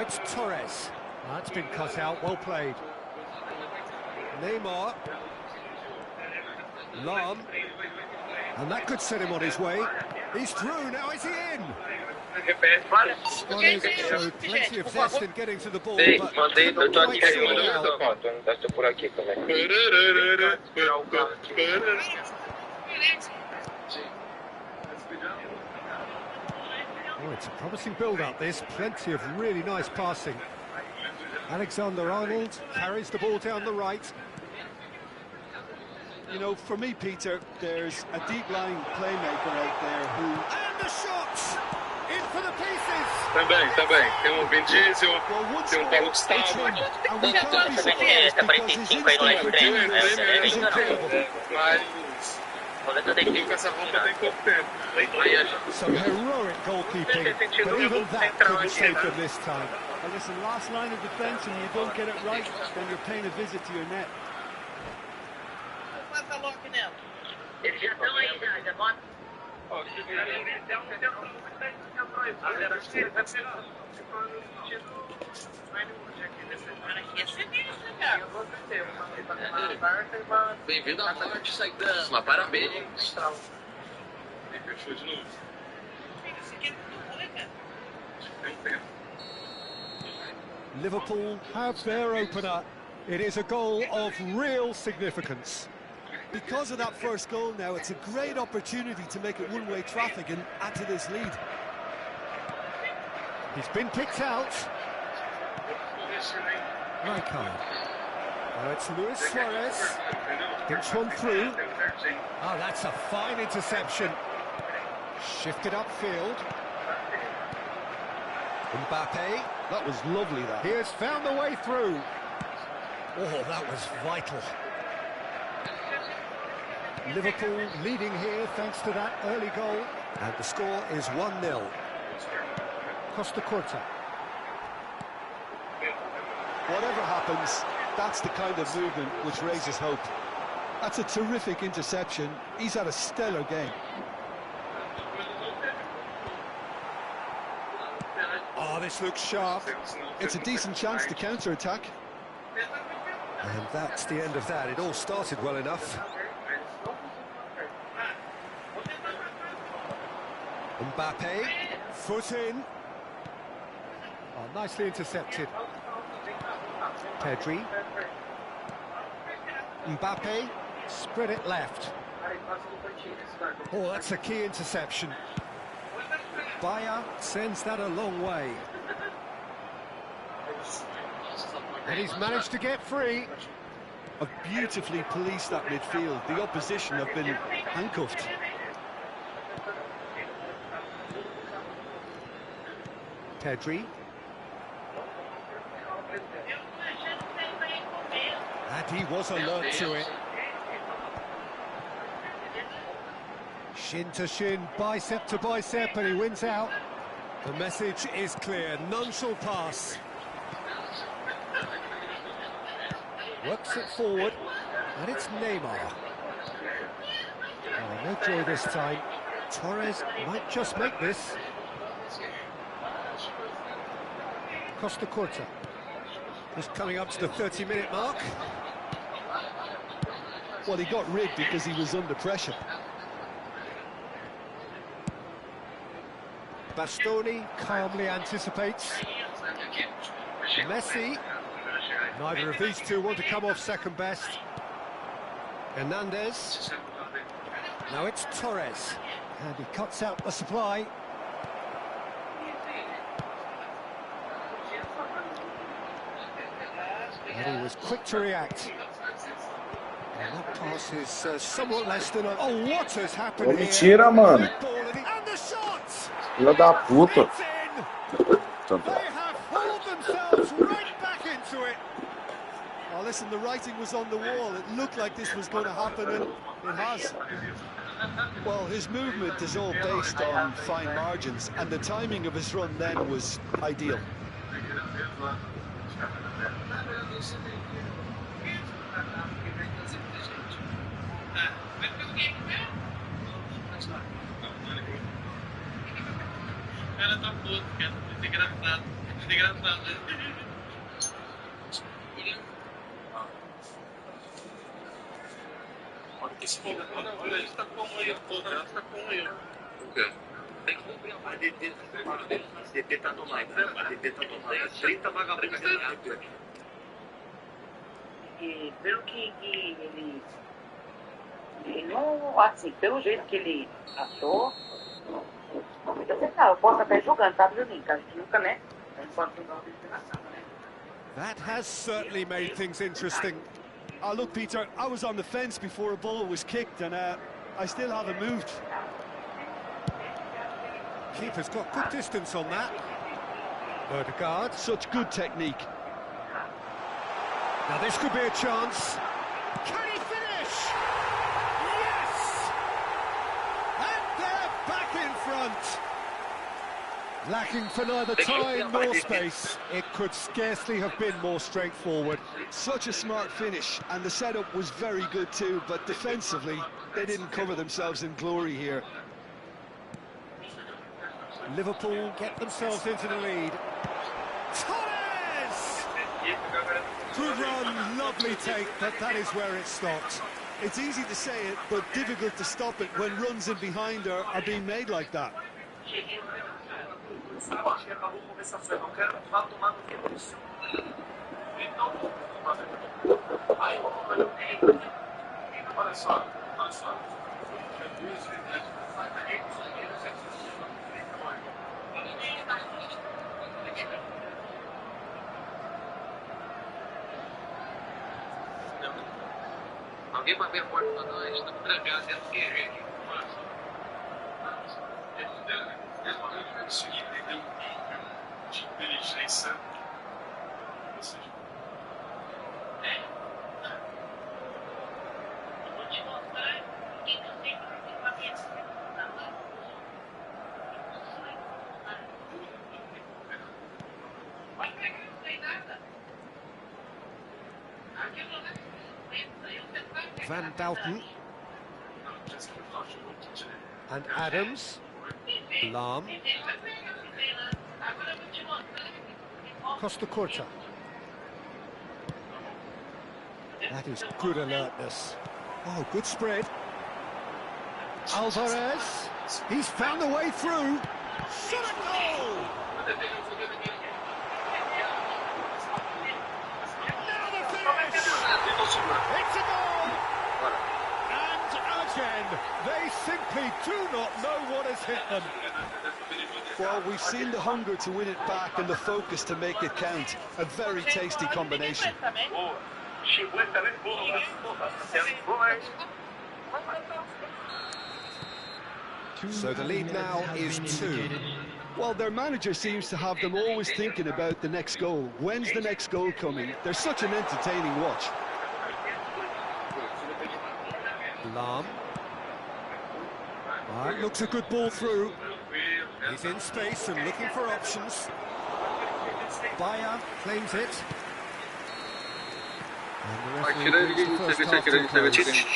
it's Torres. That's been cut out, well played. Neymar. Lam. And that could set him on his way. He's through, now is he in? Suarez showed plenty of zest in getting to the ball, but couldn't quite sort it out. Oh, it's a promising build-up, this. Plenty of really nice passing. Alexander-Arnold carries the ball down the right. You know, for me, Peter, there's a deep-lying playmaker out there who... And the shot! In for the pieces! Também. Tem Vin Diesel, tem Paulo Gustavo. Essa 45 aí não é estranho, né? Mas quem com essa roupa tem pouco tempo. Some heroic goalkeeping, but even that couldn't save them this time. Well, listen, last line of defence, and you don't get it right, then you're paying a visit to your net. Eles já estão aí, já bota. Bem-vindo à morte, Saitama. Parabéns. Fechou de novo. Liverpool have their opener. It is a goal of real significance. Because of that first goal now, it's a great opportunity to make it one-way traffic and add to this lead. He's been picked out. Rijkaard. Now it's Luis Suarez. Gets one through. Oh, that's a fine interception. Shifted upfield. Mbappe. That was lovely, that. He has found the way through. Oh, that was vital. Liverpool leading here thanks to that early goal. And the score is 1-0. Costa Curta. Whatever happens, that's the kind of movement which raises hope. That's a terrific interception. He's had a stellar game. Oh, this looks sharp. It's a decent chance to counter-attack. And that's the end of that. It all started well enough. Mbappe, foot in. Oh, nicely intercepted. Pedri. Mbappe, spread it left. Oh, that's a key interception. Bayer sends that a long way. And he's managed to get free. Have beautifully policed that midfield. The opposition have been handcuffed. Pedri. And he was alert to it. Shin to shin, bicep to bicep, and he wins out. The message is clear, none shall pass. Works it forward, and it's Neymar. Oh, no joy this time. Torres might just make this. Costa Curta. Just coming up to the 30-minute mark. Well, he got rid because he was under pressure. Bastoni calmly anticipates. Messi. Neither of these two want to come off second best. Hernandez. Now it's Torres. And he cuts out the supply. And he was quick to react. And that pass is somewhat less than a... Oh, what has happened Ô, here? mentira, mano. And the shot! Filha da puta. They have hauled themselves right back into it. Oh, listen, the writing was on the wall. It looked like this was going to happen, and it has. Well, his movement is all based on fine margins, and the timing of his run then was ideal. O cara tá puto, quer ser engraçado. Tem que cumprir a DT tá tomando. A DT tá tomando 30 vagabundos da E pelo que ele não, assim, pelo jeito que ele achou, eu sei lá, eu posso até julgando, sabe, Juninho? Que a gente nunca, né? A gente pode julgar uma destinação, né? That has certainly made things interesting. Look, Peter, I was on the fence before a ball was kicked, and I still haven't moved. Keeper's got good distance on that. Ødegaard. Such good technique. Now this could be a chance. Can he finish? Yes! And they're back in front. Lacking for neither time nor space. It could scarcely have been more straightforward. Such a smart finish, and the setup was very good too, but defensively, they didn't cover themselves in glory here. Liverpool get themselves into the lead. Torres! Good run, lovely take, but that is where it stopped. It's easy to say it, but difficult to stop it when runs in behind are being made like that. Alguém vai ver a porta para nós, estamos trancados dentro do QG aqui. Conseguir entender um nível de inteligência, ou seja, Vou te mostrar que eu tenho equipamento na mão. Vai pegar, não tem nada. Aqui não é. Van Dalton. And Adams. Lahm. Costa Curta. That is good alertness. Oh, good spread. Alvarez. He's found a way through. Shot a goal! Now the finish! It's a goal! And again, they simply do not know what has hit them. Well, we've seen the hunger to win it back and the focus to make it count. A very tasty combination. So the lead now is 2. Well, their manager seems to have them always thinking about the next goal. When's the next goal coming? They're such an entertaining watch. Lahm. Looks a good ball through. He's in space and looking for options. Bayer claims it. Vai, tira ele de serviço aqui,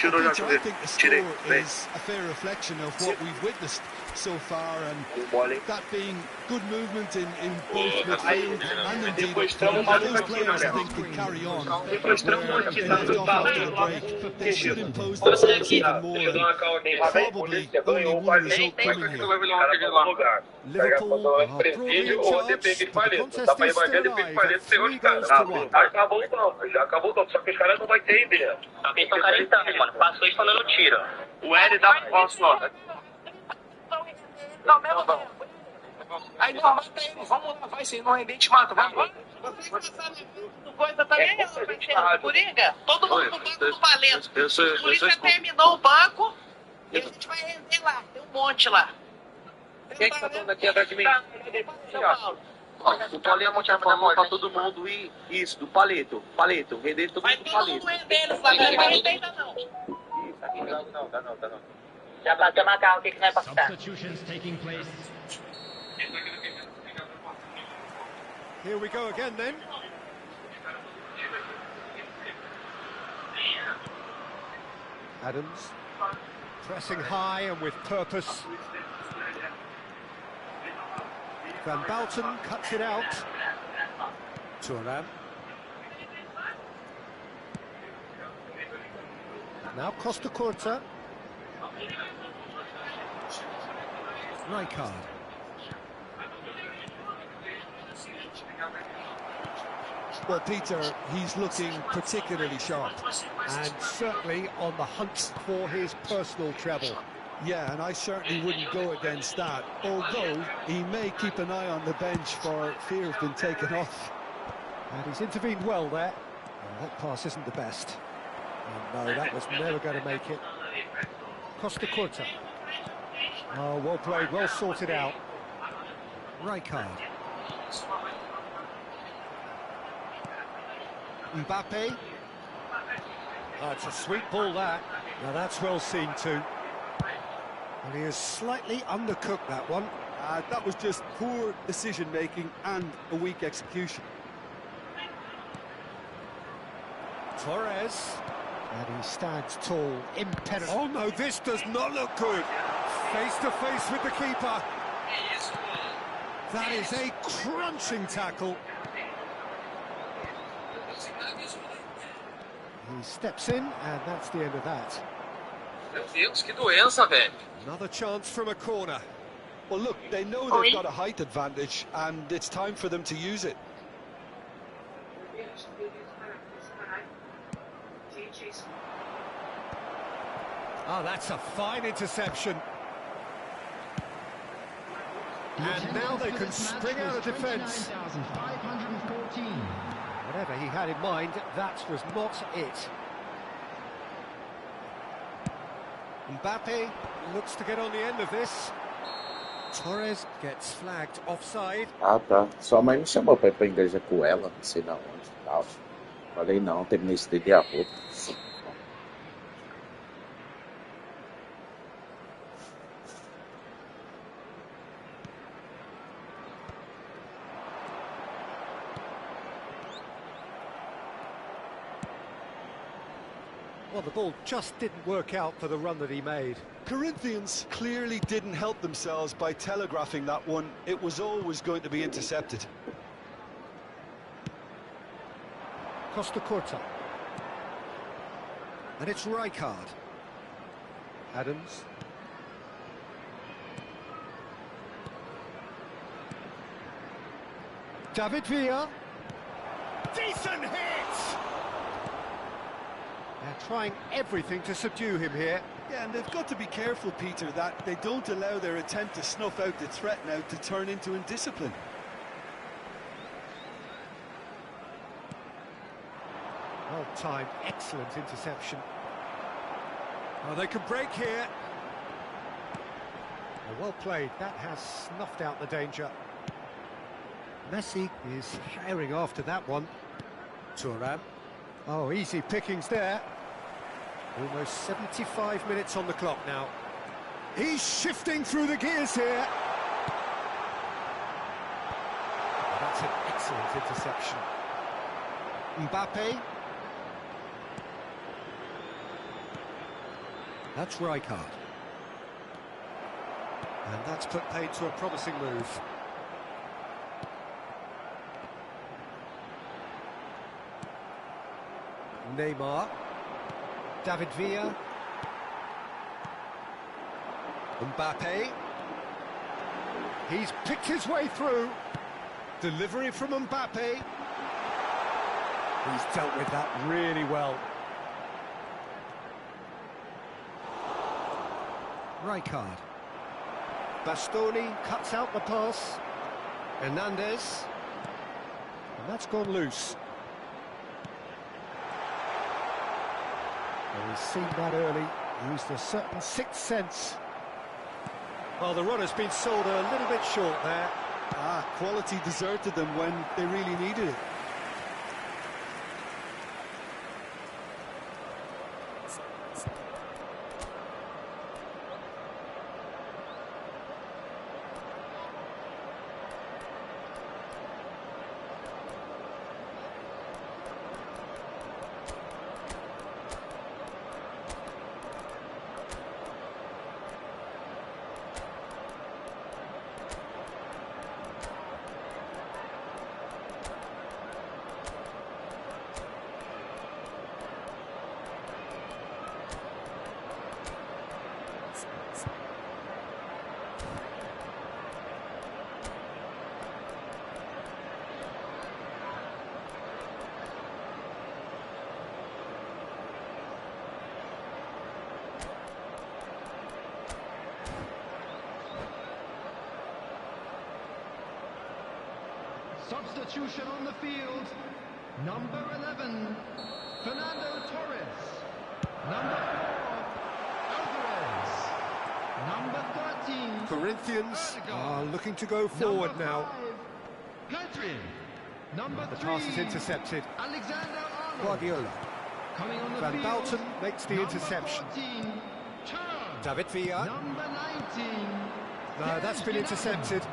tirou já, I think the score is a fair reflection of what we've witnessed so far, and that being good movement in both midfield and indeed those players I think can carry on where they left off after the break. They should impose themselves even more and probably only one result coming here. Liverpool are broadly in charge, but the contest is still alive at 3 goals to 1. Já acabou, só que os caras não vai ter ideia. Só que eles estão caretando, mano. Passou e falou no tiro. O L dá pro nosso nota. Não, mesmo. Aí não, mata ele, vamos lá, vai, se não render, te mata, vai. Coisa também é Coringa. Todo mundo no banco do Valento. O Coringa terminou o banco e a gente vai render lá. Tem um monte lá. Quem é que tá falando aqui atrás de mim? São Paulo. O Paulinho Monteiro falando pra todo mundo ir, isso, do paleto, render todo Vai mundo do todo paleto. mundo render eles lá, não vai render ainda não. Isso, aqui não. Já bateu na carro, o que vai passar? Substitutions taking place. Here we go again then. Adams pressing high and with purpose. Van Balten cuts it out. Thuram. Now Costa Curta. Rijkaard. Well, Peter, he's looking particularly sharp. And certainly on the hunt for his personal treble. Yeah, and I certainly wouldn't go against that, although he may keep an eye on the bench for fear of being taken off. And he's intervened well there. That pass isn't the best. And no, that was never going to make it. Costa Curta. Oh, well played, well sorted out. Rijkaard. Mbappe. Oh, it's a sweet ball, that. Now that's well seen too. And he has slightly undercooked that one. That was just poor decision-making and a weak execution. Torres. And he stands tall, impenetrable. Oh no, this does not look good. Face to face with the keeper. That is a crunching tackle. He steps in, and that's the end of that. Meu Deus, que doença, velho. Another chance from a corner. Well, look, they know they've got a height advantage, and it's time for them to use it. Oh, that's a fine interception. And now they can spring out of defence. Whatever he had in mind, that was not it. Mbappe looks to get on the end of this. Torres gets flagged offside. Ah, tá. Sua mãe me chamou pra ir pra igreja com ela, não sei na onde e tal. Falei, não, terminei isso de a pouco. Well, the ball just didn't work out for the run that he made. Corinthians clearly didn't help themselves by telegraphing that one. It was always going to be intercepted. Costa Curta. And it's Rijkaard. Adams. David Villa. Decent hit! They're trying everything to subdue him here. Yeah, and they've got to be careful, Peter, that they don't allow their attempt to snuff out the threat now to turn into indiscipline. Well timed, excellent interception. Oh, they can break here. Oh, well played, that has snuffed out the danger. Messi is firing after that one. Thuram. Oh, easy pickings there. Almost 75 minutes on the clock now. He's shifting through the gears here. That's an excellent interception. Mbappe. That's Rijkaard. And that's put paid to a promising move. Neymar. David Villa. Mbappe. He's picked his way through. Delivery from Mbappe. He's dealt with that really well. Rijkaard. Bastoni cuts out the pass. Hernandez. And that's gone loose. Well, he's seen that early, used a certain sixth sense. Well, the run has been sold a little bit short there. Quality deserted them when they really needed it. Substitution on the field. Number 11, Fernando Torres. Number 4, Alvarez. Number 13, Corinthians Erdogan. are looking to go forward Number now. 5, Pedri. Number The 3, pass is intercepted. Alexander Arnold. Guardiola. Coming on the Van field, Dalton makes the number interception. 14, Thuram. David Villa. Number 19, No, that's been intercepted.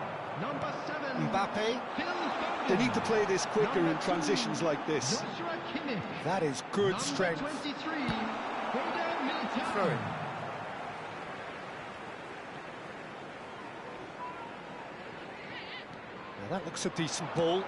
Number 7, Mbappe. Phil Foden. They need to play this quicker in transitions like this. Joshua Kimmich. That is good Number strength. 23, Eder Militao. Throw in. Now that looks a decent ball.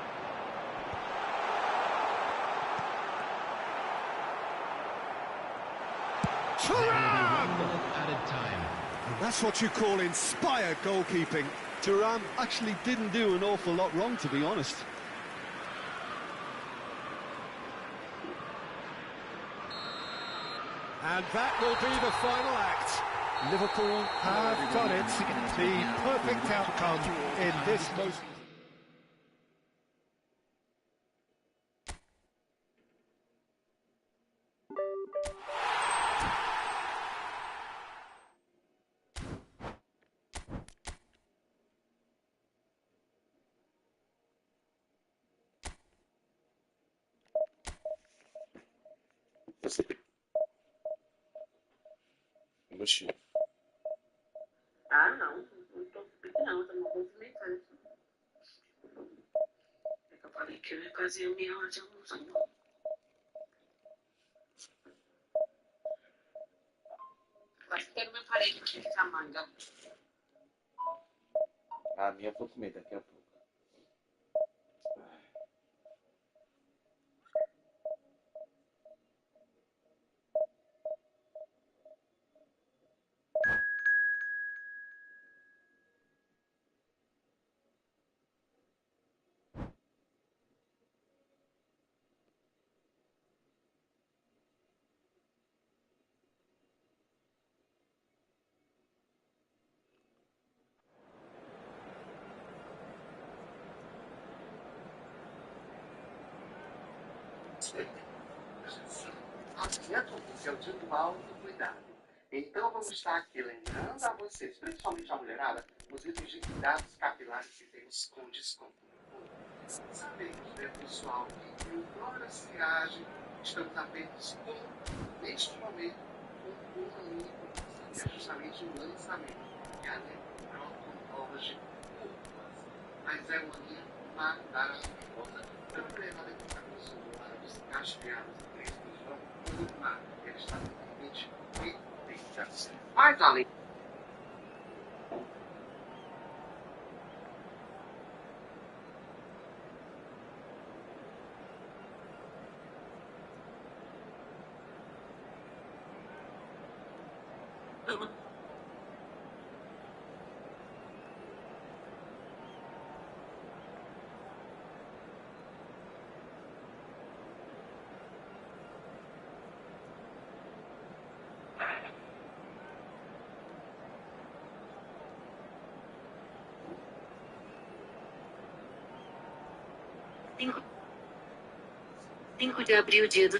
Thuram! 1 minute added time. And that's what you call inspired goalkeeping. Thuram actually didn't do an awful lot wrong, to be honest. And that will be the final act. Liverpool have done it. The perfect outcome in this most... Oxi. Ah, não. Não tô não, eu tô movimentando. É que eu falei que eu ia fazer minha hora de almoço. Quase pego meu aparelho aqui de manga. A minha eu vou comer daqui a pouco. Aqui é tudo, eu digo autocuidado. Então vamos estar aqui lembrando a vocês, principalmente a mulherada, os itens de cuidados capilares que temos com desconto. Sabemos, né, pessoal, que em toda viagem estamos apenas com, neste momento, com uma linha que é justamente o lançamento, que é a linha com novas de curvas. Mas é uma linha maravilhosa, também ela está com os casteados, do mar, ele está totalmente perfeita. Mas além Cinco de abril, dia do...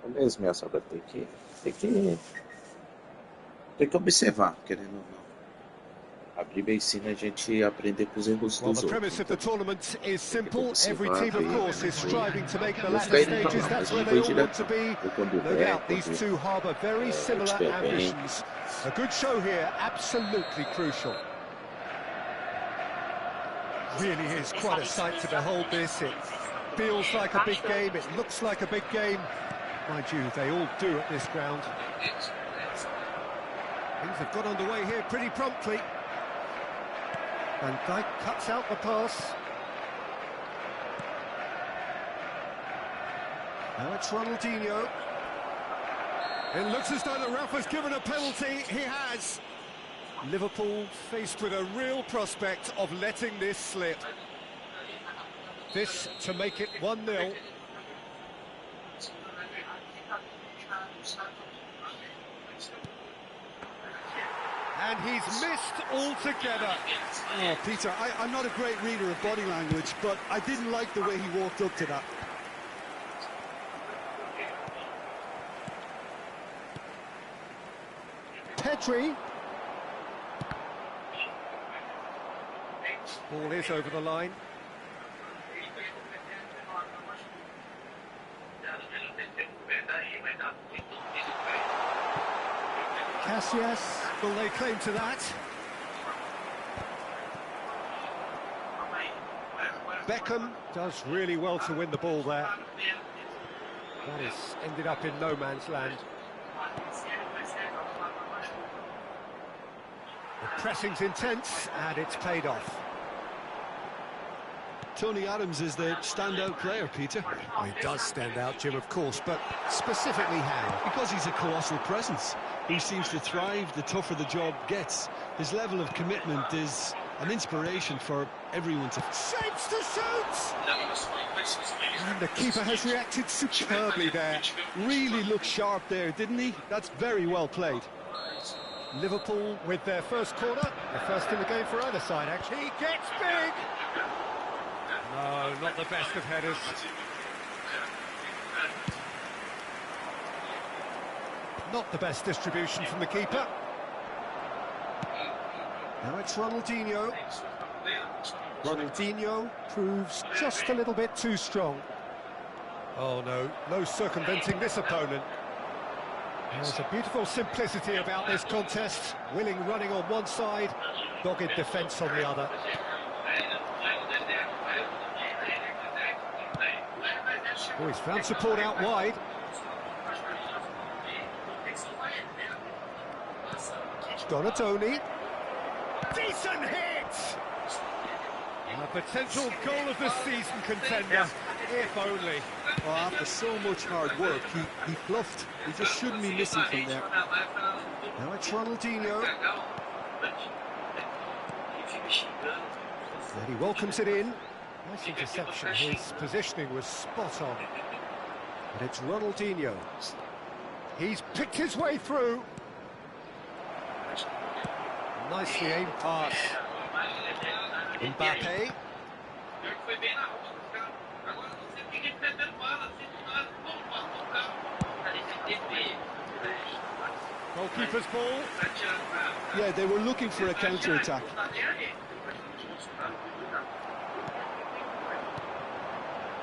É mesmo, minha sogra tem que observar, querendo ou não. A Bíblia ensina a gente a aprender com os erros Well, dos the outros. premise of the Então, tournament is simple. Você Every vai team, of ver, course, is striving to make the Os latter caras não stages. falam, That's a where gente they vai all want to direto. be. Ou quando No doubt, these quando two harbour very similar estiver bem. ambitions. A good show here, absolutely crucial. Really is quite a sight to behold this. It feels like a big game, it looks like a big game. Mind you, they all do at this ground. Things have got underway here pretty promptly. Van Dijk cuts out the pass. Now it's Ronaldinho. It looks as though the ref has given a penalty. He has. Liverpool faced with a real prospect of letting this slip. This to make it 1-0. And he's missed altogether. Oh, Peter, I'm not a great reader of body language, but I didn't like the way he walked up to that. Pedri. Ball is over the line. Casillas, will they claim to that? Beckham does really well to win the ball there. That is ended up in no man's land. The pressing's intense and it's paid off. Tony Adams is the standout player, Peter. Well, he does stand out, Jim, of course, but specifically how? Because he's a colossal presence. He seems to thrive the tougher the job gets. His level of commitment is an inspiration for everyone to... Shapes to shoot! And the keeper has reacted superbly there. Really looked sharp there, didn't he? That's very well played. Liverpool with their first corner. The first in the game for either side, actually. He gets big! No, not the best of headers. Not the best distribution from the keeper. Now it's Ronaldinho. Ronaldinho proves just a little bit too strong. Oh no, no circumventing this opponent. There's a beautiful simplicity about this contest. Willing running on one side, dogged defence on the other. Oh, he's found support out wide. Donatoni. Decent hit! A potential goal of the season contender, if only. Well, after so much hard work, he bluffed. He just shouldn't be missing from there. Now it's Ronaldinho. And he welcomes it in. Nice interception. His positioning was spot on. But it's Ronaldinho. He's picked his way through. Nicely aimed pass. Mbappe. Goalkeeper's ball. Yeah, they were looking for a counter-attack.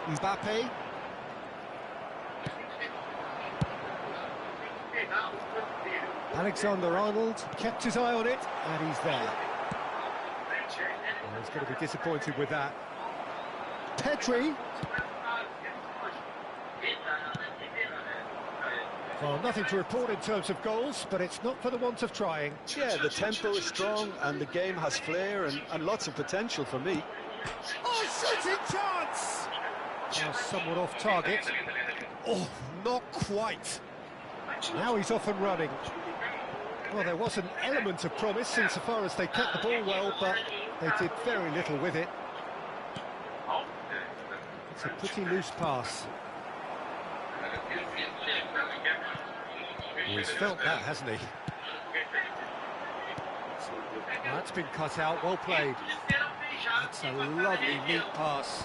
Mbappe. Alexander-Arnold kept his eye on it, and he's there. Well, he's going to be disappointed with that. Pedri. Well, nothing to report in terms of goals, but it's not for the want of trying. Yeah, the tempo is strong, and the game has flair and lots of potential for me. Oh, shooting chance! Now somewhat off target. Oh, not quite. Now he's off and running. Well, there was an element of promise insofar as they kept the ball well, but they did very little with it. It's a pretty loose pass. He's felt that, hasn't he? That's been cut out, well played. That's a lovely neat pass.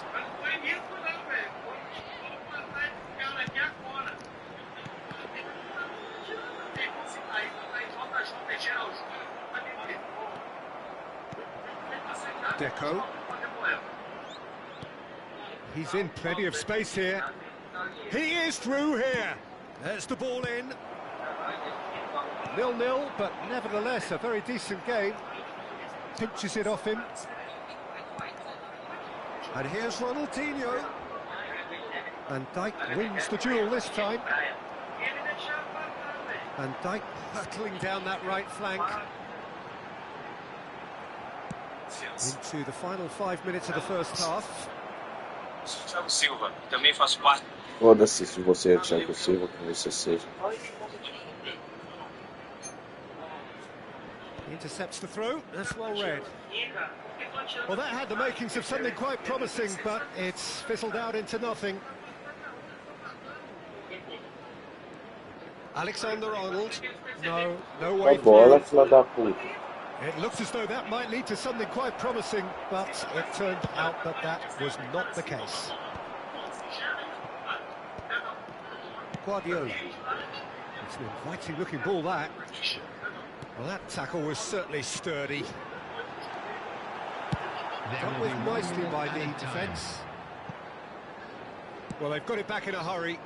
Deco. He's in plenty of space here. He is through here. There's the ball in. 0-0, but nevertheless a very decent game. Pinches it off him. And here's Ronaldinho. And Dijk wins the duel this time. And Dijk hurtling down that right flank. Into the final 5 minutes of the first half. Thiago Silva, também faço parte. Foda-se se você é Thiago Silva, que você seja. Intercepts the throw, that's well read. Well, that had the makings of something quite promising, but it's fizzled out into nothing. Alexander-Arnold. No Ó way bola, through. filha da puta. It looks as though that might lead to something quite promising, but it turned out that that was not the case. Guardiola. It's an inviting looking ball, that. Well, that tackle was certainly sturdy. Dealt with nicely by the defence. Well, they've got it back in a hurry.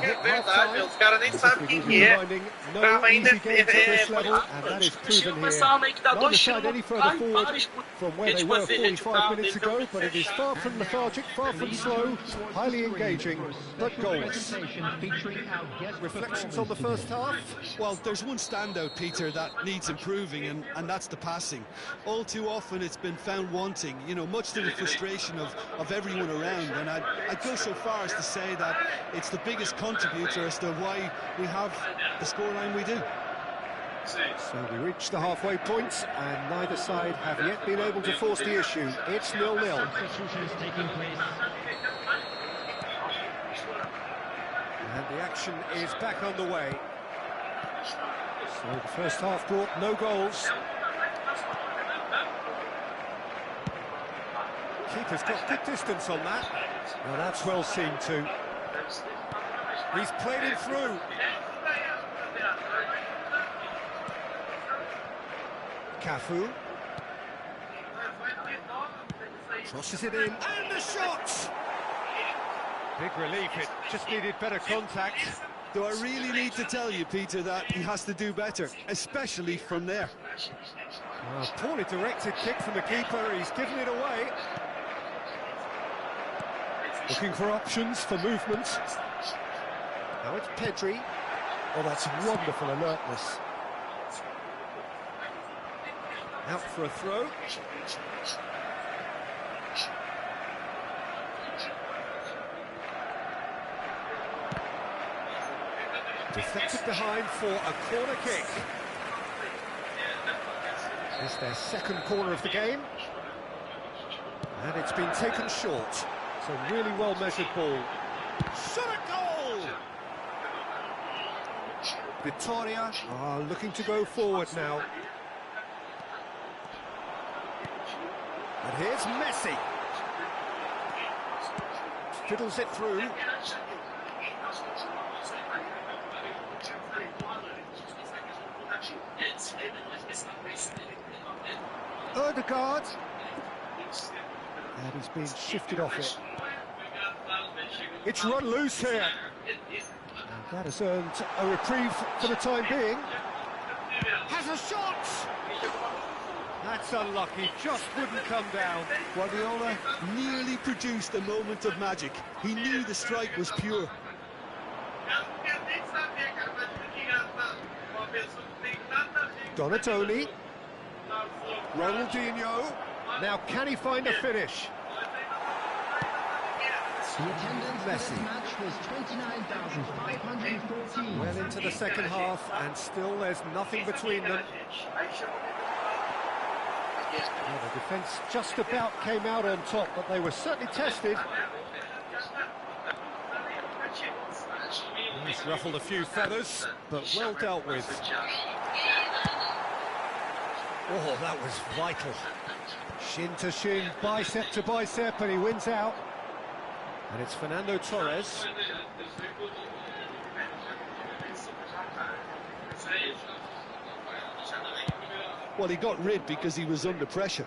É verdade, os caras nem sabem quem que é. O cara vai ainda Começar meio que dar dois tiros no from where they were 45 minutes ago, but it is far from lethargic, far from slow, highly engaging, but goals. Reflections on the first half? Well, there's one standout, Peter, that needs improving, and that's the passing. All too often it's been found wanting, you know, much to the frustration of everyone around, and I'd go so far as to say that it's the biggest contributor as to why we have the scoreline we do. So we reached the halfway point, and neither side have yet been able to force the issue. It's 0-0. And the action is back underway. So the first half brought no goals. Keeper's got good distance on that. Well, that's well seen too. He's played it through. Cafu. Crosses it in, and the shot! Big relief, it just needed better contact. Do I really need to tell you, Peter, that he has to do better, especially from there? Poorly directed kick from the keeper, he's given it away. Looking for options, for movement. Now it's Pedri. Oh, that's wonderful alertness. Out for a throw. Deflected behind for a corner kick. It's their second corner of the game. And it's been taken short. It's a really well-measured ball. Shot a goal! Vitoria are looking to go forward now. And here's Messi. Fiddles it through. Ødegaard. And he's been shifted off it. It's run loose here. And that has earned a reprieve for the time being. Has a shot! That's unlucky, just wouldn't come down. Guardiola nearly produced a moment of magic. He knew the strike was pure. Donatoni. Ronaldinho. Now can he find a finish? Messi. Well into the second half, and still there's nothing between them. Well, the defence just about came out on top, but they were certainly tested. He's ruffled a few feathers, but well dealt with. Oh, that was vital. Shin to shin, bicep to bicep, and he wins out. And it's Fernando Torres. Well, he got rid because he was under pressure.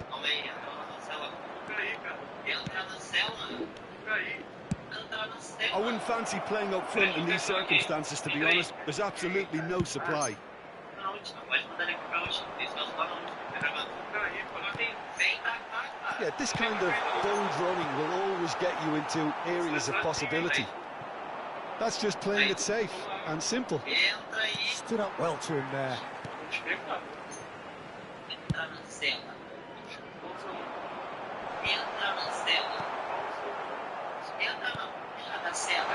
I wouldn't fancy playing up front in these circumstances, to be honest. There's absolutely no supply. Yeah, this kind of bold running will always get you into areas of possibility. That's just playing it safe and simple. Stood up well to him there.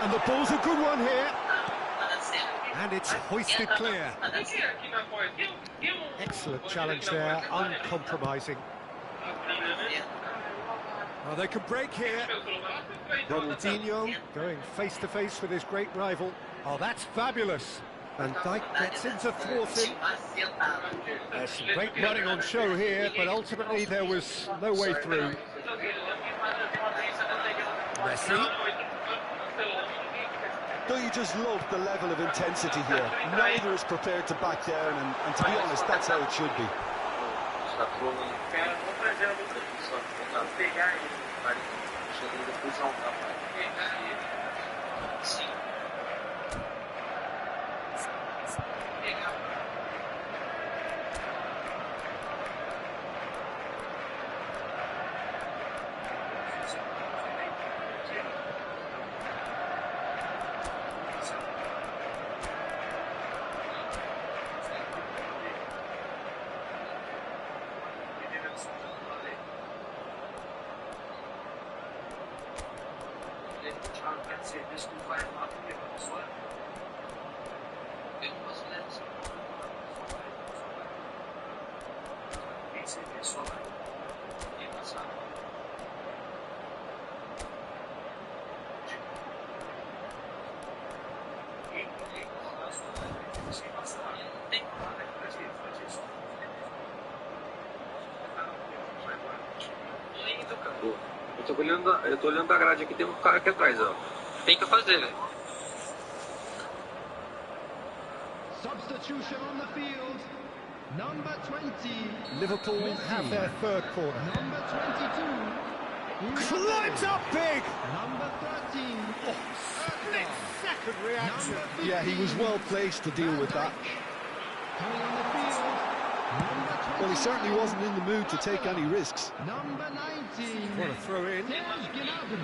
And the ball's a good one here. And it's hoisted clear. Excellent challenge there, uncompromising. Well, they can break here. Ronaldinho going face-to-face with his great rival. Oh, that's fabulous. Van Dijk gets into thwarting. There's some great running on show here, but ultimately there was no way through. Messi. Don't you just love the level of intensity here? Neither is prepared to back down, and to be honest, that's how it should be. Eu tô olhando a grade aqui, tem um cara aqui atrás, ó. Tem que fazer, né? Substitution on the field. Number 20. Liverpool have their third corner. Number 22. Climbs up big! Number 13. Split-second reaction. Yeah, he was well placed to deal with that. Coming on the field. Number 20. Well, he certainly wasn't in the mood to take any risks. Number 19. What a throw in. Serge Gnabry.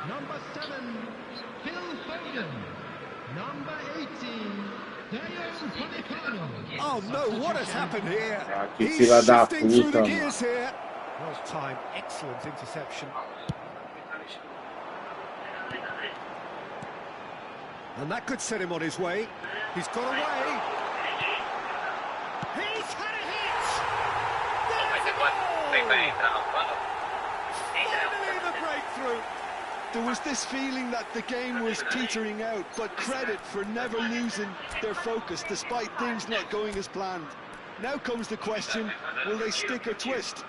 Number 7. Phil Foden. Number 18. Dayot Upamecano. Oh no, what has happened here? que He's fila da shifting through the puta, gears here. Well timed, excellent interception. And that could set him on his way. He's got away. He's had a hit! There's the goal! Finally the breakthrough. There was this feeling that the game was petering out, but credit for never losing their focus despite things not going as planned. Now comes the question, will they stick or twist?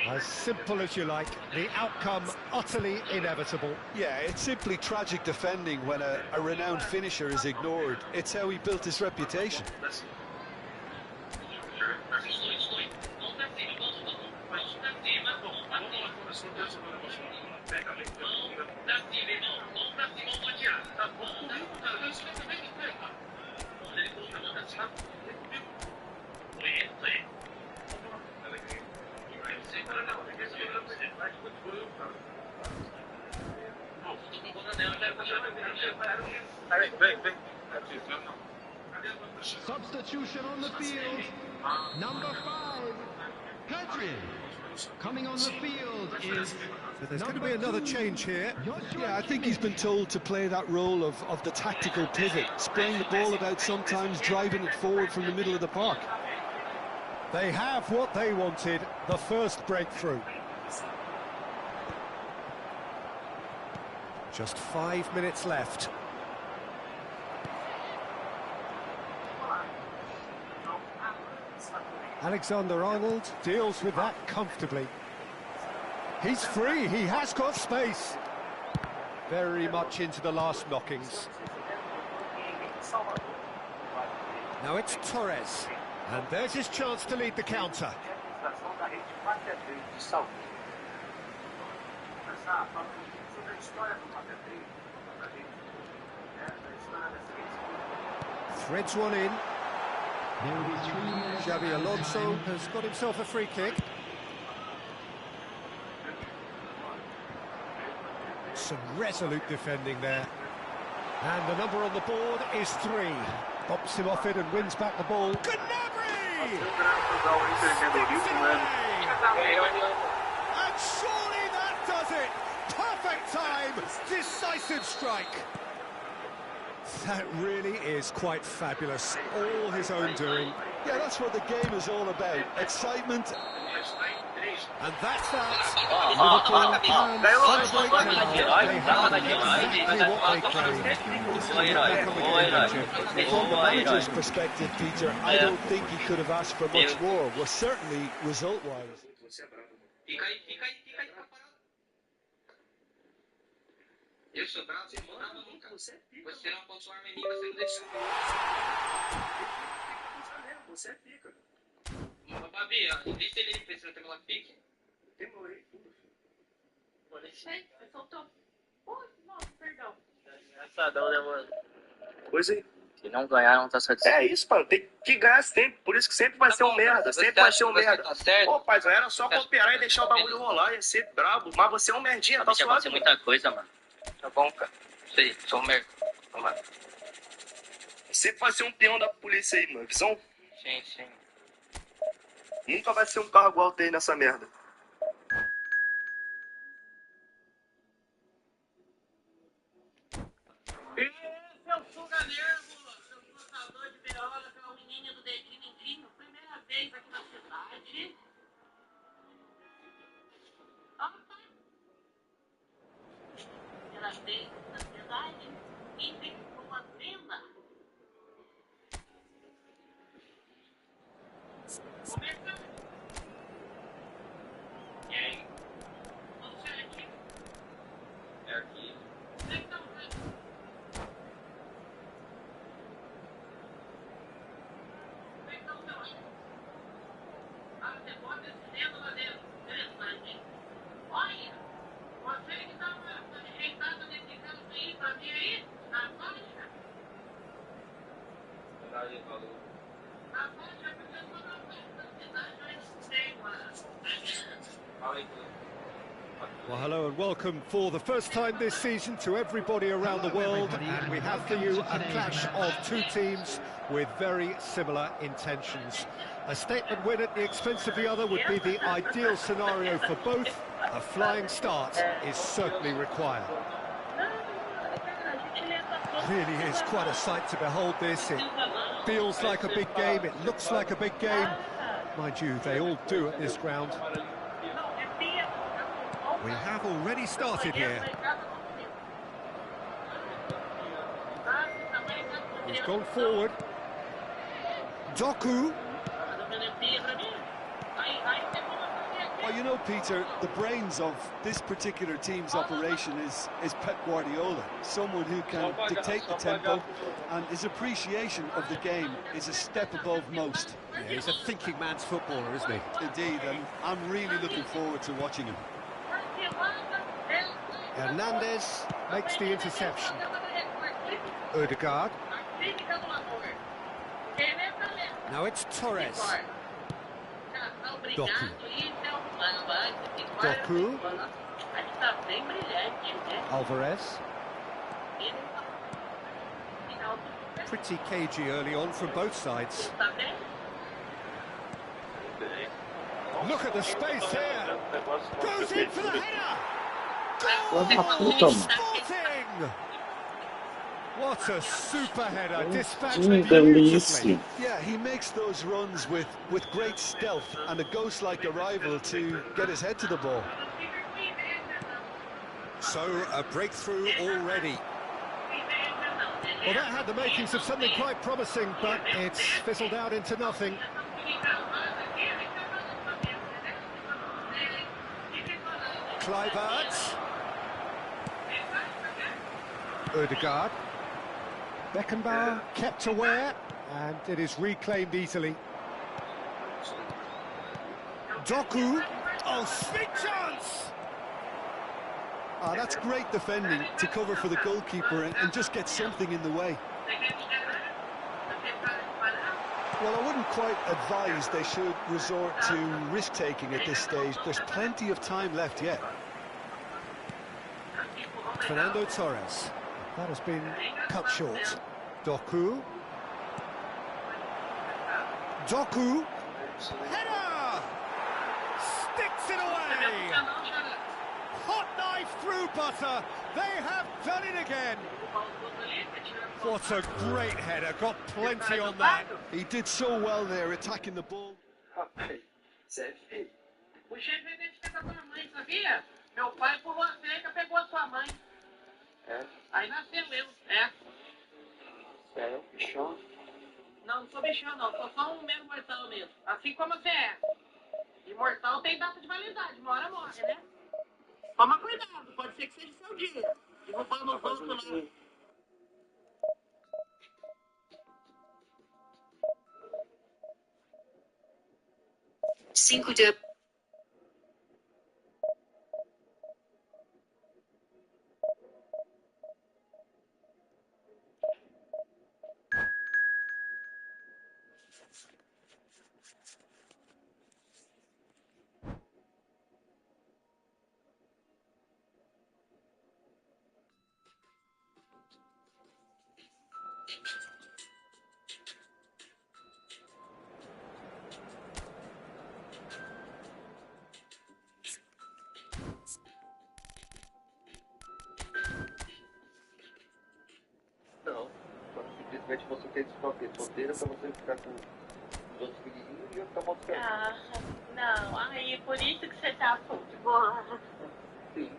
As simple as you like, the outcome utterly inevitable. Yeah, it's simply tragic defending when a renowned finisher is ignored. It's how he built his reputation. Substitution on the field. Number 5. Pedri. Coming on the field is. So there's going to be another change here. Yeah, I think he's been told to play that role of the tactical pivot, spraying the ball about sometimes, driving it forward from the middle of the park. They have what they wanted, the first breakthrough. Just 5 minutes left. Alexander-Arnold deals with that comfortably. He's free, he has got space. Very much into the last knockings. Now it's Torres. And there's his chance to lead the counter. Threads one in. Xabi Alonso has got himself a free kick. Some resolute defending there. And the number on the board is 3. Bops him off it and wins back the ball. Gnabry! And surely that does it! Perfect time! Decisive strike! That really is quite fabulous. All his own doing. Yeah, that's what the game is all about. Excitement And that's that. Ó, ganhou. From the manager's perspective, Peter, I don't think he could have asked for much more. Well, certainly result-wise. Fica aí, tá parado. Eu sou bravo, você não dava nunca. Você não apontou a arma em mim, você não deixou. Você é pica. Babi, vê se ele precisa ter uma pique. Demorei tudo. Vou deixar aí, você soltou. Nossa, perdão. Engraçadão, né, mano? Pois aí. Se não ganhar, não tá satisfeito. É isso, mano. Tem que ganhar sempre. Por isso que sempre vai ser um merda. Sempre vai ser um merda. Tá certo? Pô, paizão, era só cooperar e deixar o bagulho rolar. Ia ser brabo. Mas você é um merdinha, tá Já suave. aconteceu muita coisa, mano. Tá bom, cara. Sei, sou um merda. Mano. Sempre vai ser um peão da polícia aí, mano. Visão? Sim. Nunca vai ser um carro igual tem nessa merda. Esse é o Suga Nervo, seu lutador de berola, que é o menino do dedinho indinho. Primeira vez aqui na cidade. Opa! Primeira vez na cidade. E vem com uma venda. Começa. E aí? Tudo certinho? É aqui. Então, vai. Então, você bota esse dedo lá dentro. Interessante, hein? Olha, você que dá uma rejeitada nesse caso aí pra mim aí, na faixa. Verdade, falou. Na faixa, porque eu tô na faixa da cidade, eu não sei, mano. Fala aí, tudo. Well, hello and welcome for the first time this season to everybody around the world, and we have for you a clash of two teams with very similar intentions. A statement win at the expense of the other would be the ideal scenario for both. A flying start is certainly required. Really is quite a sight to behold this. It feels like a big game, it looks like a big game. Mind you, they all do at this ground. We have already started here. He's gone forward. Doku. Well, you know, Peter, the brains of this particular team's operation is Pep Guardiola, someone who can dictate the tempo, and his appreciation of the game is a step above most. Yeah, he's a thinking man's footballer, isn't he? Indeed, and I'm really looking forward to watching him. Hernandez makes the interception. Odegaard. Now it's Torres. Doku. Doku. Alvarez. Pretty cagey early on from both sides. Look at the space here. Goes in for the header. Goal! Sporting! What a super header, dispatched beautifully. Yeah, he makes those runs with great stealth and a ghost-like arrival to get his head to the ball. So, a breakthrough already. Well, that had the makings of something quite promising, but it's fizzled out into nothing. Kluivert. Odegaard. Beckenbauer kept aware, and it is reclaimed easily. Doku. Oh, big chance! That's great defending to cover for the goalkeeper and just get something in the way. Well, I wouldn't quite advise they should resort to risk-taking at this stage. There's plenty of time left yet. Fernando Torres. That has been cut short. Doku. Doku. Header! Sticks it away! Hot knife through butter. They have done it again. What a great header. Got plenty on that. He did so well there, attacking the ball. Rapaz, isso é feio. O chefe veio identificar com a tua mãe, sabia? Meu pai pulou a cerca, pegou a sua mãe. É? Aí nasceu eu, é. Você é um bichão. Não, não sou bichão não, sou só um mero mortal mesmo. Assim como você é. Imortal tem data de validade, uma hora morre, né? Toma cuidado, pode ser que seja seu dia. Derrubando os outros lá. Cinco de... Não. Simplesmente você tem desconfiança solteira pra você ficar com os outros menininhos e eu ficar mal certo. Ah, não, aí por isso que você tá futebol. Sim.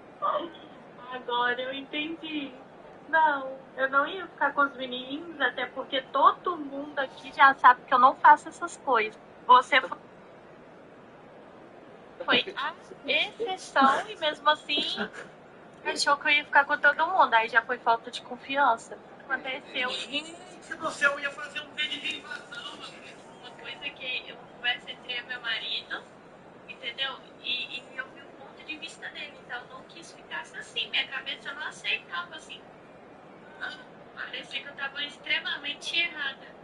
Agora eu entendi. Não, eu não ia ficar com os menininhos, até porque todo mundo aqui já sabe que eu não faço essas coisas. Você foi a exceção e mesmo assim achou que eu ia ficar com todo mundo. Aí já foi falta de confiança. Aconteceu. Gente do céu, eu ia fazer um vídeo de invasão. Uma coisa que eu converso entre meu marido, entendeu? E eu vi o ponto de vista dele, então eu não quis ficar assim. Minha cabeça não aceitava assim. Parecia que eu estava extremamente errada.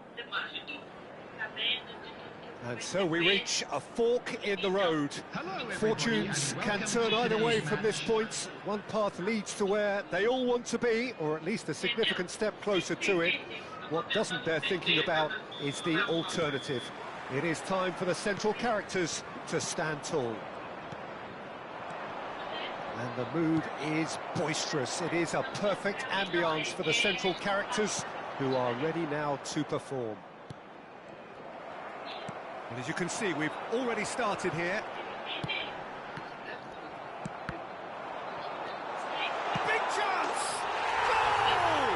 And so we reach a fork in the road. Fortunes can turn either way from this point. One path leads to where they all want to be, or at least a significant step closer to it. What doesn't bear thinking about is the alternative. It is time for the central characters to stand tall. And the mood is boisterous. It is a perfect ambience for the central characters who are ready now to perform. And as you can see, we've already started here. Big chance! Goal!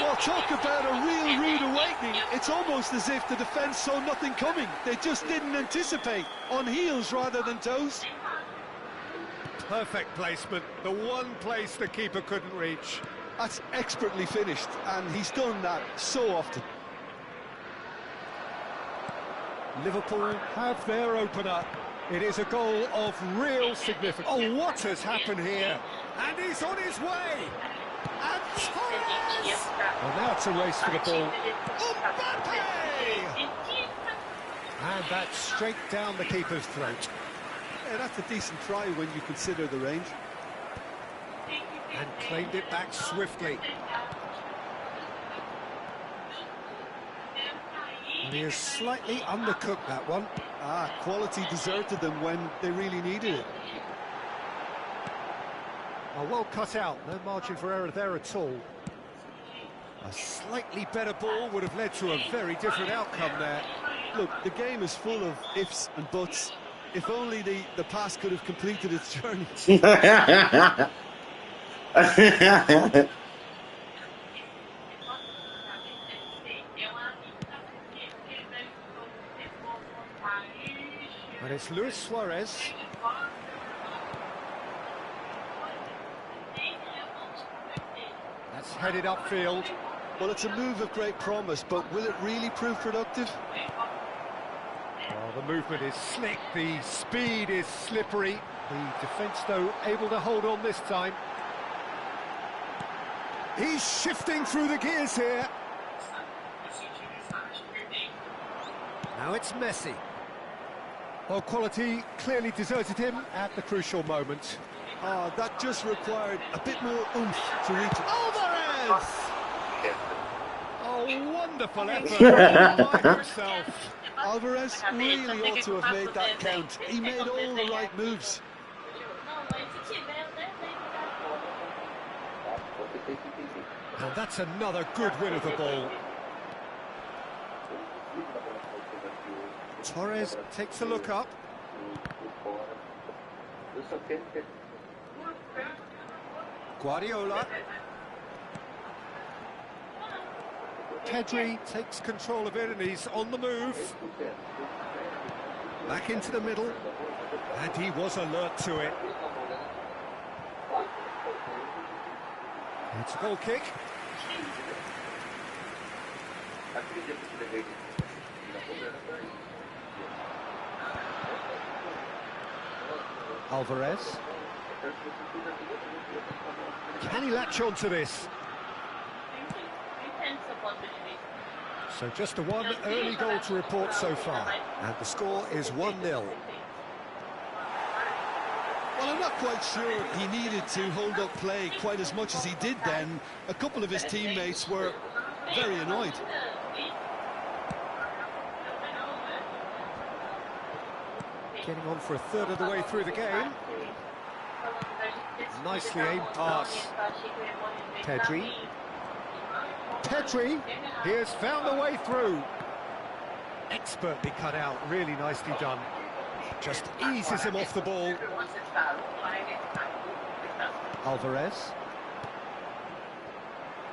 Well, talk about a real rude awakening. It's almost as if the defence saw nothing coming. They just didn't anticipate. On heels rather than toes. Perfect placement, the one place the keeper couldn't reach. That's expertly finished, and he's done that so often. Liverpool have their opener. It is a goal of real significance. Oh, what has happened here? And he's on his way. And Torres! Well, now it's a race for the ball. Mbappe! And that's straight down the keeper's throat. Yeah, that's a decent try when you consider the range. And claimed it back swiftly. And he has slightly undercooked that one. Ah, quality deserted them when they really needed it. Oh, well cut out, no margin for error there at all. A slightly better ball would have led to a very different outcome there. Look, the game is full of ifs and buts. If only the pass could have completed its journey. And it's Luis Suarez. That's headed upfield. Well, it's a move of great promise, but will it really prove productive? Well, the movement is slick, the speed is slippery. The defence, though, able to hold on this time. He's shifting through the gears here. Now it's Messi. Well, quality clearly deserted him at the crucial moment. Oh, that just required a bit more oomph to reach it. Alvarez! Oh, wonderful effort by himself. Alvarez really ought to have made that count. He made all the right moves. And that's another good win of the ball. Torres takes a look up. fora. Eu só quero ter. Guardiola. Pedri takes control of it and he's on the move. Back into the middle. And he was alert to it. It's a goal kick. Alvarez. Can he latch on to this? So just a one early goal to report so far. And the score is 1-0. Well, I'm not quite sure he needed to hold up play quite as much as he did then. A couple of his teammates were very annoyed. Getting on for a third of the way through the game. Nicely aimed pass. Pedri. Pedri, he has found a way through. Expertly cut out, really nicely done. Just eases him off the ball. Alvarez.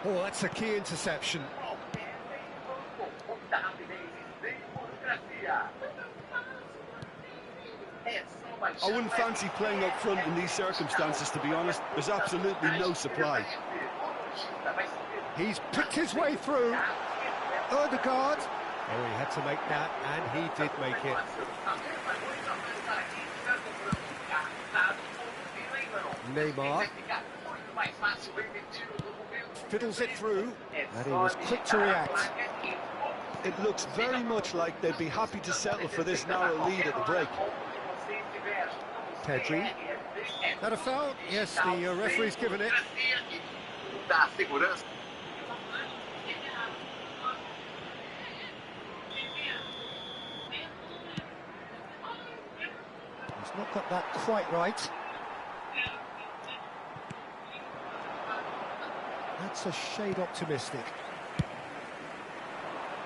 Oh, that's a key interception. I wouldn't fancy playing up front in these circumstances, to be honest. There's absolutely no supply. He's picked his way through. Odegaard. Oh, he had to make that, and he did make it. Neymar. Fiddles it through, and he was quick to react. It looks very much like they'd be happy to settle for this narrow lead at the break. Pedri. That a foul? Yes, the referee's given it. He's not got that quite right. That's a shade optimistic.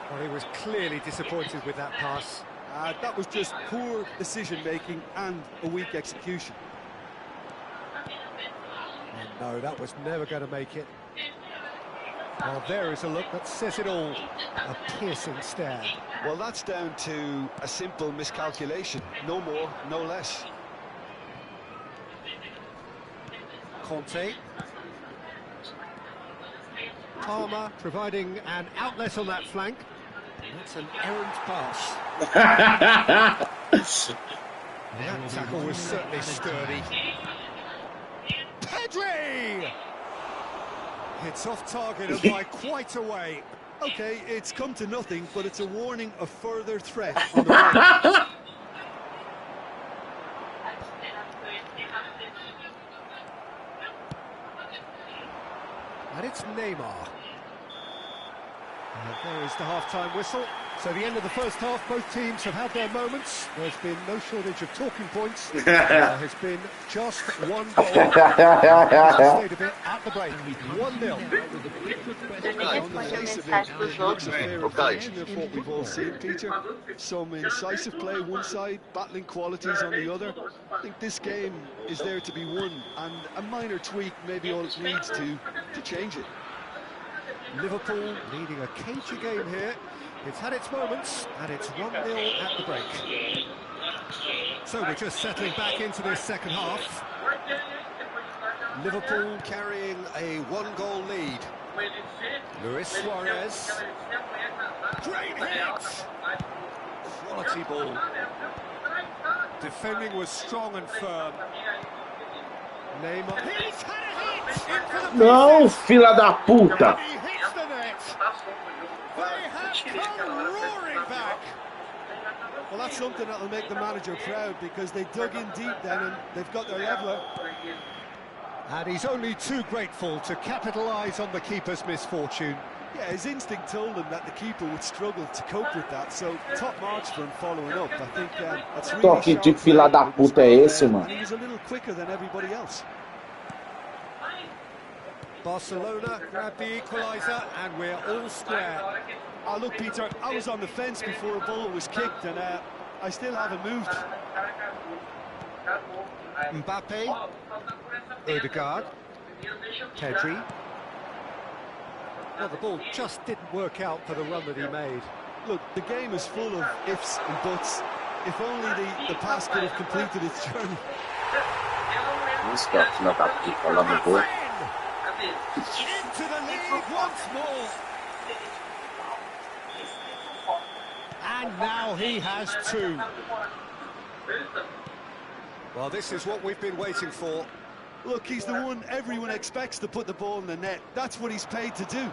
Well, he was clearly disappointed with that pass. That was just poor decision-making and a weak execution. And no, that was never going to make it. Well, there is a look that says it all. A piercing stare. Well, that's down to a simple miscalculation. No more, no less. Conte. Palmer providing an outlet on that flank. That's an errant pass. That tackle was certainly sturdy. Pedri! It's off target and by quite a way. Okay, it's come to nothing, but it's a warning of further threat on the way. And it's Neymar. And there is the half-time whistle. So the end of the first half, both teams have had their moments. There's been no shortage of talking points. There has been just one goal. Stayed a bit at the break. 1-0. On the face of it, it looks a fair reflection of what we've all seen, Peter. Some incisive play one side, battling qualities on the other. I think this game is there to be won, and a minor tweak may be all it needs to change it. Liverpool leading a cagey game here. It's had its moments, and it's 1-0 at the break. So we're just settling back into this second half. Liverpool carrying a one-goal lead. Luis Suarez. Great hit! Quality ball. Defending was strong and firm. Neymar. He's had a hit! Não, fila da puta! He hits the net. They have come roaring back. Well, that's something that'll make the manager proud, because they dug in deep then and they've got their leveller. And he's only too grateful to capitalise on the keeper's misfortune. Yeah, his instinct told him that the keeper would struggle to cope with that, so top marks for him following up. I think that's really Toque de sharp fila da play. puta é esse, And mano? he was a little quicker than everybody else. Barcelona grab the equaliser and we're all square. Oh, look, Peter, I was on the fence before a ball was kicked, and I still haven't moved. Mbappe, Odegaard, Pedri. Well, the ball just didn't work out for the run that he made. Look, the game is full of ifs and buts. If only the pass could have completed its journey. Isso que é o filho da puta lá no gol. Into the lead once more. And now he has two. Well, this is what we've been waiting for. Look, he's the one everyone expects to put the ball in the net. That's what he's paid to do.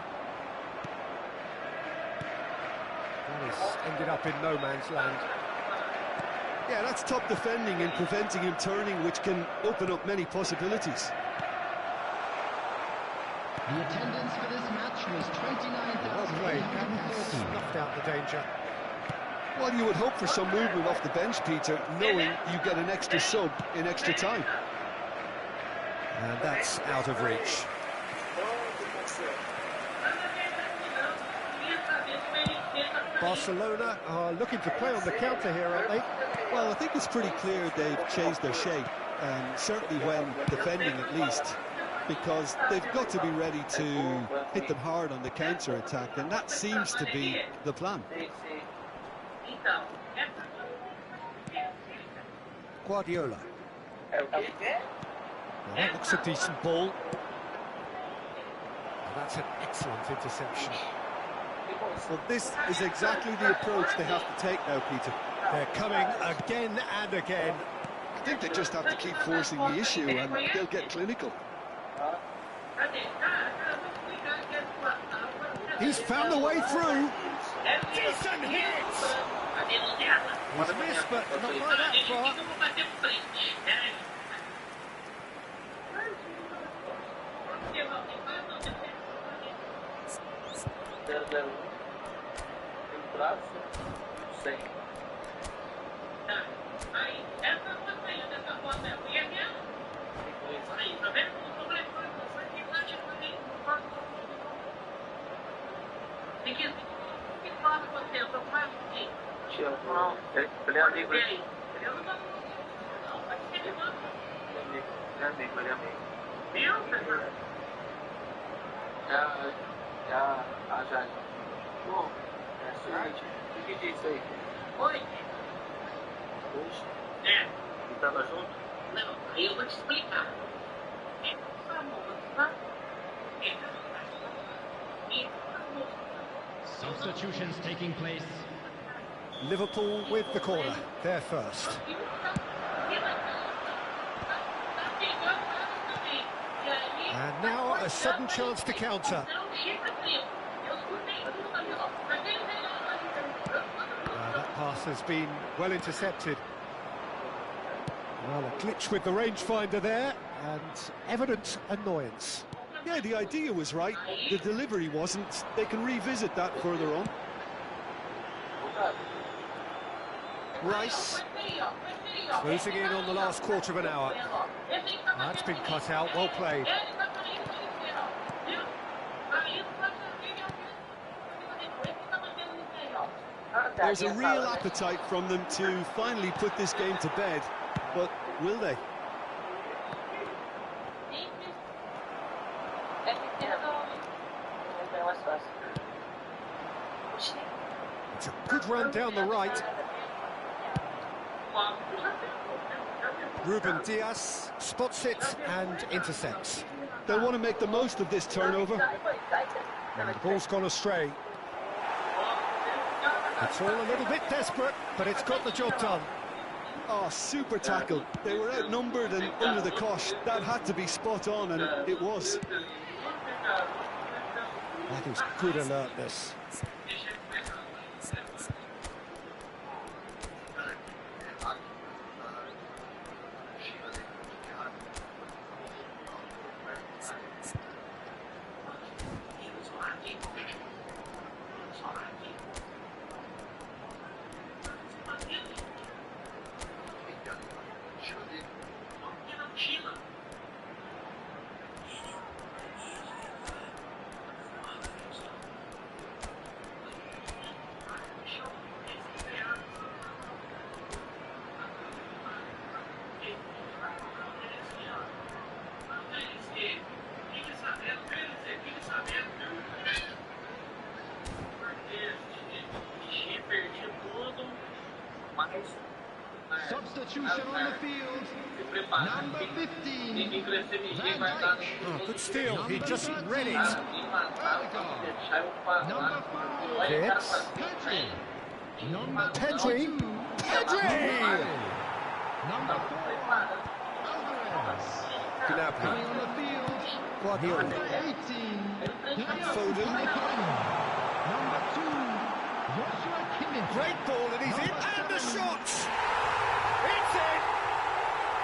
That has ended up in no man's land. Yeah, that's top defending and preventing him turning, which can open up many possibilities. The attendance for this match was Well played. That has 29,813. snuffed out the danger. Well, you would hope for some movement off the bench, Peter, knowing you get an extra sub in extra time. And that's out of reach. Barcelona are looking to play on the counter here, aren't they? Well, I think it's pretty clear they've changed their shape, and certainly when defending at least, because they've got to be ready to hit them hard on the counter-attack, and that seems to be the plan. Guardiola. Well, that looks a decent ball. That's an excellent interception. Well, this is exactly the approach they have to take now, Peter. They're coming again and again. I think they just have to keep forcing the issue, and they'll get clinical. He's found a way through. Decent hit! He's missed, but not by that far. Oi. É. E tava junto? Não, aí eu vou te explicar. É famosa. Substitutions taking place. Liverpool with the corner. They're first. And now a sudden chance to counter. That pass has been well intercepted. Well, a glitch with the rangefinder there, and evident annoyance. Yeah, the idea was right, the delivery wasn't. They can revisit that further on. Rice closing in on the last quarter of an hour. That's been cut out, well played. There's a real appetite from them to finally put this game to bed, but will they? It's a good run down the right. Ruben Dias spots it and intercepts. They'll want to make the most of this turnover. And the ball's gone astray. It's all a little bit desperate, but it's got the job done. Oh, super tackle. They were outnumbered and under the cosh. That had to be spot on, and it was. That is good alertness. Substitution on the field. Number 15. Van Dijk. Oh, good steal. He just read it. Odegaard. Number 5. Hits. Pedri. Number Pedri. 22. Pedri! Number 4. Alvarez. Gnabry. Coming on the field. Guardiola. Number 18. Foden. Number 2. Joshua Kimmich. Great ball, and he's in. And the shot! It's in!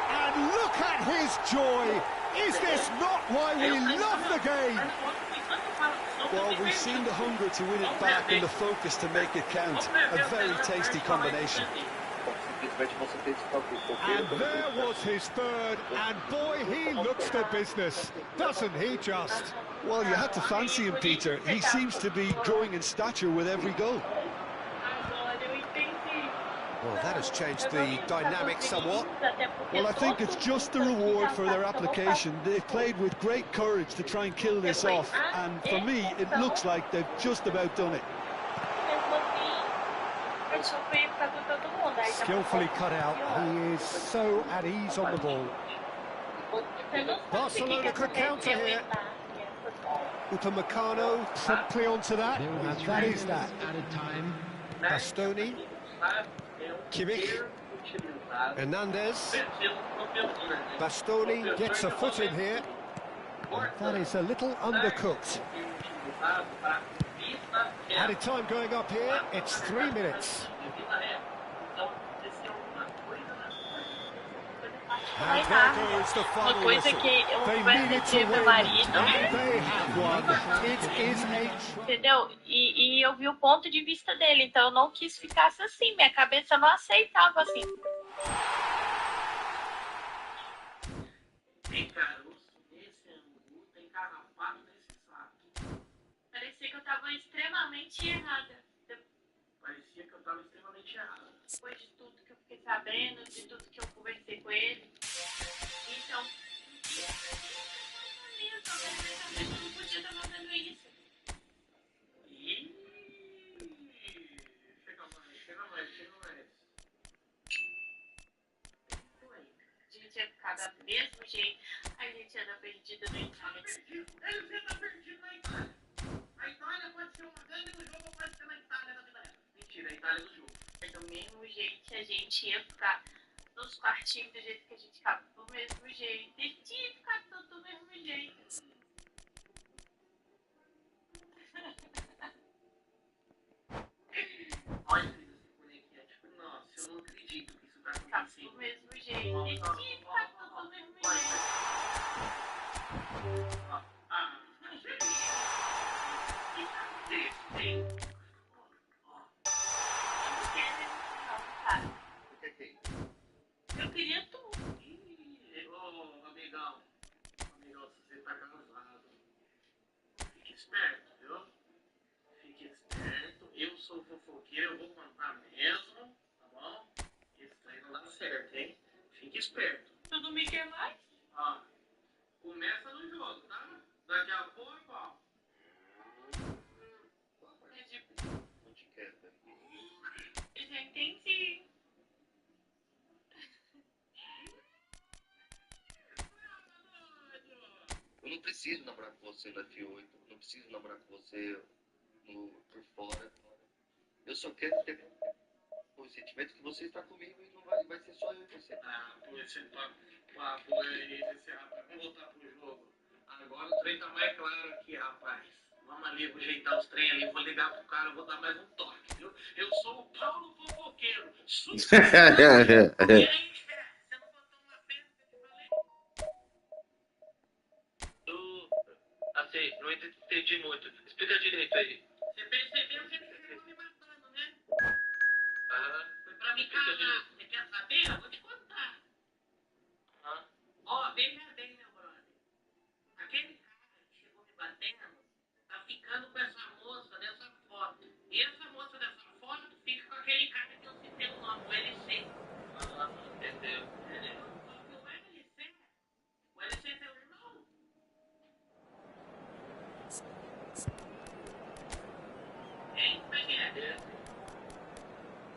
And look at his joy! Is this not why we love the game? Well, we've seen the hunger to win it back and the focus to make it count. A very tasty combination. Simplesmente você tem desfalque o coqueiro. And there was his third, and boy, he looks the business, doesn't he just? Well, you had to fancy him, Peter. He seems to be growing in stature with every goal. Well, that has changed the dynamic somewhat. Well, I think it's just the reward for their application. They've played with great courage to try and kill this off, and for me, it looks like they've just about done it. Skillfully cut out, he is so at ease on the ball. Barcelona could counter here. Upamecano promptly onto that, There will be and 3 that is minutes that. added time. Bastoni, Kimmich, Hernandez. Bastoni gets a foot in here. That is a little undercooked. Added time going up here, it's 3 minutes. And there goes the final Uma coisa whistle. que eu They converso needed com to meu win, marido, and they have won. It is a... entendeu? E eu vi o ponto de vista dele, então eu não quis ficar assim, minha cabeça não aceitava assim. Tem caroço nesse angu, tem carrapato nesse saco. Parecia que eu tava extremamente errada. Parecia que eu tava extremamente errado. Depois de tudo que eu fiquei sabendo, de tudo que eu conversei com ele. Então, eu não podia estar fazendo isso. Chega mais. A gente ia ficar do mesmo jeito, a gente ia dar perdida no Itália. Ele já tá perdido na Itália. A Itália pode ser uma grande do jogo ou pode ser na Itália da vida real. Mentira, a Itália do jogo. Do mesmo jeito que a gente ia ficar nos quartinhos, do jeito que a gente ficava, do mesmo jeito. A gente ia ficar tudo do mesmo jeito. Olha, fez esse bonequinho, é tipo, nossa, eu não acredito que isso tá Ficava acontecendo. do mesmo jeito. A gente ia ficar tudo do mesmo jeito. Eu queria tudo. Ô, amigão, se você tá casado, fique esperto, viu? Fique esperto. Eu sou fofoqueiro, eu vou contar mesmo, tá bom? Isso aí não dá certo, hein? Fique esperto. Tudo me quer mais? Ó, começa no jogo, tá? Daqui a pouco, ó. É tipo, Não te quero, né? eu já entendi. Eu não preciso namorar com você no F8, não preciso namorar com você por fora. Eu só quero ter o sentimento que você está comigo e não vai ser só eu e você. Ah, por esse papo aí, esse rapaz. Vamos voltar pro jogo. Agora o trem tá mais claro aqui, rapaz. Vamos ali, vou ajeitar os trem ali, vou ligar pro cara, vou dar mais um toque, viu? Eu sou o Paulo Fofoqueiro. E aí, chefe, você não botou uma peça que eu te falei? Assim, não entendi muito. Explica direito aí. Você percebeu que ele chegou me matando, né? Aham. Foi pra me casar. Você quer saber? Eu vou te contar. Aham. Ó, veja bem, meu brother. Aquele cara que chegou me batendo tá ficando com essa moça dessa foto. E essa moça dessa foto fica com aquele cara que eu citei o nome, o LC. Aham, entendeu. Entendeu? Só que o LC é teu irmão. Hein? Como é que é?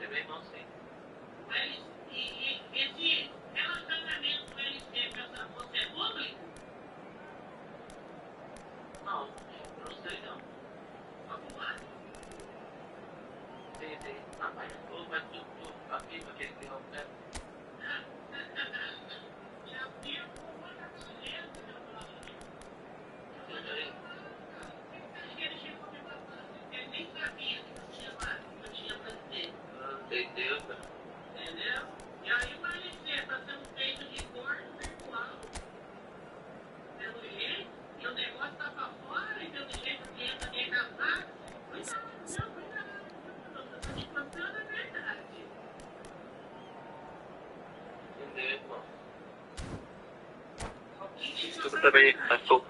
É meu irmão, sim. Esse relacionamento LC com essa moça é público? Não, eu não sei não. Vamos lá. Sim. Ah, mas tudo afirma que ele tem um pé. Já viu como é que ele chegou me falando? Ele nem sabia que não tinha presidente. Entendeu? Entendeu? E aí o LC está sendo feito de corte virtual. Pelo jeito, e o negócio tá pra fora, e pelo jeito que entra dentro da vaga. Cuidado. Eu tô te contando a verdade. Entendeu, irmão? Tudo também, achou.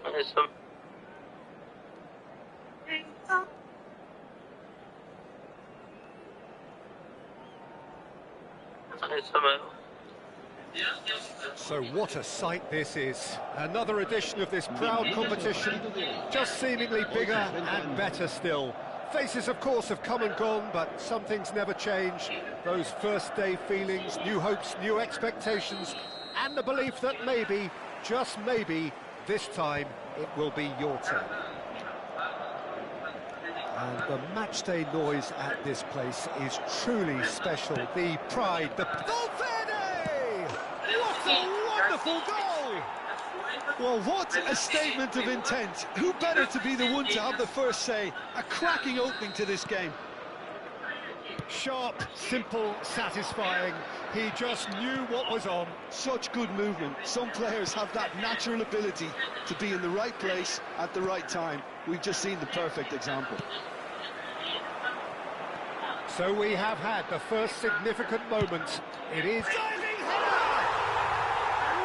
Olha só. Olha só, mano. So what a sight this is. Another edition of this proud competition, just seemingly bigger and better still. Faces, of course, have come and gone, but some things never change. Those first day feelings, new hopes, new expectations, and the belief that maybe, just maybe, this time it will be your turn. And the matchday noise at this place is truly special. The pride, the... Valverde! What a wonderful goal! Well, what a statement of intent. Who better to be the one to have the first say? A cracking opening to this game. Sharp, simple, satisfying. He just knew what was on. Such good movement. Some players have that natural ability to be in the right place at the right time. We've just seen the perfect example. So we have had the first significant moment. It is diving header!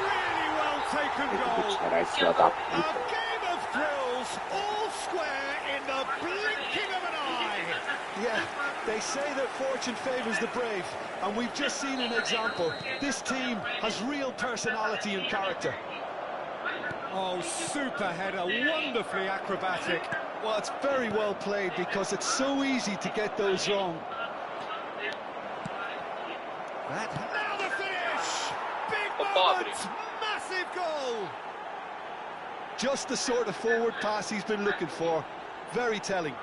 Really well taken goal. A game of thrills, all square in the blinking of an eye. Yeah, they say that fortune favours the brave, and we've just seen an example. This team has real personality and character. Oh, super header, wonderfully acrobatic. Well, it's very well played because it's so easy to get those wrong. Now the finish! Big moment! Massive goal! Just the sort of forward pass he's been looking for. Very telling.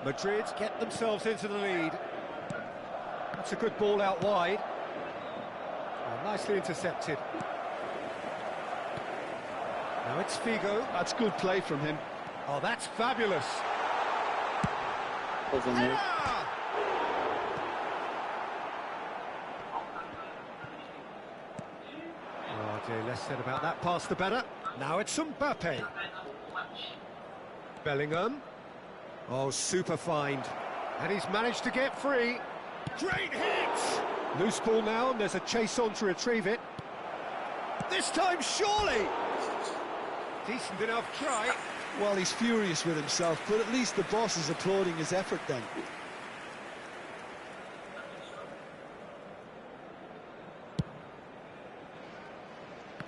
Madrid get themselves into the lead. That's a good ball out wide. Oh, nicely intercepted. Now it's Figo. That's good play from him. Oh, that's fabulous. Header! Oh dear, less said about that pass the better. Now it's Mbappe. Bellingham. Oh, super find. And he's managed to get free. Great hit! Loose ball now, and there's a chase on to retrieve it. This time, surely! Decent enough try. Well, he's furious with himself, but at least the boss is applauding his effort then.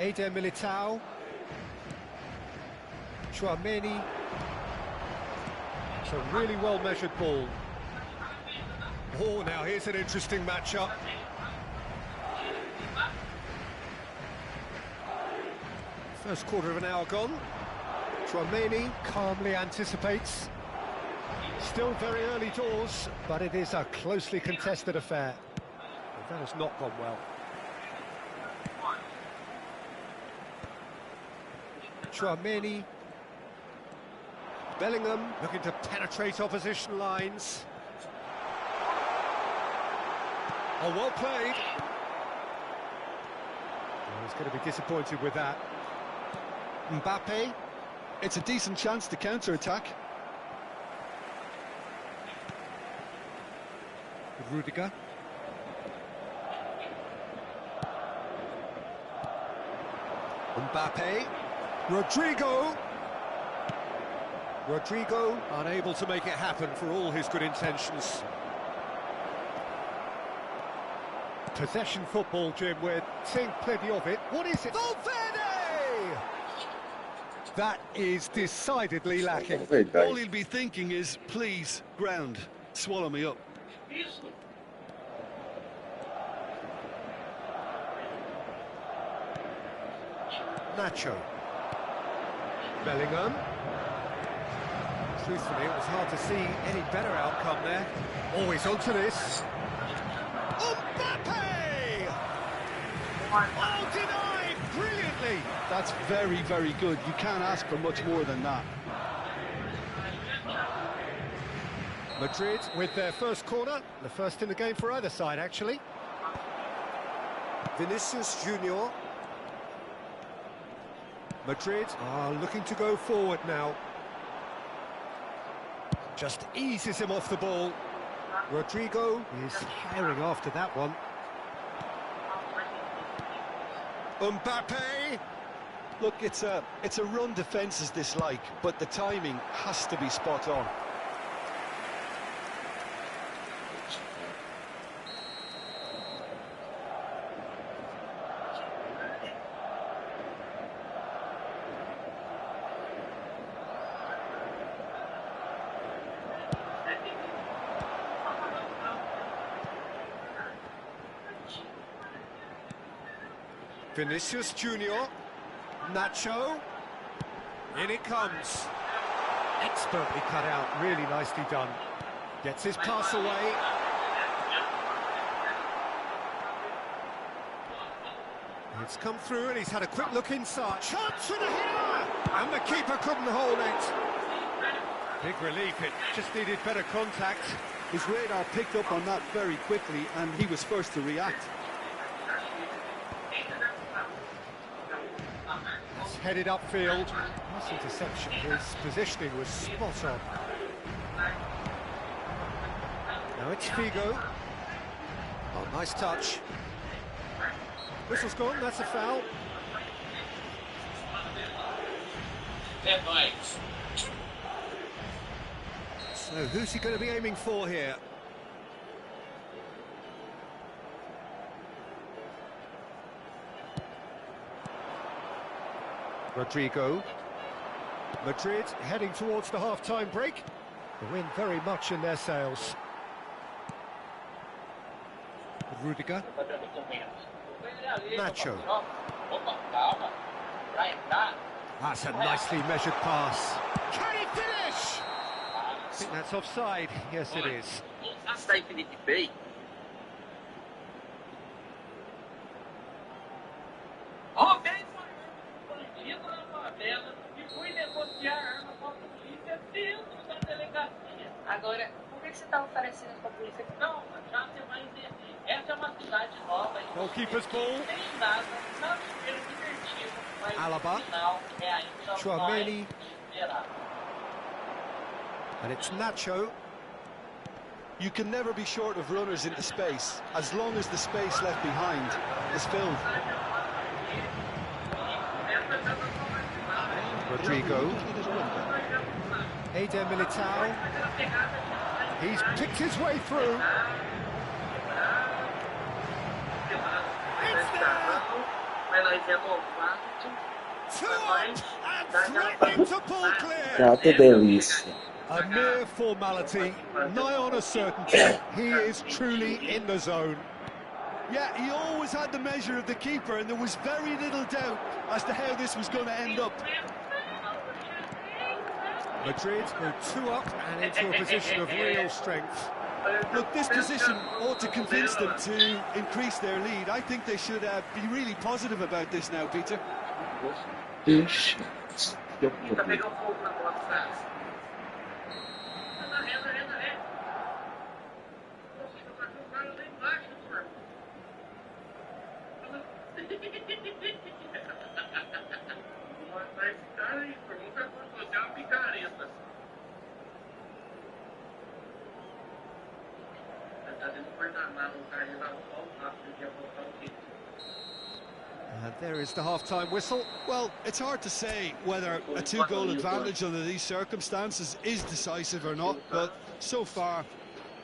Eder Militao. Tchouaméni. It's a really well-measured ball. Oh, now here's an interesting matchup. First quarter of an hour gone. Tchouaméni calmly anticipates. Still very early doors, but it is a closely contested affair. And that has not gone well. Tchouaméni. Bellingham looking to penetrate opposition lines. Oh, well played. Oh, he's going to be disappointed with that. Mbappe. It's a decent chance to counter-attack. Rudiger. Mbappe. Rodrigo. Rodrigo unable to make it happen for all his good intentions. Possession football, Jim, we're seeing plenty of it. What is it? Valverde! That is decidedly lacking. All Verdade. he'll be thinking is, please, ground, swallow me up. Isso. Nacho. Bellingham. Truthfully, it was hard to see any better outcome there. Always onto this. Mbappe! Oh, denied brilliantly. That's very, very good. You can't ask for much more than that. Madrid with their first corner, the first in the game for either side, actually. Vinicius Junior. Madrid are looking to go forward now. Just eases him off the ball. Rodrigo is herring after that one. Mbappe! Look, it's a run defence is dislike, but the timing has to be spot on. Vinicius Junior. Nacho. In it comes. Expertly cut out, really nicely done. Gets his pass away. It's come through and he's had a quick look inside. Chance for the header! And the keeper couldn't hold it. Big relief, it just needed better contact. His radar picked up on that very quickly, and he was first to react. It's headed upfield. Nice interception. His positioning was spot on. Now it's Figo. Oh, nice touch. Whistle's gone, that's a foul. É nóis. So who's he going to be aiming for here? Rodrigo. Madrid heading towards the half-time break. The win very much in their sails. Rudiger. Nacho. Opa, calma. Pra entrar. That's a nicely measured pass. Can he finish? I think that's offside. Yes, it is. Está Felipe Bey. Roubei bandido na favela e fui negociar arma com a polícia dentro da delegacia. Agora, por que você tá oferecendo pra polícia? Não, já você vai entender. Essa é uma cidade nova. Goalkeeper's ball. Não tem nada, não é divertido, mas Alaba. no final é ainda Tchouaméni. mais esperado. And it's Nacho. You can never be short of runners into space, as long as the space left behind is filled. Rodrigo. Eder Militao. He's picked his way through. It's there! Mas nós renovamos. Two up and threatening to pull clear. Que delícia. A mere formality, nigh on a certainty. He is truly in the zone. Yeah, he always had the measure of the keeper, and there was very little doubt as to how this was going to end up. Madrid go 2 up and into a position of real strength. Look, this position ought to convince them to increase their lead. I think they should be really positive about this now, Peter. Ixi. Tá pegando fogo na bola, And there is the half-time whistle. Well, it's hard to say whether a two-goal advantage under these circumstances is decisive or not, but so far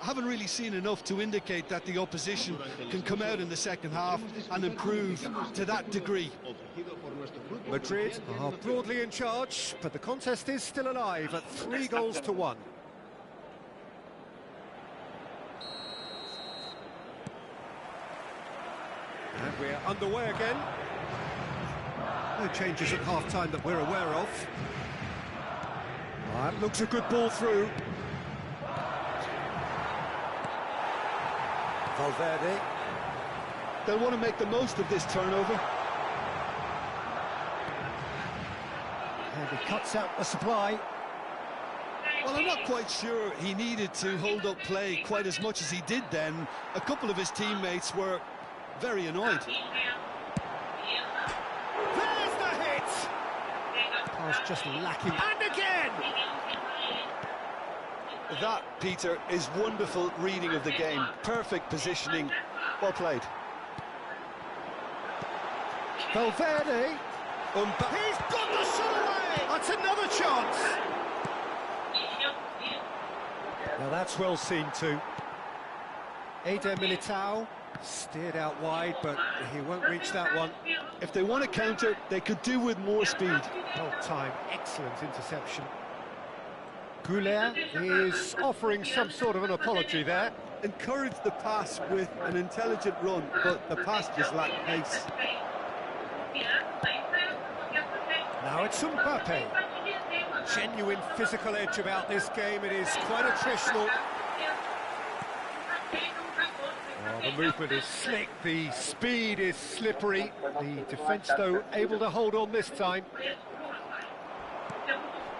I haven't really seen enough to indicate that the opposition can come out in the second half and improve to that degree. ofrecido por nuestro club Madrid are broadly in charge, but the contest is still alive at 3-1. And we're underway again. No changes at half-time that we're aware of. That looks a good ball through. Valverde. They'll want to make the most of this turnover. And he cuts out the supply. Well, I'm not quite sure he needed to hold up play quite as much as he did then. A couple of his teammates were very annoyed. There's the hit! Pass just lacking. And again! That, Peter, is wonderful reading of the game. Perfect positioning. Well played. Valverde. He's got the shot away! That's another chance! Now that's well seen too. Eder Militao steered out wide, but he won't reach that one. If they want to counter, they could do with more speed. Held time, excellent interception. Goulet is offering some sort of an apology there. Encouraged the pass with an intelligent run, but the pass just lacked pace. Now it's Mbappe. Genuine physical edge about this game. It is quite attritional. Oh, the movement is slick, the speed is slippery. The defence, though, able to hold on this time.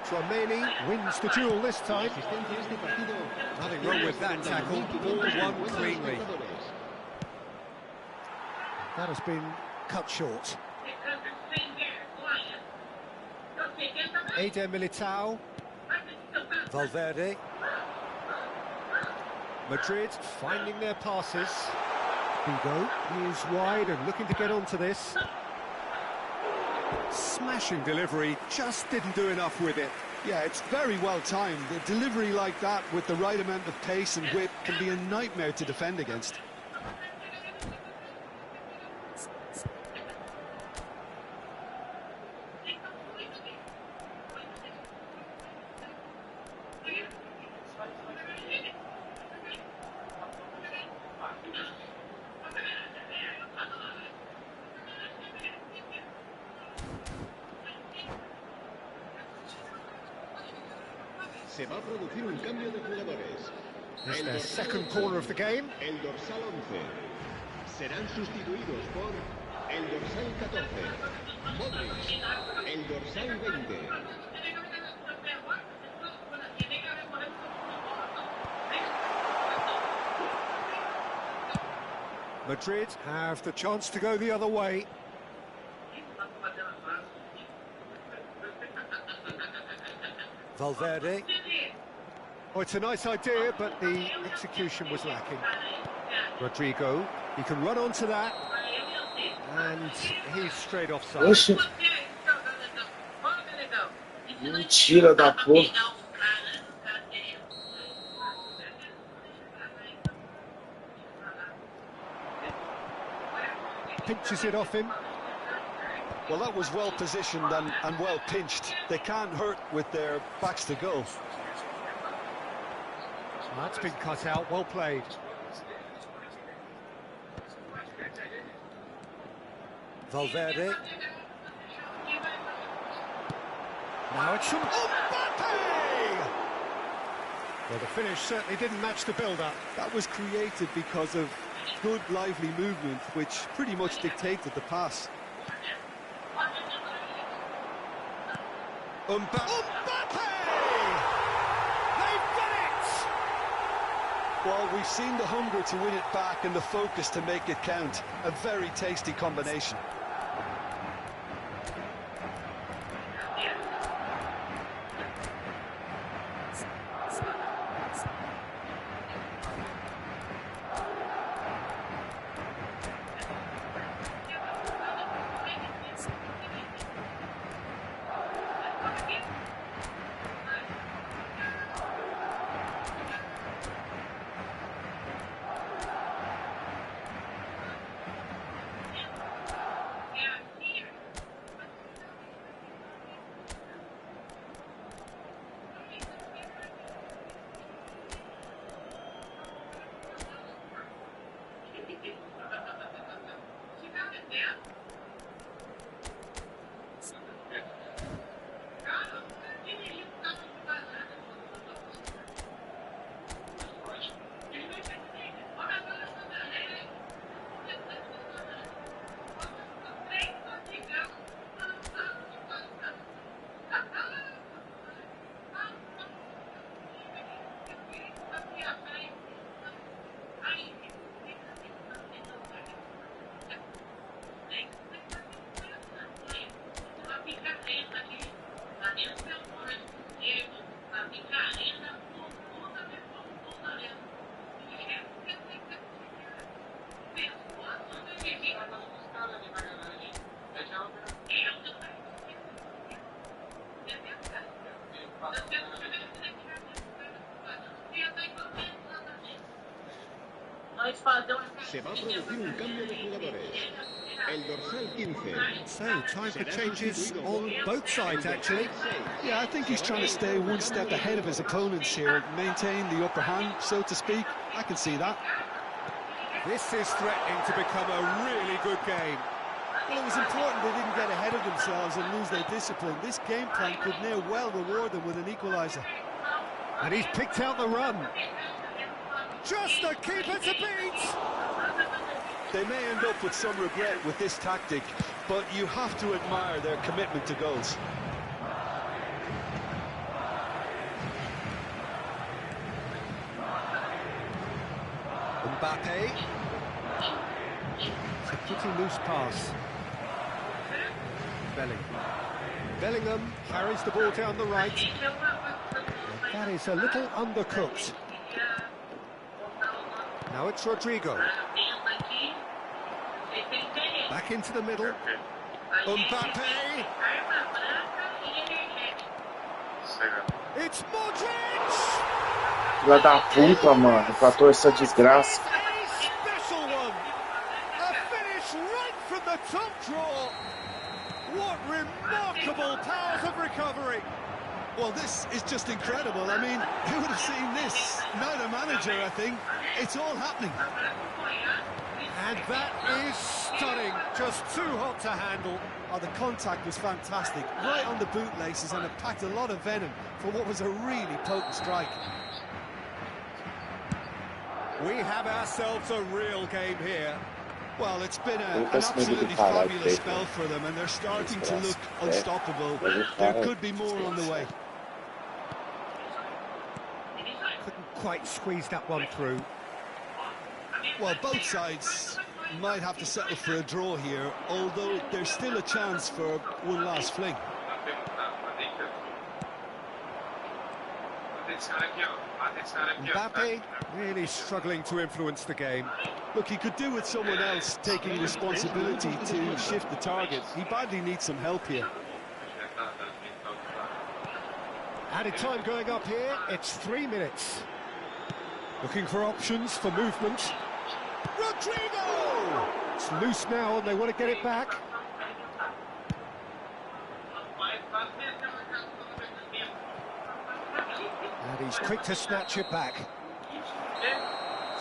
Tchouaméni wins the duel this time. Nothing wrong with that tackle. Ball won cleanly. That has been cut short. Eder Militao. Valverde. Madrid finding their passes. Hugo is wide and looking to get onto this. Smashing delivery, just didn't do enough with it. Yeah, it's very well timed. A delivery like that with the right amount of pace and whip can be a nightmare to defend against. Se va a producir un cambio de jugadores. It's their second corner of the game. El dorsal 11. Serán sustituidos por el dorsal 14. Modric. El dorsal 20. Madrid have the chance to go the other way. Valverde. Oh, it's a nice idea, but the execution was lacking. Rodrigo, he can run onto that, and he's straight offside. Oxe. Mentira da porra. Pinches it off him. Well, that was well positioned and well pinched. They can't hurt with their backs to goal. That's been cut out, well played. Valverde. Now it's Mbappe! Well, the finish certainly didn't match the build-up. That was created because of good, lively movement, which pretty much dictated the pass. Mbappe! They've done it! Well, we've seen the hunger to win it back and the focus to make it count. A very tasty combination. Se va a producir un cambio de jugadores. El dorsal 15. So, time for changes on both sides, actually. Yeah, I think he's trying to stay one step ahead of his opponents here, maintain the upper hand, so to speak. I can see that. This is threatening to become a really good game. Well, it was important they didn't get ahead of themselves and lose their discipline. This game plan could now well reward them with an equaliser. And he's picked out the run. Just the keeper to beat! They may end up with some regret with this tactic, but you have to admire their commitment to goals. Mbappe. It's a pretty loose pass. Bellingham carries the ball down the right. And that is a little undercooked. Now it's Rodrigo. Back into the middle. Mbappe. It's Modric! Filha da puta, mano. Empatou essa desgraça. A special one! A finish right from the top draw! What remarkable powers of recovery! Well, this is just incredible. I mean, who would have seen this? Not a manager, I think. It's all happening. And that is stunning. Just too hot to handle. Oh, the contact was fantastic. Right on the bootlaces, and it packed a lot of venom for what was a really potent strike. We have ourselves a real game here. Well, it's been an absolutely fabulous spell for them, and they're starting to look unstoppable. There could be more on the way. Couldn't quite squeeze that one through. Well, both sides might have to settle for a draw here, although there's still a chance for one last fling. Mbappe really struggling to influence the game. Look, he could do with someone else taking responsibility to shift the target. He badly needs some help here. Added time going up here, it's 3 minutes. Looking for options for movement. Rodrigo! It's loose now and they want to get it back. And he's quick to snatch it back.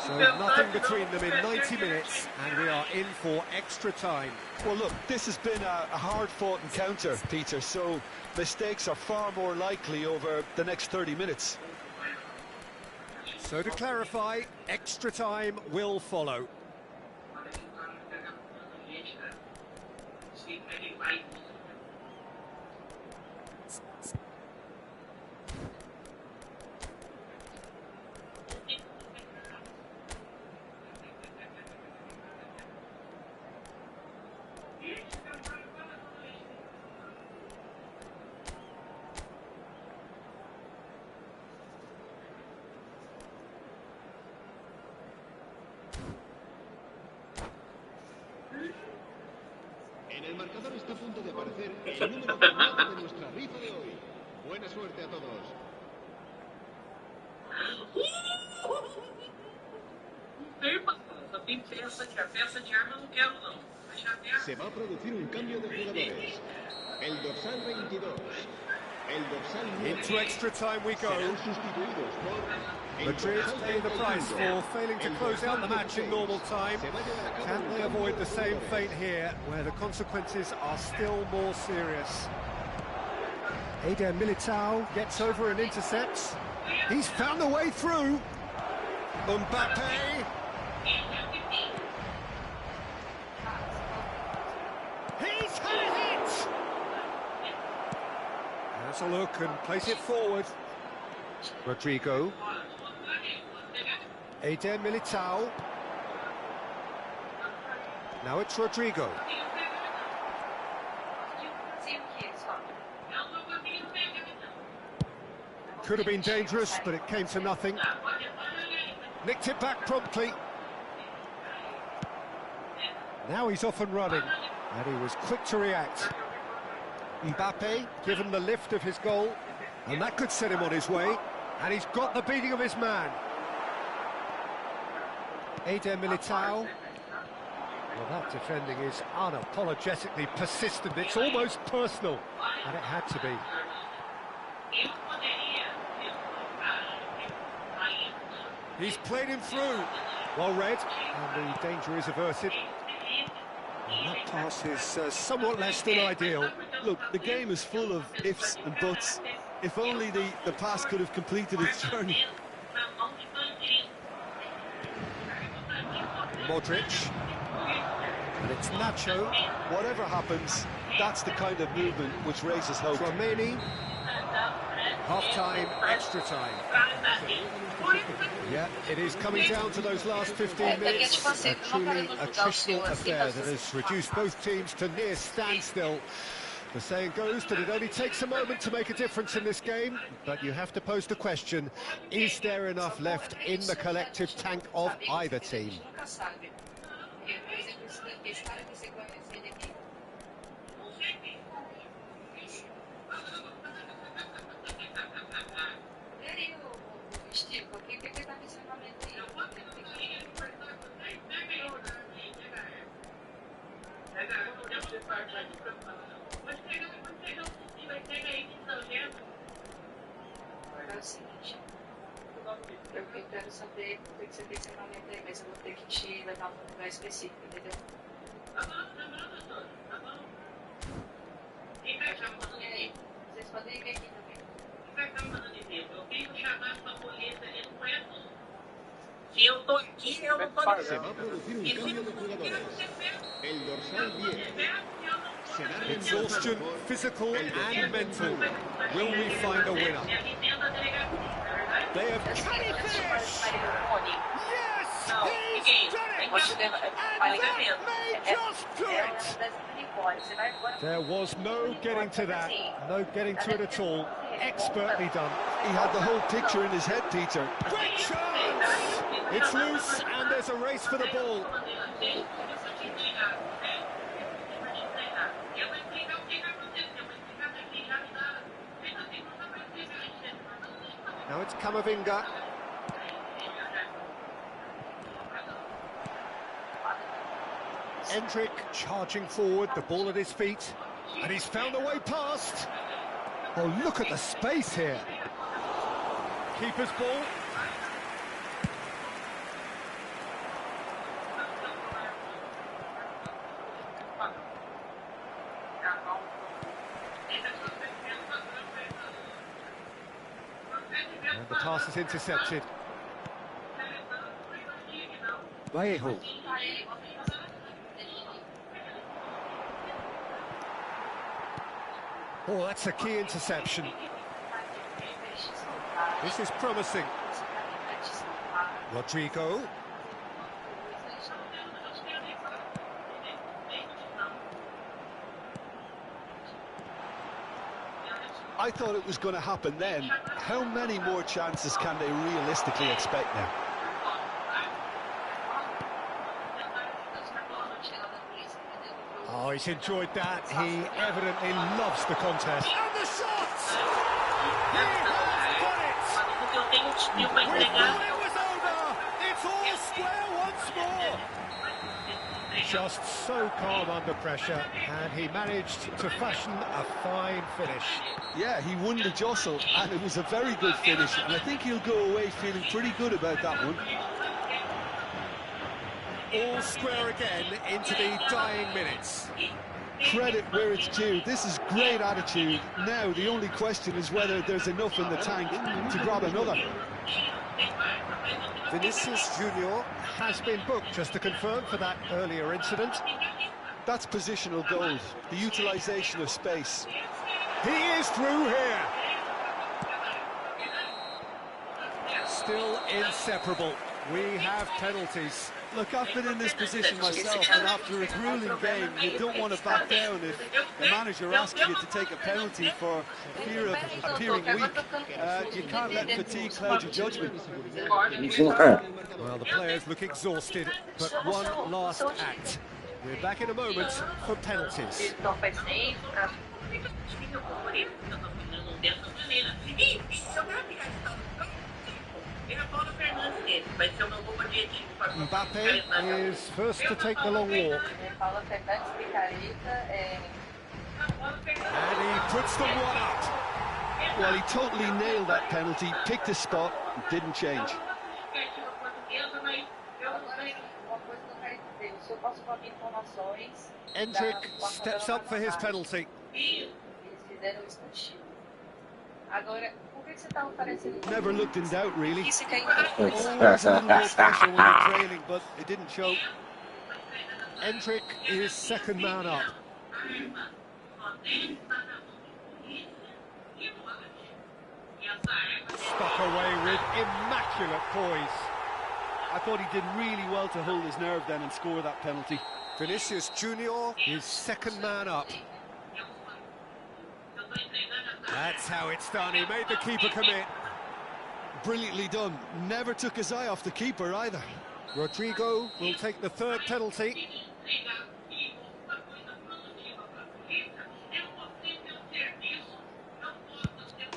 So nothing between them in 90 minutes, and we are in for extra time. Well, look, this has been a hard-fought encounter, Peter, so mistakes are far more likely over the next 30 minutes. So to clarify, extra time will follow. En el marcador está a punto de aparecer el número 9 de nuestra rifa de hoy. Buena suerte a todos. Se va a producir un cambio de jugadores. El dorsal 22. El dorsal 9. Into extra time we go. Serán sustituidos por Madrid paying the price for failing to close out the match in normal time. Can they avoid the same fate here, where the consequences are still more serious? Eder Militao gets over and intercepts. He's found a way through. Mbappe. He's had a hit. Has a look and plays it forward. Rodrigo. Eder Militao. Now it's Rodrigo. Could have been dangerous, but it came to nothing. Nicked it back promptly. Now he's off and running, and he was quick to react. Mbappe, given the lift of his goal. And that could set him on his way. And he's got the beating of his man. Eder Militao. Well, that defending is unapologetically persistent. It's almost personal. And it had to be. He's played him through. Well read. And the danger is averted. And that pass is somewhat less than ideal. Look, the game is full of ifs and buts. If only the pass could have completed its journey. Modric. And it's Nacho. Whatever happens, that's the kind of movement which raises hope. Romani. Half-time, extra time. Yeah, it is coming down to those last 15 minutes. A truly attritional affair that has reduced both teams to near standstill. The saying goes that it only takes a moment to make a difference in this game, but you have to pose the question, is there enough left in the collective tank of either team? É o seguinte, eu quero saber por que você tem esse equipamento aí, mas eu vou ter que te levar para um lugar específico, entendeu? Vocês podem vir aqui também. Se eu tô aqui, eu não tô aqui. Se va a producir un cambio de jugadores. El dorsal 10. Será Exhaustion, physical and mental. Will we find a winner? They have... Can he finish? Yes! He's done it! And that may just do it! There was no getting to that, no getting to it at all. Expertly done. He had the whole picture in his head, Peter. Great chance! It's loose and there's a race for the ball. Now it's Camavinga. Endrick charging forward, the ball at his feet. And he's found a way past. Oh, look at the space here. Keeper's ball. And the pass is intercepted. Vallejo. Oh, that's a key interception. This is promising. Rodrigo. I thought it was going to happen then. How many more chances can they realistically expect now? Oh, he's enjoyed that. He evidently loves the contest. And the shot! He has got it! We thought it was over! It's all square once more! Just so calm under pressure, and he managed to fashion a fine finish. Yeah, he won the jostle, and it was a very good finish, and I think he'll go away feeling pretty good about that one. All square again into the dying minutes. Credit where it's due. This is great attitude. Now, the only question is whether there's enough in the tank to grab another. Vinicius Junior has been booked, just to confirm, for that earlier incident. That's positional gold, the utilisation of space. He is through here. Still inseparable. We have penalties. Look, I've been in this position myself, and after a grueling game, you don't want to back down if the manager asks you to take a penalty for fear of appearing weak. You can't let fatigue cloud your judgment. Well, the players look exhausted, but one last act. We're back in a moment for penalties. Mbappe is first to take the long walk. And he puts them one up. Well, he totally nailed that penalty, picked a spot, and didn't change. Endrick steps up for his penalty. Never looked in doubt, really. Always a little more pressure when you're trailing, but it didn't show. Endrick is second man up. Stuck away with immaculate poise. I thought he did really well to hold his nerve then and score that penalty. Vinicius Junior is second man up. That's how it's done. He made the keeper commit. Brilliantly done. Never took his eye off the keeper either. Rodrigo will take the third penalty.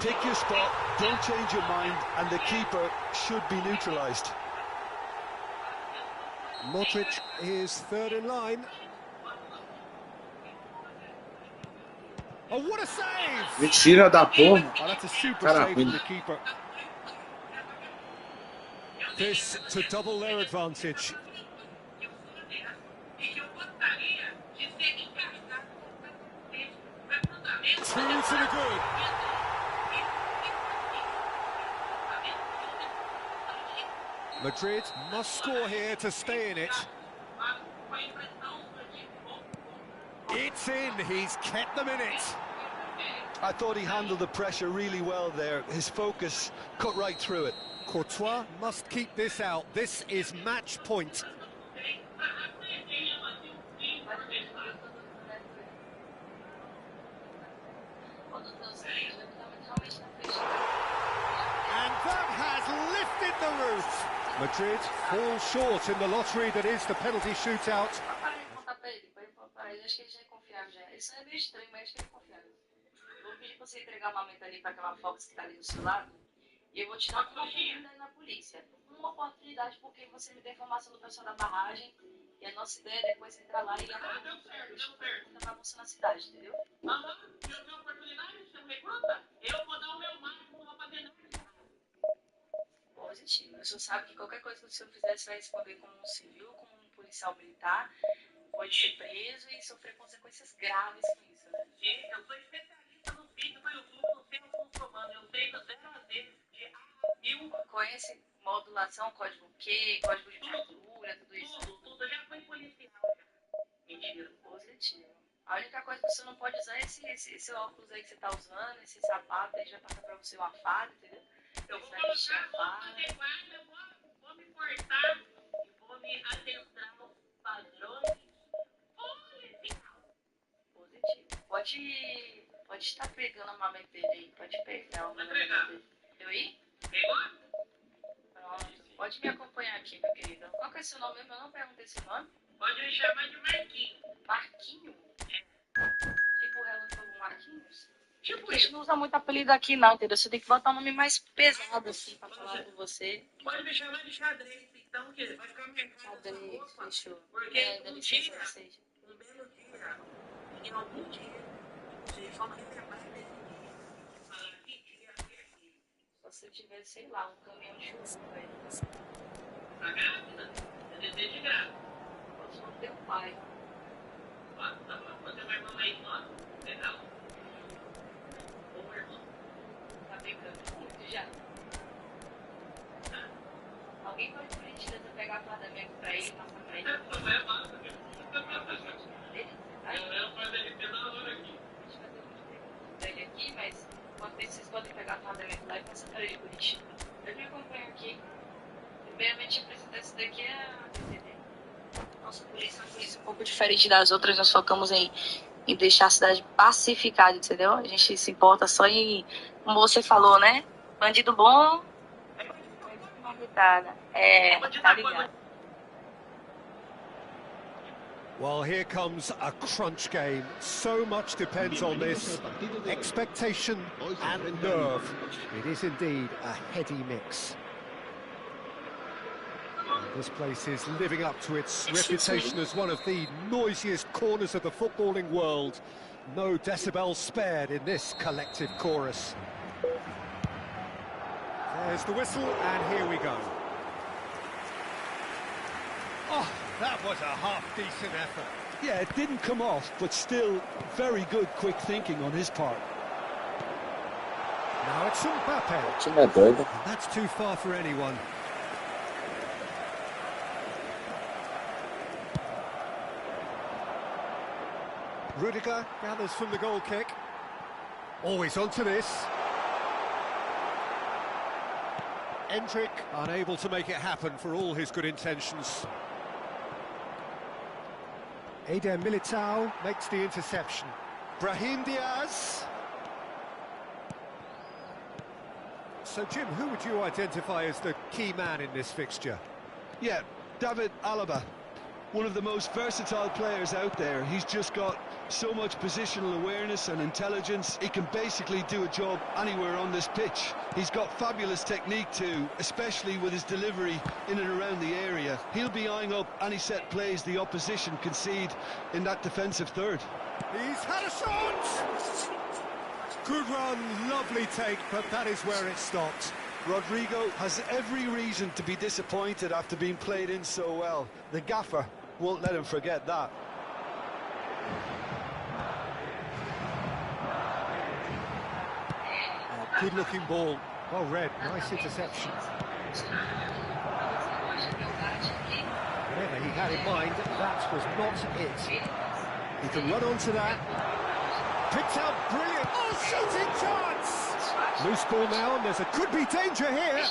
Pick your spot, don't change your mind, and the keeper should be neutralised. Modric is third in line. Oh, what a save! Mentira da porra. Oh, that's a super Cara, save from the keeper. This to double their advantage. Two to the good. Madrid must score here to stay in it. It's in, he's kept them in it. I thought he handled the pressure really well there. His focus cut right through it. Courtois must keep this out. This is match point. And that has lifted the roof. Madrid fall short in the lottery that is the penalty shootout. Acho que ele já é confiável já. Isso é meio estranho, mas acho que ele é confiável. Eu vou pedir pra você entregar uma meta ali pra aquela Fox que tá ali do seu lado. E eu vou te dar uma oportunidade na polícia. Uma oportunidade porque você me deu informação do pessoal da barragem. E a nossa ideia é depois entrar lá e acabar com a bagunça na cidade, entendeu? Aham, eu tenho oportunidade, você me recruta? Eu vou dar o meu máximo, não vou fazer nada. Positivo. O senhor sabe que qualquer coisa que o senhor fizer, você vai responder como um civil, como um policial militar. Pode ser preso e sofrer consequências graves com isso, né? Sim, eu sou especialista no vídeo do YouTube, não sei o comando, eu sei do 0 a 10 de A a 1000. Conhece modulação, código Q, código de captura, tudo isso? Tudo, já foi policial. Mentira. Positivo. A única coisa que você não pode usar é esse óculos aí que você tá usando, esse sapato aí, já passa pra você uma farda, entendeu? Eu vou colocar roupa adequada, vou me portar e vou me adentrar nos padrões. Pode estar pegando a mamãe dele aí, pode pegar. Vai pegar. Eu ir? Pegou? Pronto. Pode me acompanhar aqui, meu querido. Qual que é seu nome mesmo? Eu não perguntei seu nome. Pode me chamar de Marquinhos. Marquinho? Tipo o relâmpago Marquinhos? Tipo A gente isso. não usa muito apelido aqui não, entendeu? Você tem que botar um nome mais pesado assim pra falar com você. Pode me chamar de xadrez, então, que vai ficar marcado essa Xadrez, roupa. fechou. Porque Dá um licença dia, vocês. um belo dia, em algum dia, vocês vão relembrar desse dia. Falar que dia é aqui. Só se eu tivesse, sei lá, um caminhão de chuva, velho. Tá grávida? Eu desejo grávida. Posso não ter um pai. Ó, tá bom, você vai mandar aí, ó. Legal. Ou irmão. Tá pegando muito já. Alguém pode, por gentileza, pegar a farda mesmo pra ele e passar pra ele? Não é massa, cara. Ele? Aí, Eu vou fazer ele na hora aqui. a gente vai ter umas perguntas dele aqui, mas enquanto isso, vocês podem pegar a farda mesmo lá e passar pra ele, Curitiba. Eu me acompanho aqui. Primeiramente, a presidência daqui é a DTD. Nossa polícia é uma polícia um pouco diferente das outras. Nós focamos em deixar a cidade pacificada, entendeu? A gente se importa só em, como você falou, né? Bandido bom, banditada. É, tá ligado. Well, here comes a crunch game. So much depends on this. Expectation and nerve. It is indeed a heady mix. This place is living up to its reputation as one of the noisiest corners of the footballing world. No decibels spared in this collective chorus. There's the whistle, and here we go. Oh, that was a half-decent effort. Yeah, it didn't come off, but still very good quick thinking on his part. Now it's Mbappe. Time é doido. That's too far for anyone. Rudiger gathers from the goal kick. Always onto this. Endrick unable to make it happen for all his good intentions. Eder Militao makes the interception. Brahim Diaz. So, Jim, who would you identify as the key man in this fixture? Yeah, David Alaba. One of the most versatile players out there. He's just got so much positional awareness and intelligence. He can basically do a job anywhere on this pitch. He's got fabulous technique too, especially with his delivery in and around the area. He'll be eyeing up any set plays the opposition concede in that defensive third. He's had a shot! Good run, lovely take, but that is where it stopped. Rodrigo has every reason to be disappointed after being played in so well. The gaffer won't let him forget that. Oh, good-looking ball. Well read, nice interception. Whatever he had in mind, that was not it. He can run onto that. Picked out brilliant. Oh, shooting chance! Loose ball now, and there's a could-be danger here.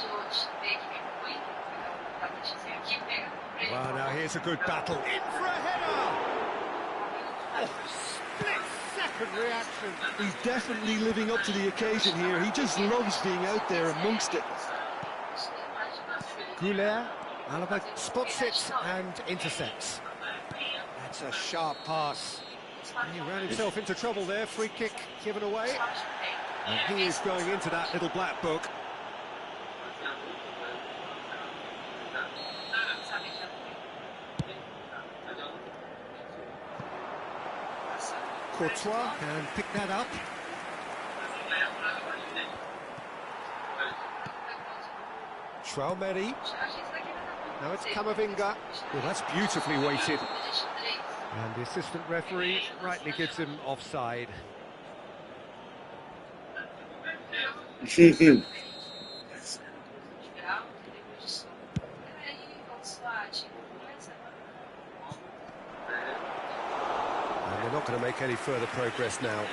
Well, now here's a good battle. In for a header! Oh, split-second reaction. He's definitely living up to the occasion here. He just loves being out there amongst it. Goulet, Alaba spots it and intercepts. That's a sharp pass. He ran himself into trouble there. Free kick given away. And he is going into that little black book. Courtois can pick that up. Traumeri. Now it's Camavinga. Well, that's beautifully weighted. And the assistant referee rightly gives him offside. Uhum. And they're not going to make any further progress now.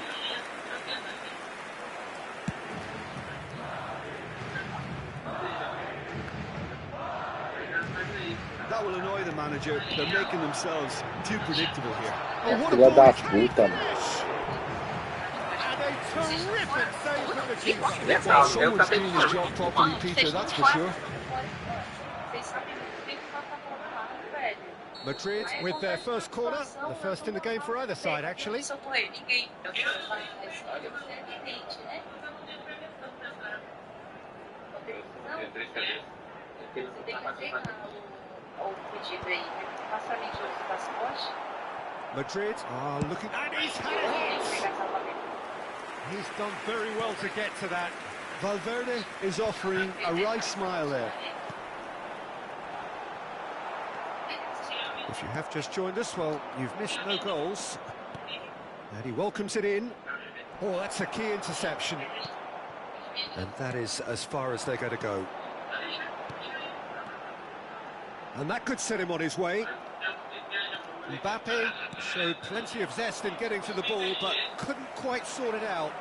That will annoy the manager. They're making themselves too predictable here. Oh, what a Filha ball da he can puta, mano. finish. And a terrific save from the keeper. Well, someone's doing his job properly, Peter, that's for sure. Madrid with their first corner, the first in the game for either side, actually. Madrid are looking, and he's had it hit. He's done very well to get to that. Valverde is offering a right smile there. If you have just joined us, well, you've missed no goals. And he welcomes it in. Oh, that's a key interception. And that is as far as they're going to go. And that could set him on his way. Mbappe showed plenty of zest in getting to the ball, but couldn't quite sort it out.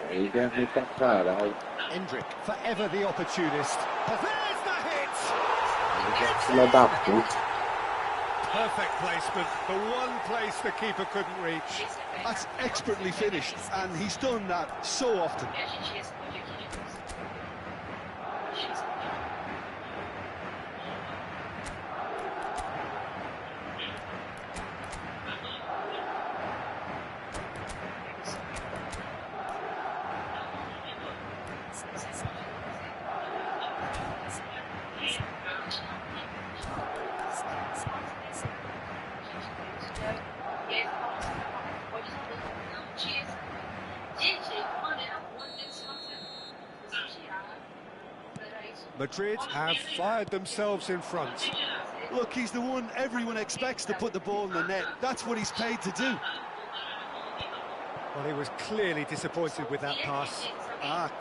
Aí é ruim pra caralho. Endrick, forever the opportunist. But there's the hit! Filha da puta. Perfect placement, the one place the keeper couldn't reach. That's expertly finished, and he's done that so often. Madrid have fired themselves in front. Look, he's the one everyone expects to put the ball in the net. That's what he's paid to do. Well, he was clearly disappointed with that pass.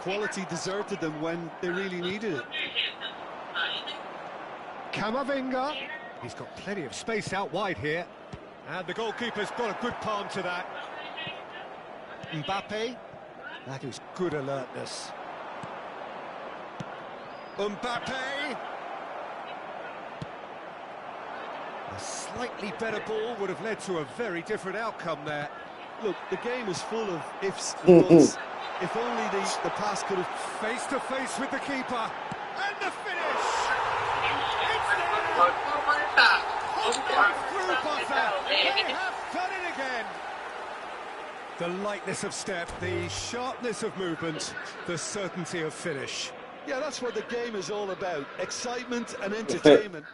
Quality deserted them when they really needed it. Camavinga. He's got plenty of space out wide here. And the goalkeeper's got a good palm to that. Mbappe. That is good alertness. Mbappe. A slightly better ball would have led to a very different outcome there. Look, the game is full of ifs and buts. If only the pass could have... Face to face with the keeper. And the finish! It's there! Through Bossa. They have done it again! The lightness of step, the sharpness of movement, the certainty of finish. Yeah, that's what the game is all about. Excitement and entertainment.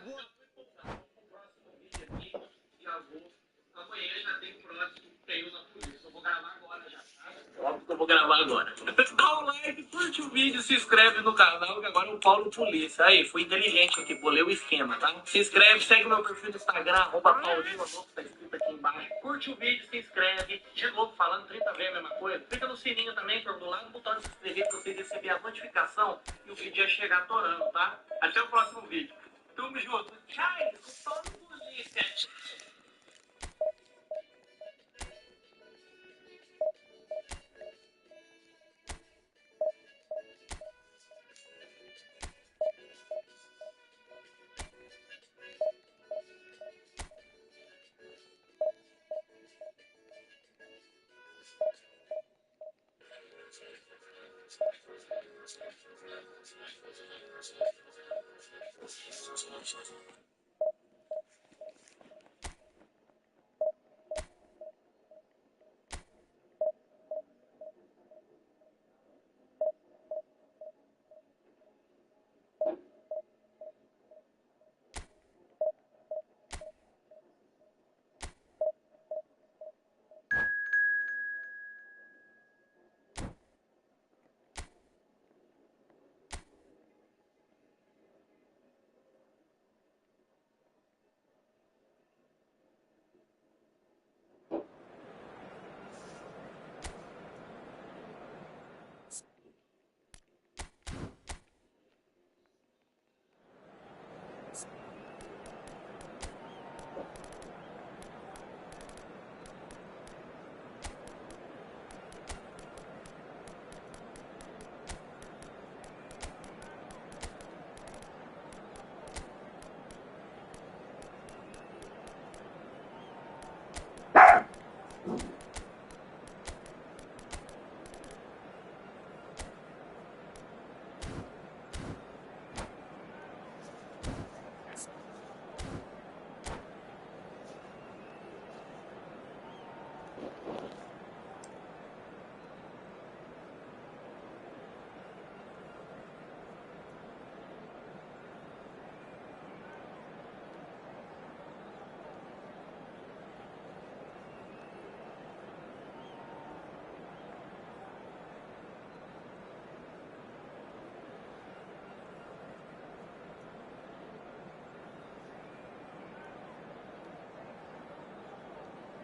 Óbvio que eu vou gravar agora. Dá um like, curte o vídeo, se inscreve no canal, que agora é o Paulo Polícia. Aí, fui inteligente aqui, bolei o esquema, tá? Se inscreve, segue meu perfil no Instagram, @Paulinho, tá escrito aqui embaixo. Curte o vídeo, se inscreve. De novo, falando 30 vezes a mesma coisa. Clica no sininho também, do lado do botão de se inscrever, pra você receber a notificação e o vídeo já chegar atorando, tá? Até o próximo vídeo. Tamo junto. Tchau, Paulo Polícia.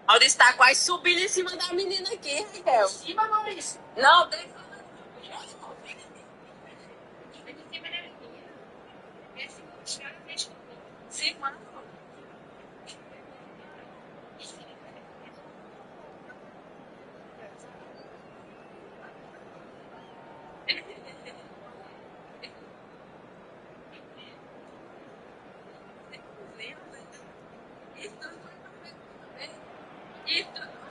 Maurício tá quase subindo em cima da menina aqui, Raquel. Em cima, Maurício? Não, tem. Sim, mano.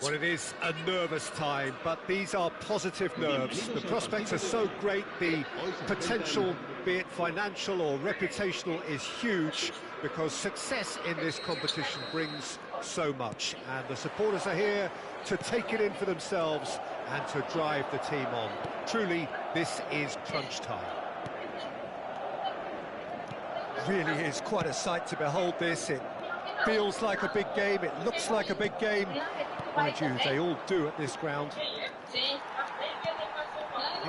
Well, it is a nervous time, but these are positive nerves. The prospects are so great, the potential, be it financial or reputational, is huge because success in this competition brings so much. And the supporters are here to take it in for themselves and to drive the team on. Truly, this is crunch time. Really is quite a sight to behold this. It feels like a big game, it looks like a big game. Mind you, they all do at this ground. Things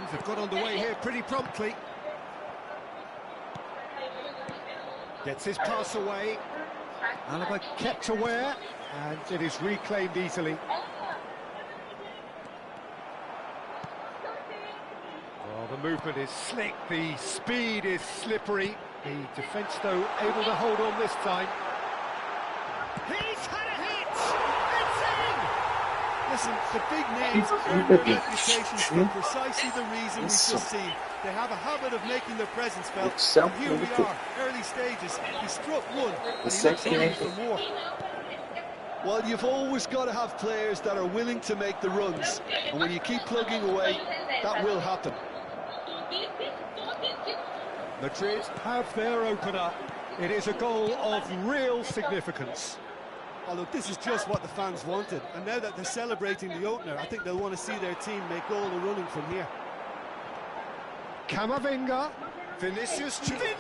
have got underway here pretty promptly. Gets his pass away. Alaba kept aware, and it is reclaimed easily. Well, the movement is slick, the speed is slippery. The defence, though, able to hold on this time. He's had a hit! It's in! Listen, the big names earn their reputations for precisely the reason we've just seen. They have a habit of making their presence felt. And here we are, early stages. He struck one, and he looks hungry for more. Well, you've always got to have players that are willing to make the runs. And when you keep plugging away, that will happen. Madrid have their opener. It is a goal of real significance. Oh, look, this is just what the fans wanted. And now that they're celebrating the opener, I think they'll want to see their team make all the running from here. Camavinga. Vinicius Junior.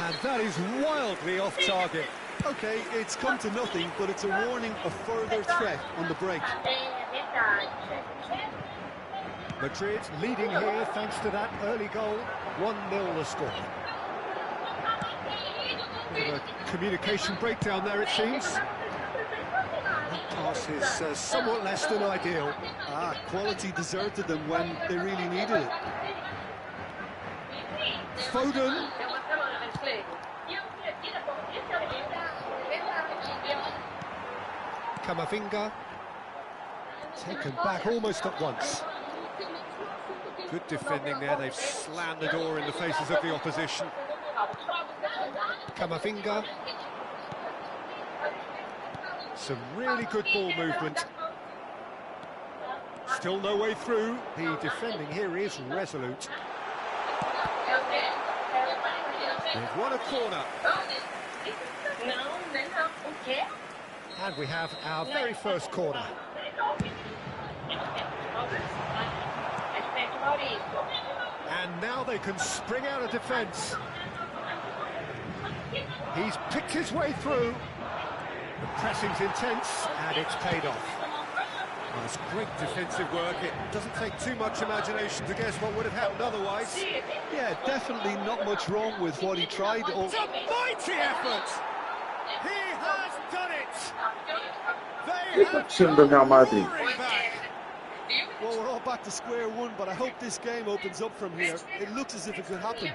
And that is wildly off target. Okay, it's come to nothing, but it's a warning of further threat on the break. Madrid leading here thanks to that early goal. 1-0 the score. Bit of a communication breakdown there, it seems. That pass is somewhat less than ideal. Quality deserted them when they really needed it. Foden. Camavinga. Taken back almost at once. Good defending there, they've slammed the door in the faces of the opposition. Camavinga. Some really good ball movement. Still no way through. The defending here is resolute. They've won a corner. And we have our very first corner. And now they can spring out of defence. He's picked his way through. The pressing's intense, and it's paid off. Well, it's great defensive work. It doesn't take too much imagination to guess what would have happened otherwise. Yeah, definitely not much wrong with what he tried. It's a mighty effort! He has done it! They have Time do Real Madrid. Well, we're all back to square one, but I hope this game opens up from here. It looks as if it could happen.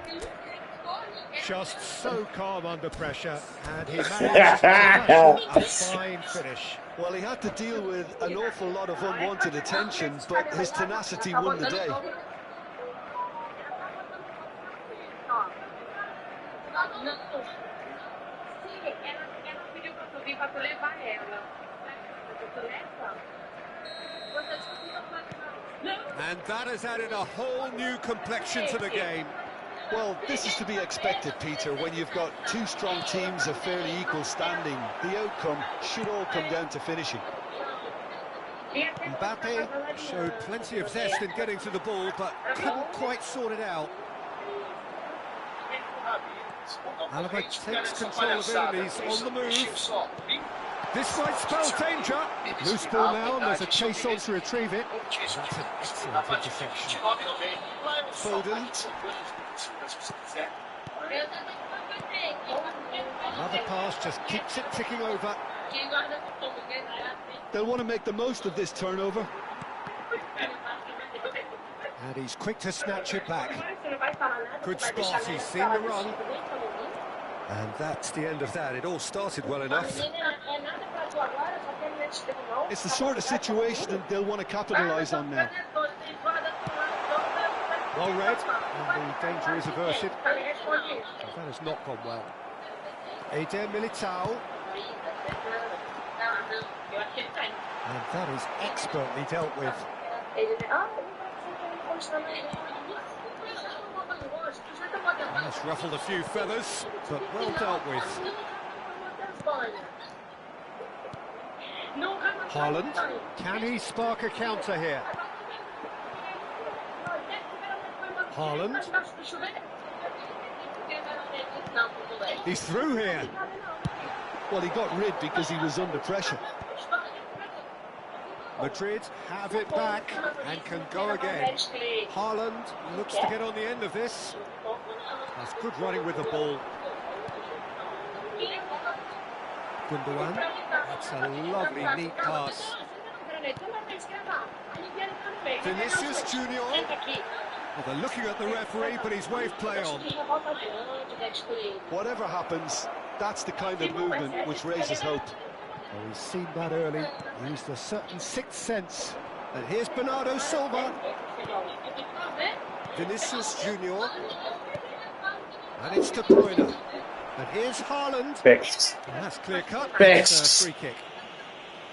Just so calm under pressure, and he managed to a fine finish. Well, he had to deal with an awful lot of unwanted attention, but his tenacity won the day. And that has added a whole new complexion to the game. Well, this is to be expected, Peter, when you've got two strong teams of fairly equal standing. The outcome should all come down to finishing. Mbappe showed plenty of zest in getting to the ball, but couldn't quite sort it out. Alaba takes control of enemies on the move. This might spell danger. Loose ball now, and there's a chase on to retrieve it. That's an excellent interception. Foden. Another pass just keeps it ticking over. They'll want to make the most of this turnover. And he's quick to snatch it back. Good spot, he's seen the run. And that's the end of that. It all started well enough. It's the sort of situation that they'll want to capitalise on now. Well read, and the danger is averted. That has not gone well. Eder Militao. And that is expertly dealt with. That's ruffled a few feathers, but well dealt with. Haaland, can he spark a counter here? Haaland. He's through here. Well, he got rid because he was under pressure. Madrid have it back and can go again. Haaland looks to get on the end of this. That's good running with the ball. Gundogan, that's a lovely, neat pass. Vinicius Junior. Well, they're looking at the referee, but he's waved play on. Whatever happens, that's the kind of movement which raises hope. Well, he's seen that early, used a certain sixth sense. And here's Bernardo Silva. Vinicius Junior. And it's De Bruyne. And here's Haaland. Bex. And that's clear cut. Bex. It's a free kick.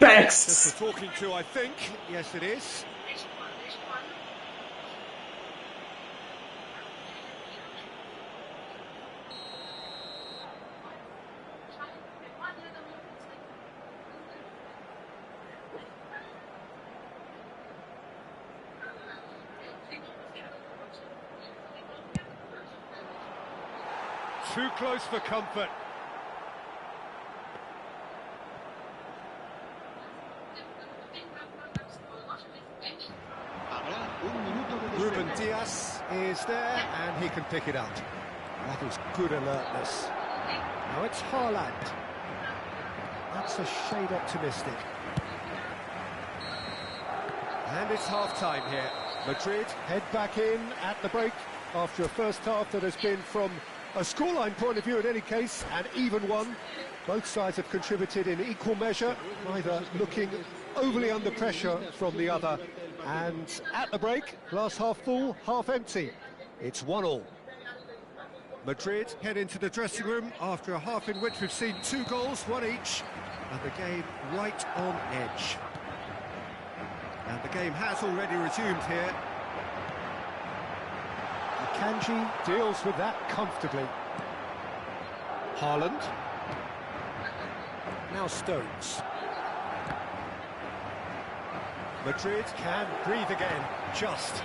Bex. Just for talking to, I think. Yes, it is. Too close for comfort. Ruben Dias is there and he can pick it up. That is good alertness. Now it's Haaland. That's a shade optimistic. And it's half-time here. Madrid head back in at the break after a first half that has been, from a scoreline point of view in any case, an even one. Both sides have contributed in equal measure, neither looking overly under pressure from the other. And at the break, glass half full, half empty. It's 1-1. Madrid head into the dressing room after a half in which we've seen 2 goals, 1 each, and the game right on edge. And the game has already resumed here. Akanji deals with that comfortably. Haaland. Now Stones. Madrid can breathe again, just.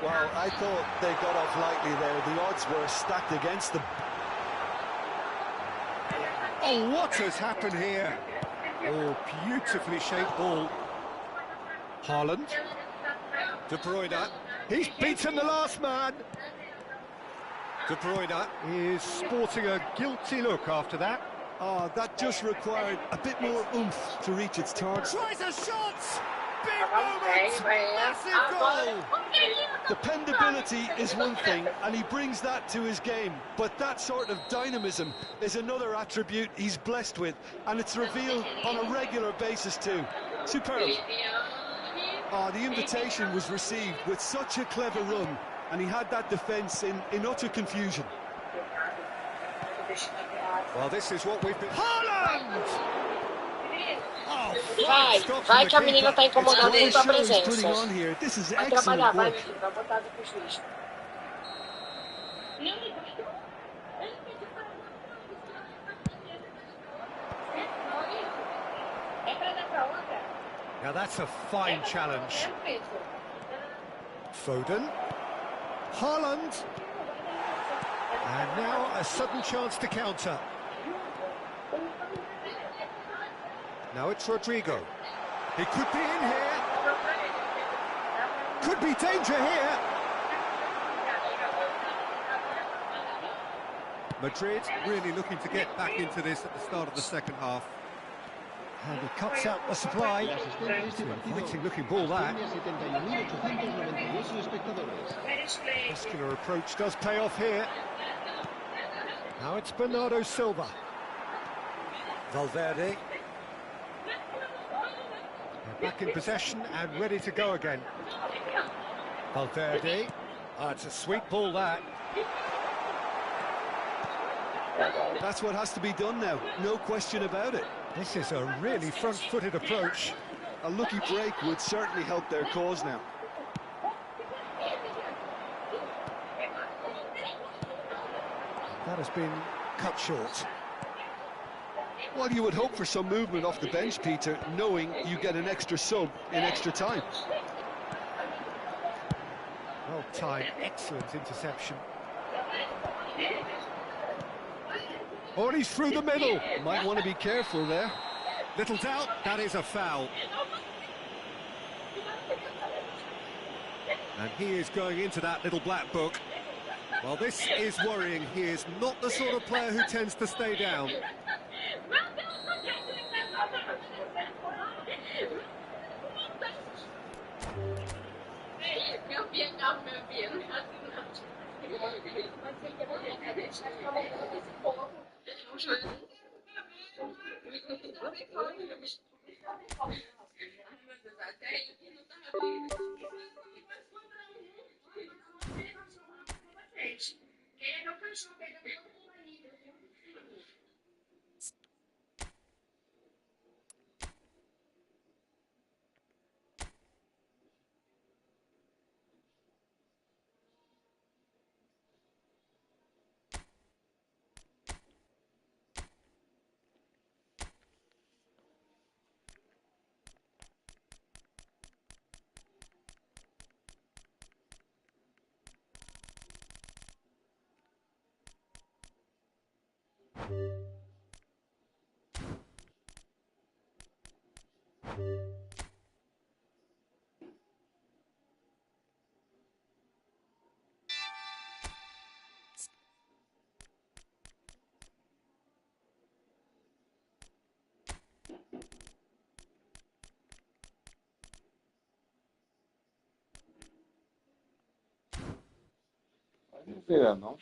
Well, I thought they got off lightly there. The odds were stacked against them. Oh, what has happened here? Oh, beautifully shaped ball. Haaland. De Bruyne. He's beaten the last man. De Bruyne is sporting a guilty look after that. Oh, that just required a bit more oomph to reach its target. Tries a shot! Big moment! Massive goal! Dependability is one thing, and he brings that to his game. But that sort of dynamism is another attribute he's blessed with, and it's revealed on a regular basis too. Superb. Oh, the invitation was received with such a clever run, and he had that defence in utter confusion. Well, this is what we've been... Haaland! Oh, Vai que a menina tá incomodando com sua presença. Vai trabalhar, vai, menino, vai botar a com juiz. Now that's a fine challenge. Foden. Haaland. And now a sudden chance to counter. Now it's Rodrigo. He could be in here. Could be danger here. Madrid really looking to get back into this at the start of the second half. And he cuts out the supply. It's an inviting looking ball, that. Muscular approach does pay off here. Now it's Bernardo Silva. Valverde. They're back in possession and ready to go again. Valverde. Oh, it's a sweet ball, that. That's what has to be done now, no question about it. This is a really front-footed approach. A lucky break would certainly help their cause now. That has been cut short. Well, you would hope for some movement off the bench, Peter, knowing you get an extra sub in extra time. Well timed, excellent interception. Oh, he's through the middle. Might want to be careful there. Little doubt, that is a foul. And he is going into that little black book. Well, this is worrying. He is not the sort of player who tends to stay down. Não vira, não.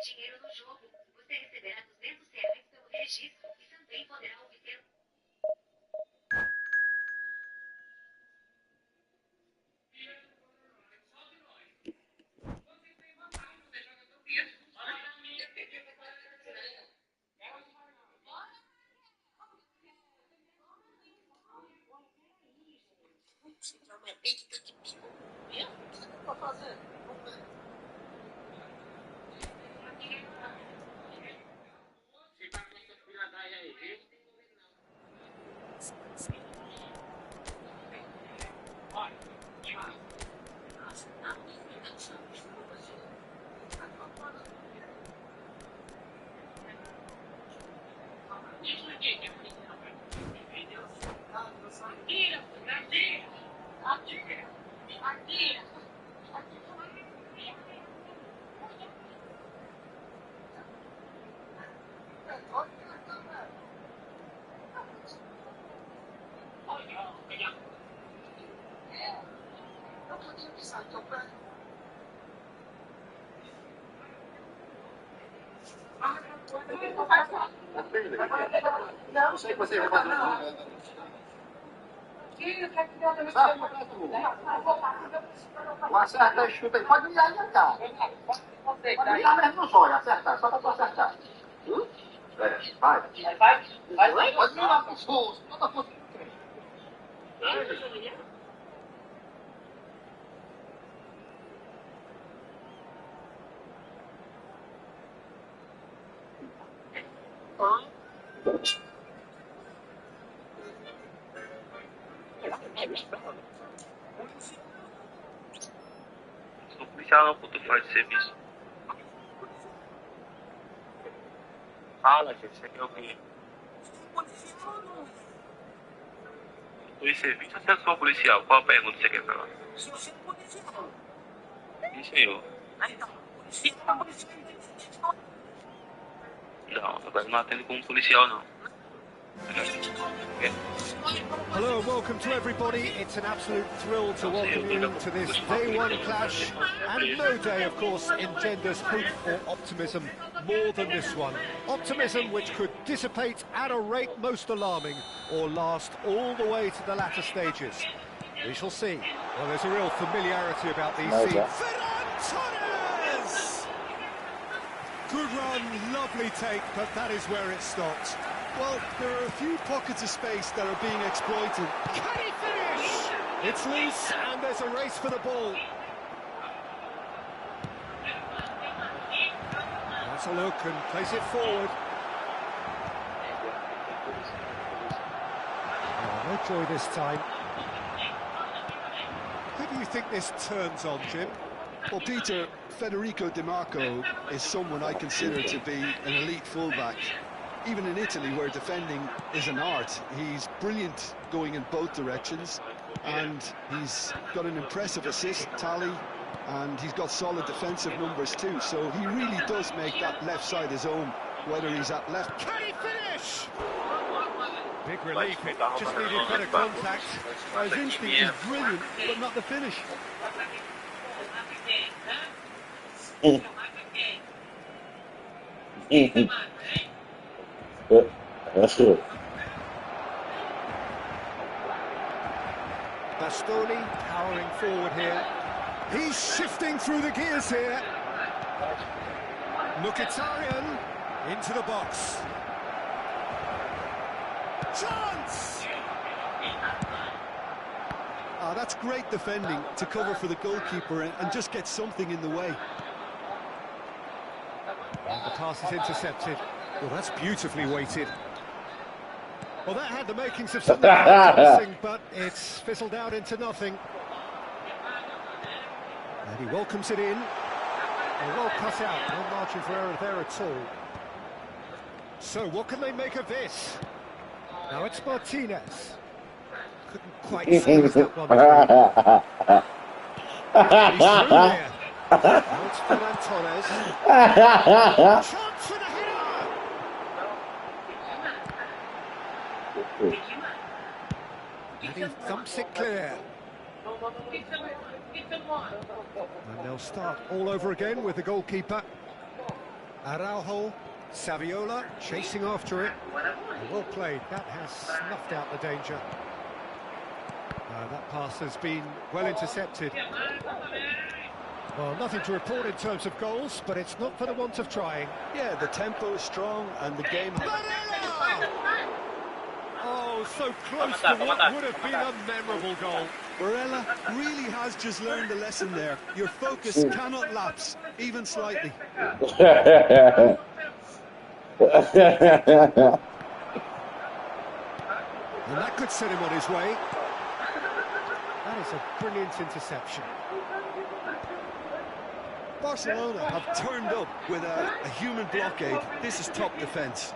Dinheiro no jogo. Você receberá R$200 pelo registro e também poderá obter. Não sei que você vai fazer. Acerta e chuta aí. Pode mirar na cara. Pode mirar mesmo nos olhos, acertar, só pra tu acertar. Vai. Vai. Pode mirar nos olhos, toda a força que tem. Sou policial não, pô, tô fora de serviço. Fala, gente, você quer o quê? Tô em serviço ou você é policial? Qual a pergunta que você quer falar? Sim, senhor. Não, agora não atende como policial, não. Hello and welcome to everybody. It's an absolute thrill to welcome you to this day one clash, and no day of course engenders hope or optimism more than this one. Optimism which could dissipate at a rate most alarming or last all the way to the latter stages. We shall see. Well, there's a real familiarity about these scenes. Ferran Torres! Good run, lovely take, but that is where it stopped. Well, there are a few pockets of space that are being exploited. Can he finish? It's loose and there's a race for the ball. That's a look and plays it forward. Oh, no joy this time. Who do you think this turns on, Jim? Well, Peter, Federico Di Marco is someone I consider to be an elite fullback. Even in Italy, where defending is an art, he's brilliant going in both directions, and he's got an impressive assist tally, and he's got solid defensive numbers too, so he really does make that left side his own, whether he's at left. Can he finish? Big relief, it just needed better contact. His instinct is brilliant, but not the finish. Bastoni powering forward here. He's shifting through the gears here. Mkhitaryan into the box. Chance! That's great defending to cover for the goalkeeper and just get something in the way. And the pass is intercepted. Well, that's beautifully weighted. Well, that had the makings of something promising, but it's fizzled out into nothing. And he welcomes it in. Well cut out, no margin for error there at all. So, what can they make of this? Now it's Martinez. Couldn't quite squeeze that one through. He's through there. Now it's Ferran Torres. Chance for the header! And he thumps it clear. And they'll start all over again with the goalkeeper. Araujo, Saviola chasing after it. Well played, that has snuffed out the danger. That pass has been well intercepted. Well, nothing to report in terms of goals, but it's not for the want of trying. Yeah, the tempo is strong and the game... Oh, so close to what would have been a memorable goal. Varela really has just learned a lesson there. Your focus cannot lapse, even slightly. And that could set him on his way. That is a brilliant interception. Barcelona have turned up with a human blockade. This is top defence.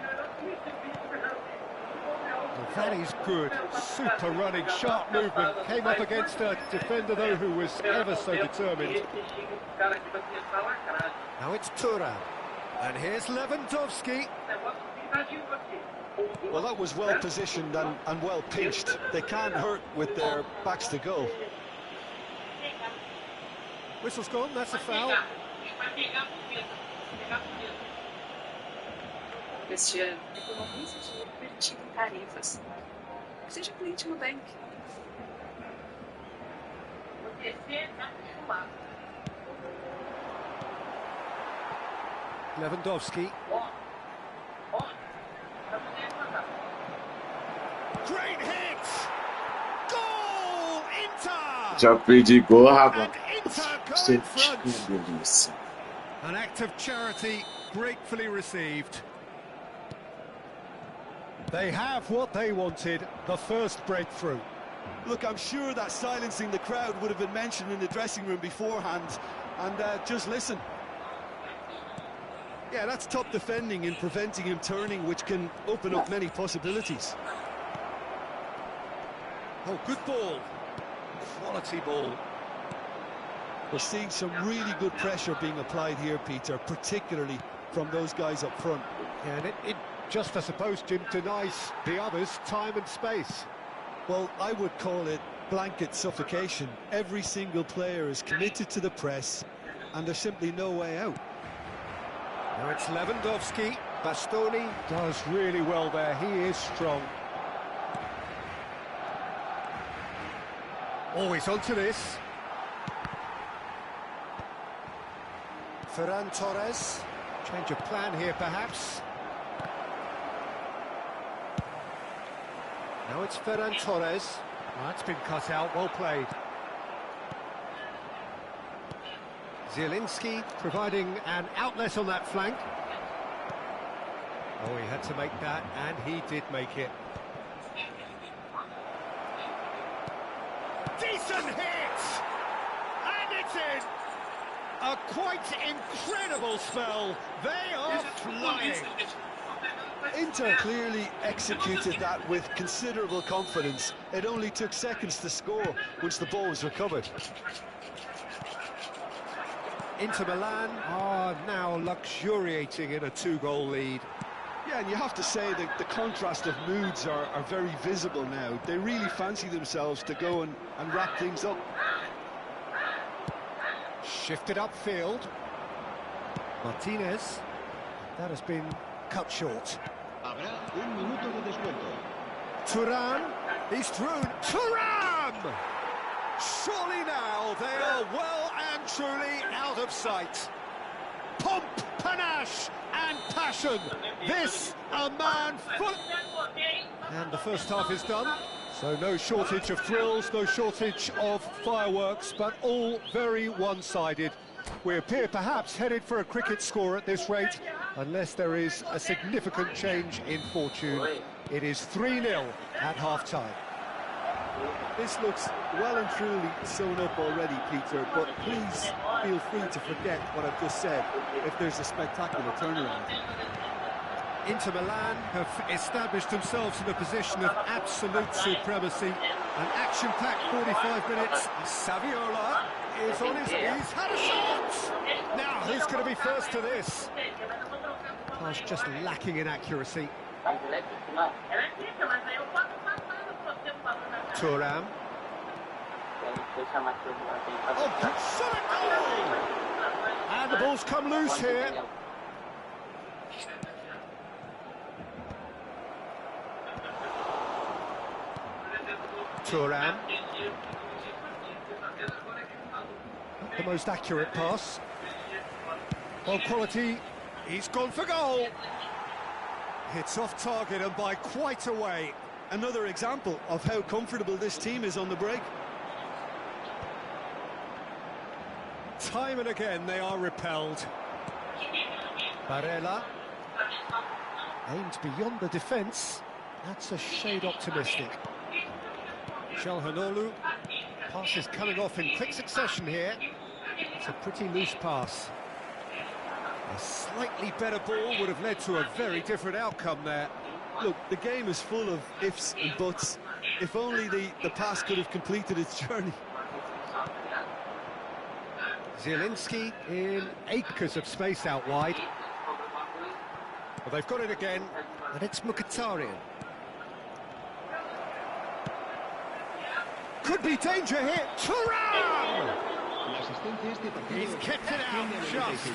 Well, that is good. Super running, sharp movement. Came up against a defender, though, who was ever so determined. Now it's Thuram. And here's Lewandowski. Well, that was well positioned and well pinched. They can't hurt with their backs to goal. Whistle's gone, that's a foul. Este ano, economista de permitindo tarefas. Seja cliente Nubank. Lewandowski. Great hit! Goal! Inter! Já perdi gol, rapaz. Inter go in front. An act of charity gratefully received. They have what they wanted, the first breakthrough. Look, I'm sure that silencing the crowd would have been mentioned in the dressing room beforehand. And just listen. Yeah, that's top defending and preventing him turning, which can open up many possibilities. Oh, good ball. Quality ball. We're seeing some really good pressure being applied here, Peter, particularly from those guys up front. Yeah, and it just, I suppose, Jim, denies the others time and space. Well, I would call it blanket suffocation. Every single player is committed to the press, and there's simply no way out. Now it's Lewandowski. Bastoni does really well there. He is strong. Always onto this. Ferran Torres. Change of plan here, perhaps. Now it's Ferran Torres. That's been cut out, well played. Zielinski providing an outlet on that flank. Oh, he had to make that, and he did make it. Decent hit! And it's in! A quite incredible spell. They are flying. Inter clearly executed that with considerable confidence. It only took seconds to score once the ball was recovered. Inter Milan are now luxuriating in a 2-goal lead. Yeah, and you have to say that the contrast of moods are very visible now. They really fancy themselves to go and wrap things up. Shifted upfield. Martinez. That has been cut short. Habrá un minuto de descuento. Thuram. He's through. Thuram! Surely now they are well and truly out of sight. Pomp, panache and passion. This a man full... And the first half is done. So no shortage of thrills, no shortage of fireworks, but all very one-sided. We appear perhaps headed for a cricket score at this rate. Unless there is a significant change in fortune, it is 3-0 at half-time. This looks well and truly sewn up already, Peter, but please feel free to forget what I've just said if there's a spectacular turnaround. Inter Milan have established themselves in a position of absolute supremacy. An action-packed 45 minutes. Saviola is on his knees, had a shot! Now, who's going to be first to this? Pass just lacking in accuracy. Thuram. Oh, shot a goal! And the ball's come loose here. Thuram. Not the most accurate pass. Well, quality. He's gone for goal. Hits off target and by quite a way. Another example of how comfortable this team is on the break. Time and again they are repelled. Barella. Aimed beyond the defence. That's a shade optimistic. Çalhanoğlu. Pass is coming off in quick succession here. It's a pretty loose pass. A slightly better ball would have led to a very different outcome there. Look, the game is full of ifs and buts. If only the pass could have completed its journey. Zielinski in acres of space out wide. Well, they've got it again, and it's Mkhitaryan. Could be danger here. Thuram! He's kept it out just.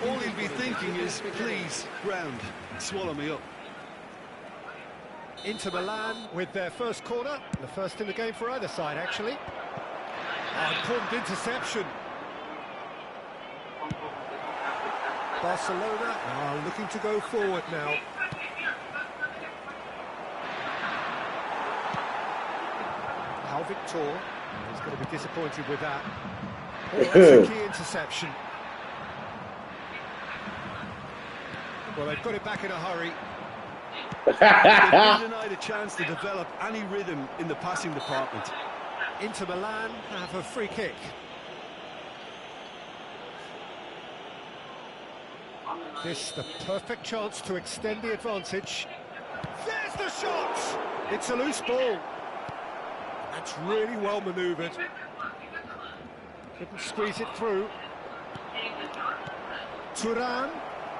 All he'll be thinking is, please, ground, swallow me up. Inter Milan with their first corner, the first in the game for either side, actually. Important interception. Barcelona are looking to go forward now. Pau Victor is going to be disappointed with that. Oh, that's a key interception. Well, they've got it back in a hurry. They've been denied a chance to develop any rhythm in the passing department. Inter Milan have a free kick. This the perfect chance to extend the advantage. There's the shot! It's a loose ball. That's really well manoeuvred. Couldn't squeeze it through. Thuram.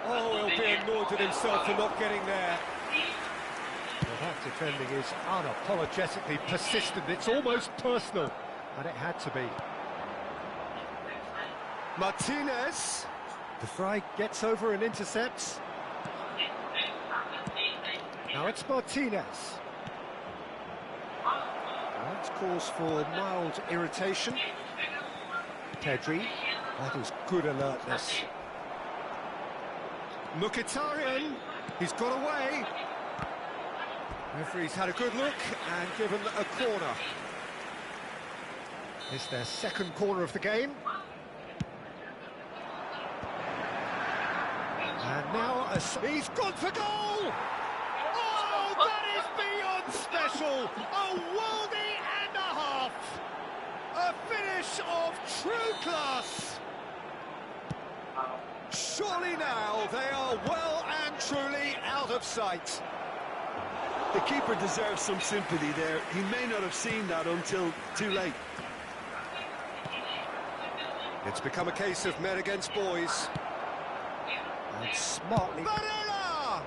Oh, he'll be annoyed at himself for not getting there. Well, that defending is unapologetically persistent. It's almost personal, and it had to be. Martinez. De Vrij gets over and intercepts. Now it's Martinez. That's cause for mild irritation. Pedri, that is good alertness. Mkhitaryan, he's got away. Referee's had a good look and given a corner. It's their second corner of the game. And now he's gone for goal! Oh, that is beyond special! A worldie and a half! A finish of true class! Surely now they are well and truly out of sight. The keeper deserves some sympathy there. He may not have seen that until too late. It's become a case of men against boys. And smartly... Barella!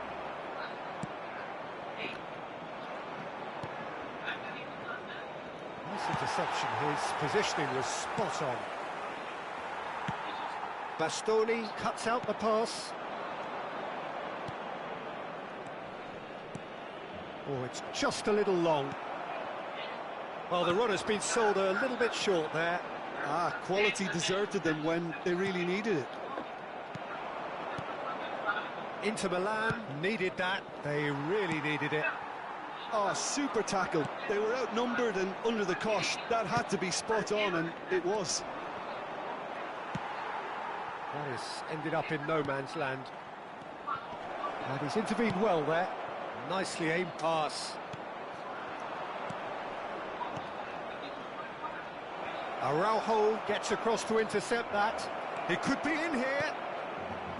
Nice interception. His positioning was spot on. Bastoni cuts out the pass. Oh, it's just a little long. Well, the run has been sold a little bit short there. Quality deserted them when they really needed it. Inter Milan needed that. They really needed it. Oh, super tackle. They were outnumbered and under the cosh. That had to be spot on, and it was. That has ended up in no man's land. And he's intervened well there. Nicely aimed pass. Araujo gets across to intercept that. He could be in here.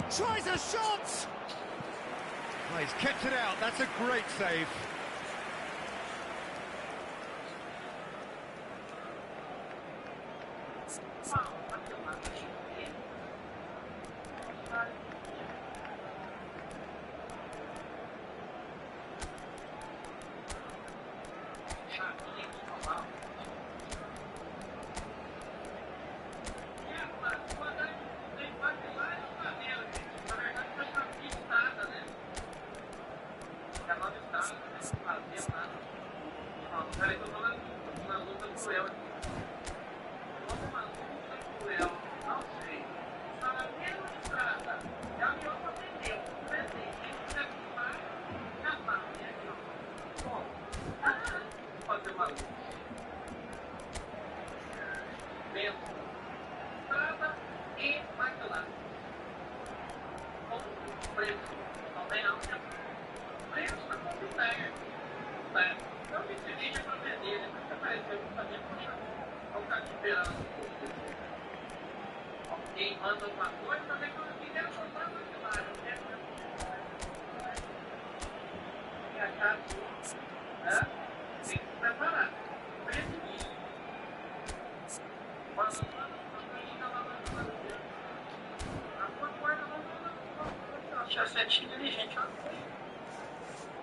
Tries a shot! Well, he's kept it out. That's a great save.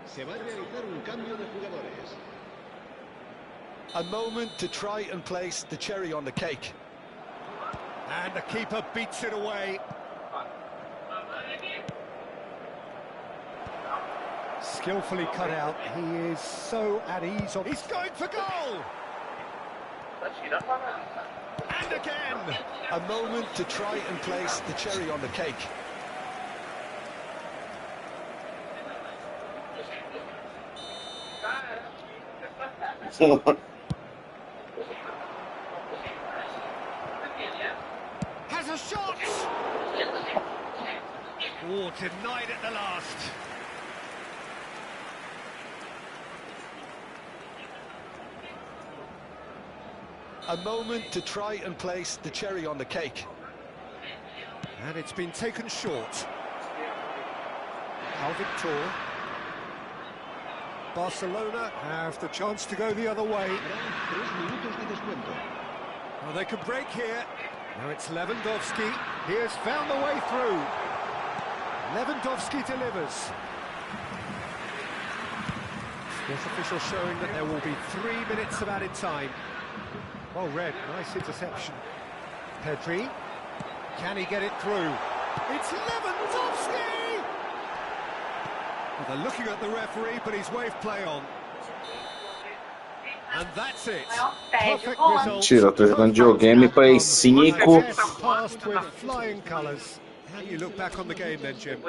Se va a realizar un cambio de jugadores. A moment to try and place the cherry on the cake. And the keeper beats it away. Skillfully cut out. He is so at ease. He's going for goal! And again! A moment to try and place the cherry on the cake. Has a shot! Oh, denied at the last. A moment to try and place the cherry on the cake. And it's been taken short. Al Victor. Barcelona have the chance to go the other way. Well, they could break here. Now it's Lewandowski. He has found the way through. Lewandowski delivers. This official showing that there will be 3 minutes of added time. Well read, nice interception. Pedri. Can he get it through? It's Lewandowski! Well, they're looking at the referee, but he's waved play on. And that's it. Perfect result. Tira, tô jogando videogame Play 5. Passed with flying colours. How do you look back on the game then, Jim?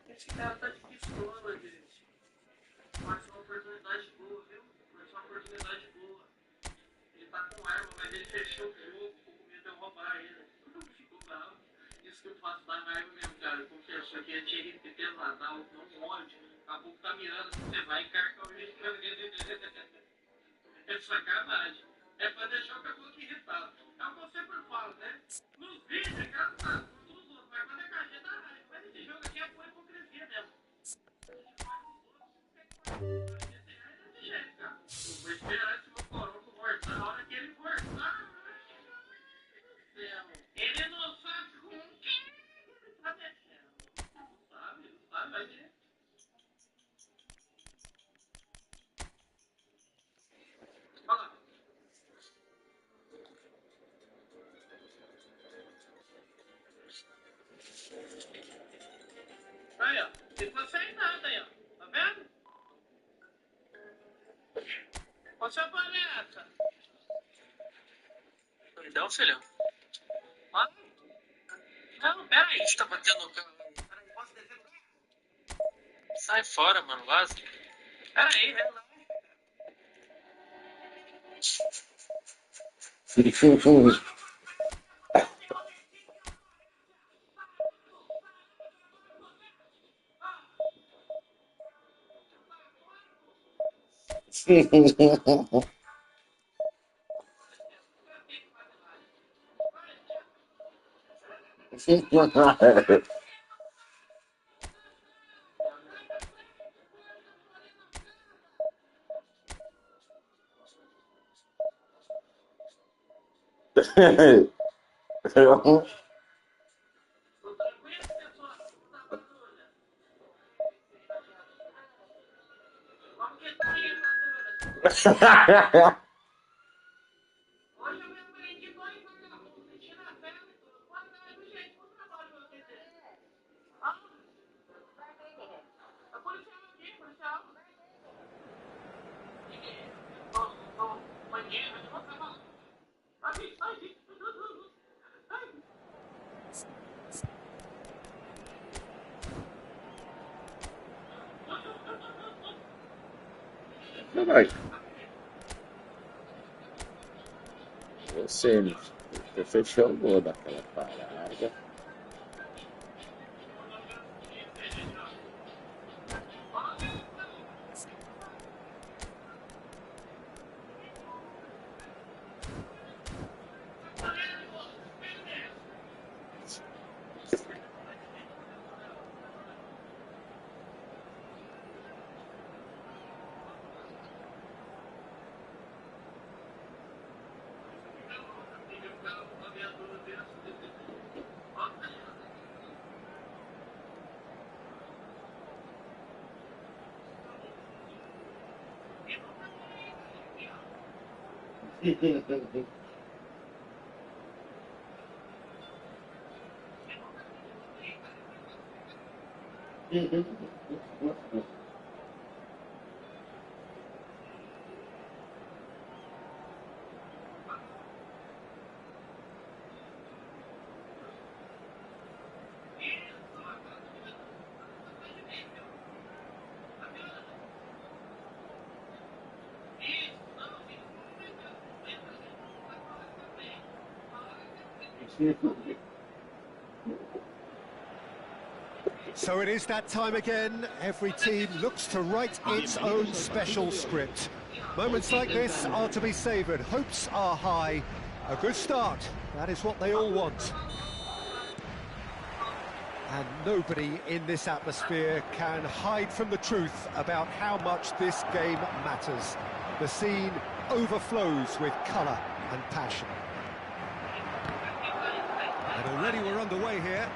Esse cara tá de pistola, gente. Mas uma oportunidade boa, viu? Mas uma oportunidade boa. Ele tá gente fechou o jogo, ficou com medo de eu roubar ele. Ficou bravo. Isso que eu faço da raiva mesmo, cara. Eu confesso que eu tinha que ter pesado, não ódio. A pouco tá mirando, você vai encarcar o jeito. É sacanagem. É pra deixar o caboclo irritado. É o que eu sempre falo, né? Nos vídeos é engraçado, nos outros, mas quando é com a gente dá raiva. Mas esse jogo aqui é pura hipocrisia mesmo. Desse jeito, cara. Eu vou esperar esse meu coroco voltar. A hora que ele voltar, ele não sabe com quem ele tá mexendo. Não sabe, vai ver. Olha lá. Aí, ó. Ficou sem nada aí, ó. Tá vendo? Ô, seu Paneta. Perdão, filho. Ah? Não, peraí. Você tá batendo no carro. Peraí, posso descer? Sai fora, mano. Vaza. Peraí, relaxa. Vai. Você fechou o gol daquela parada. So it is that time again. Every team looks to write its own special script. Moments like this are to be savoured. Hopes are high. A good start. That is what they all want. And nobody in this atmosphere can hide from the truth about how much this game matters. The scene overflows with colour and passion. And already we're underway here.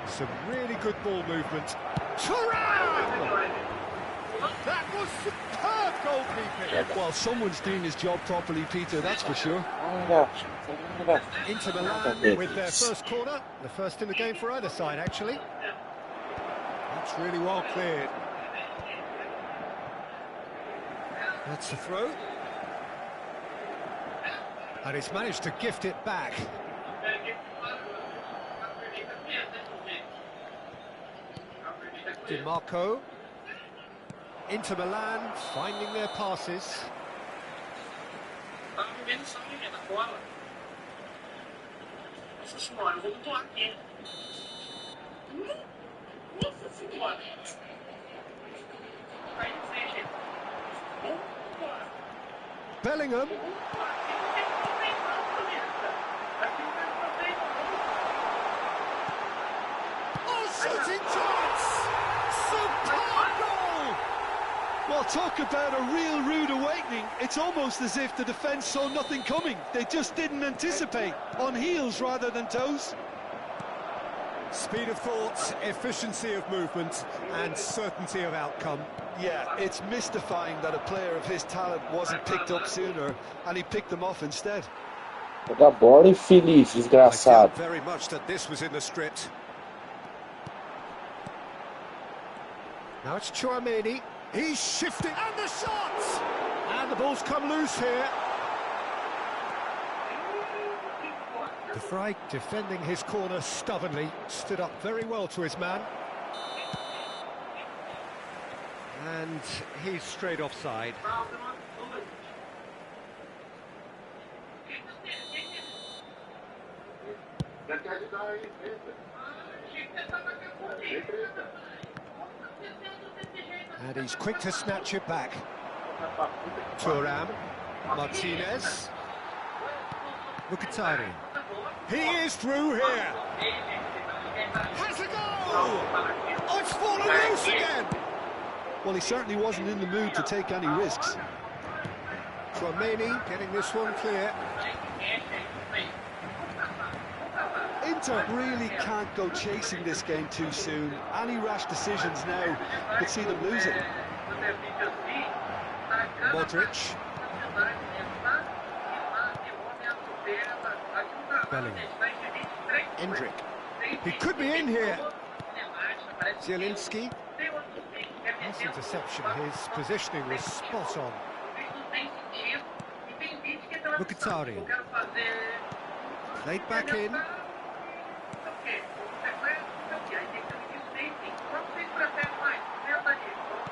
Some really good ball movement. Thuram! That was superb goalkeeping. Well, someone's doing his job properly, Peter, that's for sure. Inter Milan with their first corner. The first in the game for either side, actually. That's really well cleared. That's the throw. And he's managed to gift it back. Di Marco. Inter Milan finding their passes. tava vivendo só menina, na cola. Nossa senhora, eu vou mutuar aqui. Nossa senhora. Aí não sei, gente. Bellingham. Oh, shooting chance! Superb goal! Well, talk about a real rude awakening. It's almost as if the defence saw nothing coming. They just didn't anticipate. On heels rather than toes. Speed of thought, efficiency of movement, and certainty of outcome. Yeah, it's mystifying that a player of his talent wasn't picked up sooner, and he picked them off instead. Joga bola infeliz, I desgraçado. doubt very much that this was in the script. Now it's Chouameni. He's shifting, and the shot! And the ball's come loose here. De Vrij defending his corner stubbornly, stood up very well to his man. And he's straight offside. And he's quick to snatch it back. Thuram, Martinez, Mkhitaryan. He is through here. Has a goal! Oh, it's fallen loose again! Well, he certainly wasn't in the mood to take any risks. Chouameni getting this one clear. Inter really can't go chasing this game too soon. Any rash decisions now could see them lose it. Modric. Bellingham. Endrick. He could be in here. Zielinski. This interception, his positioning was spot on. Mkhitaryan. Played back in.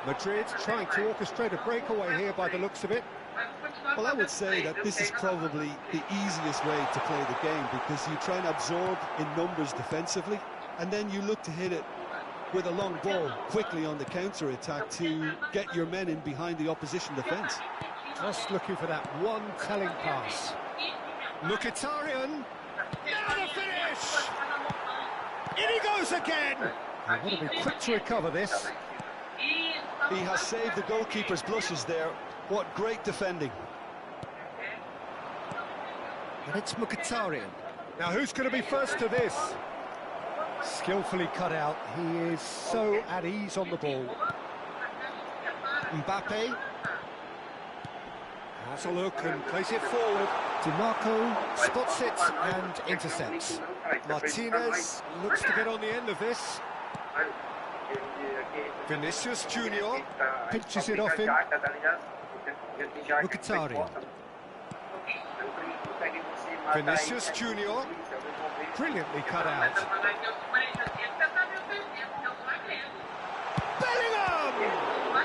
Madrid trying to orchestrate a breakaway here by the looks of it. Well, I would say that this is probably the easiest way to play the game, because you try and absorb in numbers defensively, and then you look to hit it with a long ball quickly on the counter-attack to get your men in behind the opposition defence. Just looking for that one telling pass. Mkhitaryan. Now the finish! In he goes again! I want to be quick to recover this. He has saved the goalkeeper's blushes there. What great defending. And it's Mkhitaryan. Now who's going to be first to this? Skillfully cut out. He is so at ease on the ball. Mbappe has a look and plays it forward. DiMarco spots it and intercepts. Martinez looks to get on the end of this. Vinicius Junior pinches it off him. Mkhitaryan. Vinicius Junior, brilliantly cut out. Bellingham!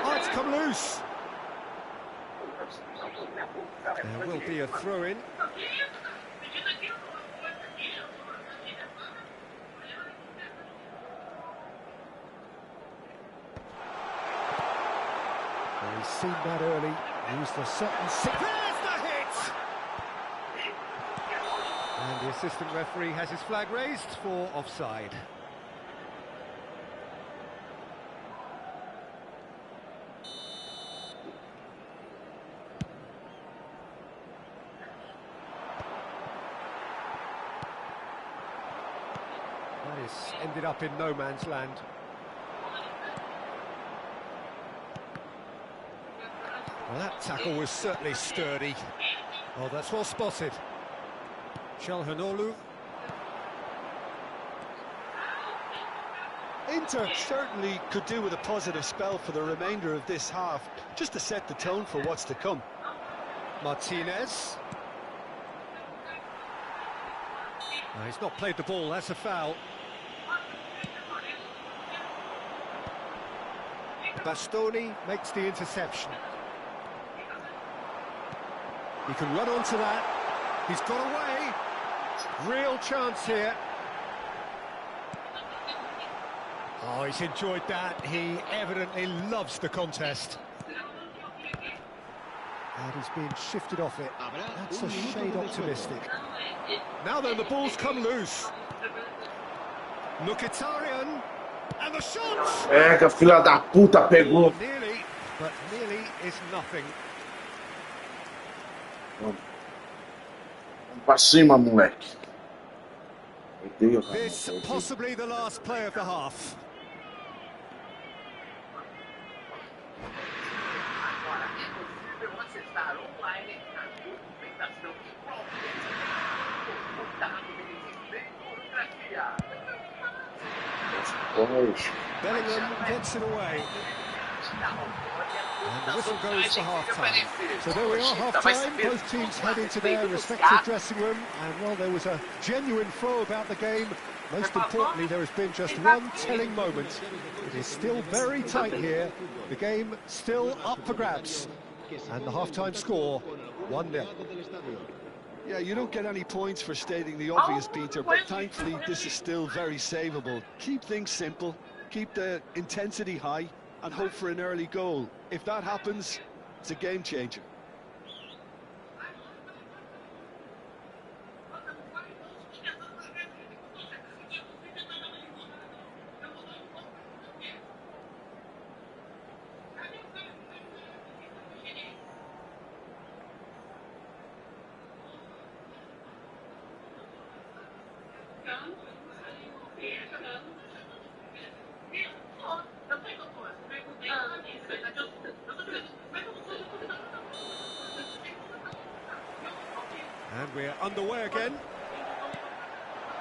Oh, it's come loose. There will be a throw-in. He's seen that early. Used a certain... There's the hit! And the assistant referee has his flag raised for offside. That has ended up in no man's land. Well, that tackle was certainly sturdy. Oh, that's well spotted. Çalhanoğlu. Inter certainly could do with a positive spell for the remainder of this half, just to set the tone for what's to come. Martinez. No, he's not played the ball, that's a foul. Bastoni makes the interception. He can run onto that. He's got away. Real chance here. Oh, he's enjoyed that. He evidently loves the contest. And he's being shifted off it. That's a shade optimistic. Now then, the ball's come loose. Mkhitaryan. And the shot! Pega, filha da puta, pegou. Nearly, but nearly is nothing. Vamos pra cima, moleque. This possibly the last play of the half. Bellingham gets it away. And the whistle goes for half-time. So there we are, half-time. Both teams head into their respective dressing room. And, well, there was a genuine flow about the game. Most importantly, there has been just one telling moment. It is still very tight here. The game still up for grabs. And the half-time score, 1-0. Yeah, you don't get any points for stating the obvious, Peter, but thankfully this is still very savable. Keep things simple, keep the intensity high, and hope for an early goal. If that happens, it's a game changer. And we're underway again.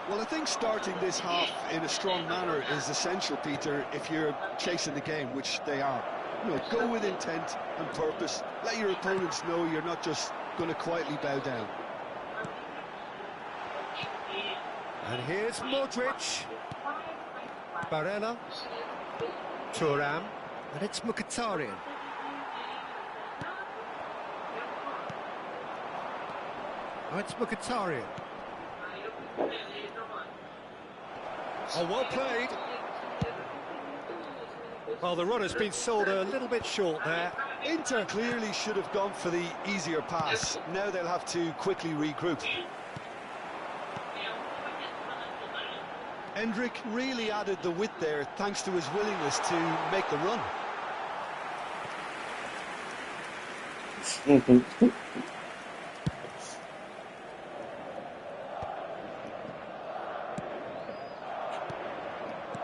Well, I think starting this half in a strong manner is essential, Peter, if you're chasing the game, which they are. You know, go with intent and purpose. Let your opponents know you're not just going to quietly bow down. And here's Modric. Barella. Thuram. And it's Mkhitaryan. Oh, it's Mkhitaryan. Oh, well played. Well, the run has been sold a little bit short there. Inter clearly should have gone for the easier pass. Now they'll have to quickly regroup. Endrick really added the width there thanks to his willingness to make the run.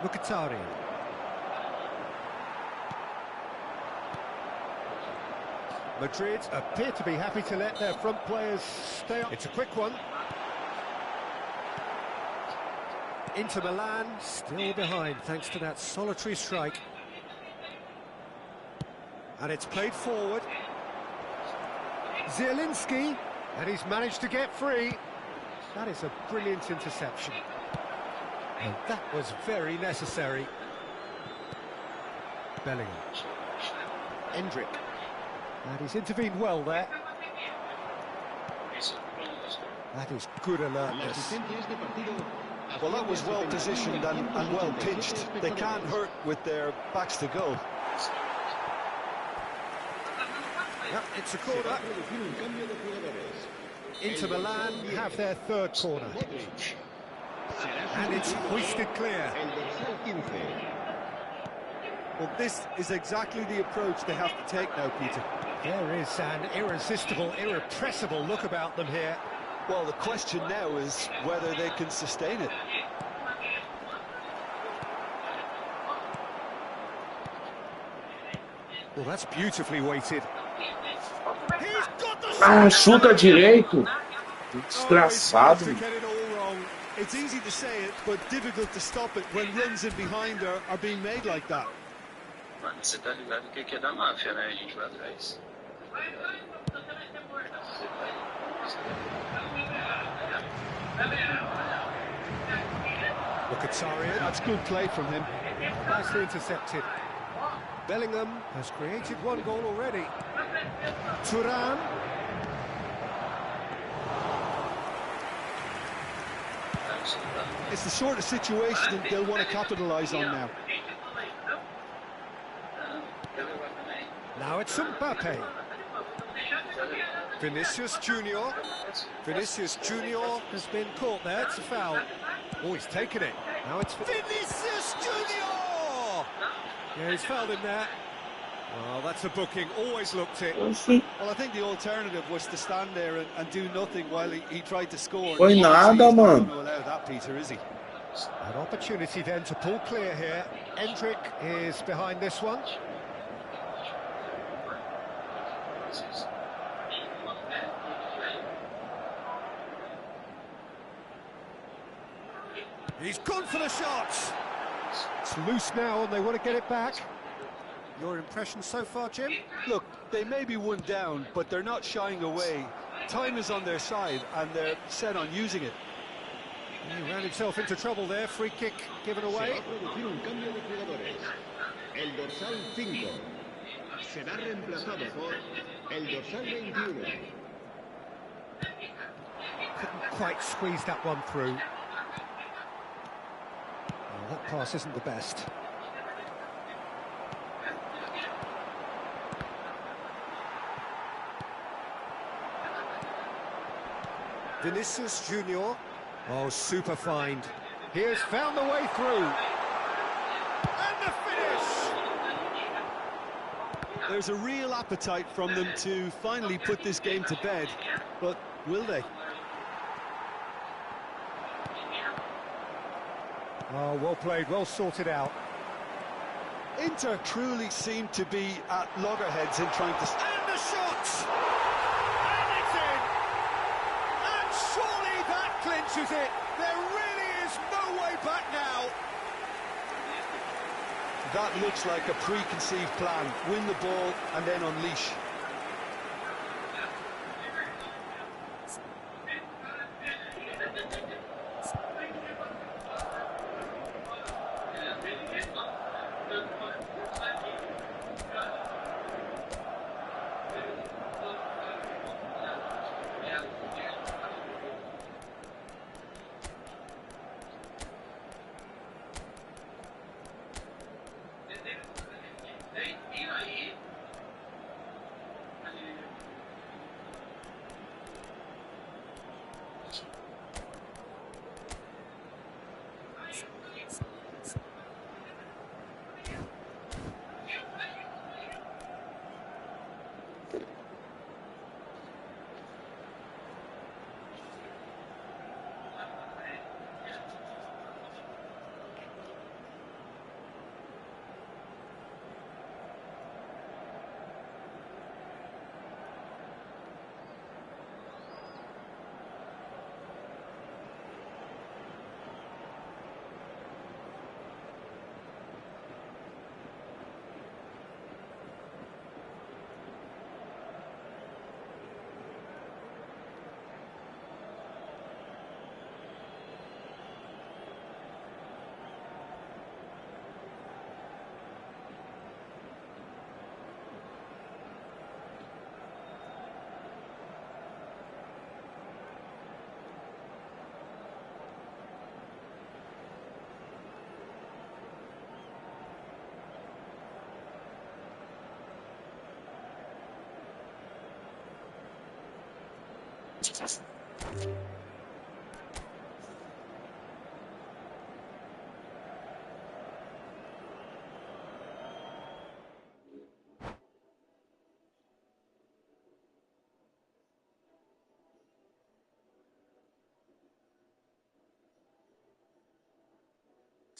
Mkhitaryan. Madrid appear to be happy to let their front players stay up. It's a quick one. Inter Milan still behind thanks to that solitary strike. And it's played forward. Zielinski, and he's managed to get free. That is a brilliant interception. And that was very necessary. Bellingham. Endrick. And he's intervened well there. That is good alertness. Well, that was well positioned and well pitched. They can't hurt with their backs to goal. Yep, it's a corner. Inter Milan have their third corner. And it's hoisted clear. Well, this is exactly the approach they have to take now, Peter. There is an irresistible, irrepressible look about them here. Well, the question now is whether they can sustain it. Well, that's beautifully weighted. Ah, chuta direito. Desgraçado. It's easy to say it, but difficult to stop it when runs in behind are being made like that. Mano, você tá ligado o que é da máfia, né? A gente vai atrás. Mkhitaryan, that's good play from him. Nicely intercepted. Bellingham has created one goal already. Thuram. It's the sort of situation that they'll want to capitalise on now. Now it's Mbappe. Vinicius Junior. Vinicius Junior has been caught there. It's a foul. Oh, he's taken it. Now it's Vinicius Junior. Yeah, he's fouled him there. Well, that's a booking. Always looked it. Well, I think the alternative was to stand there and do nothing while he tried to score. Foi Obviously, nada, he's not mano. going to allow that, Peter, is he? An opportunity then to pull clear here. Endrick is behind this one. He's gone for the shot. It's loose now and they want to get it back. Your impression so far, Jim? Look, they may be one down, but they're not shying away. Time is on their side, and they're set on using it. He ran himself into trouble there. Free kick given away. Se va a producir un cambio de jugadores. El dorsal 5 será reemplazado por el dorsal 21. Couldn't quite squeeze that one through. Well, that pass isn't the best. Vinicius Junior. Oh, super find. He has found the way through. And the finish! There's a real appetite from them to finally put this game to bed, but will they? Oh, well played, well sorted out. Inter truly seem to be at loggerheads in trying to... And the shot! And it's in! And surely that clinches it! There really is no way back now! That looks like a preconceived plan. Win the ball and then unleash.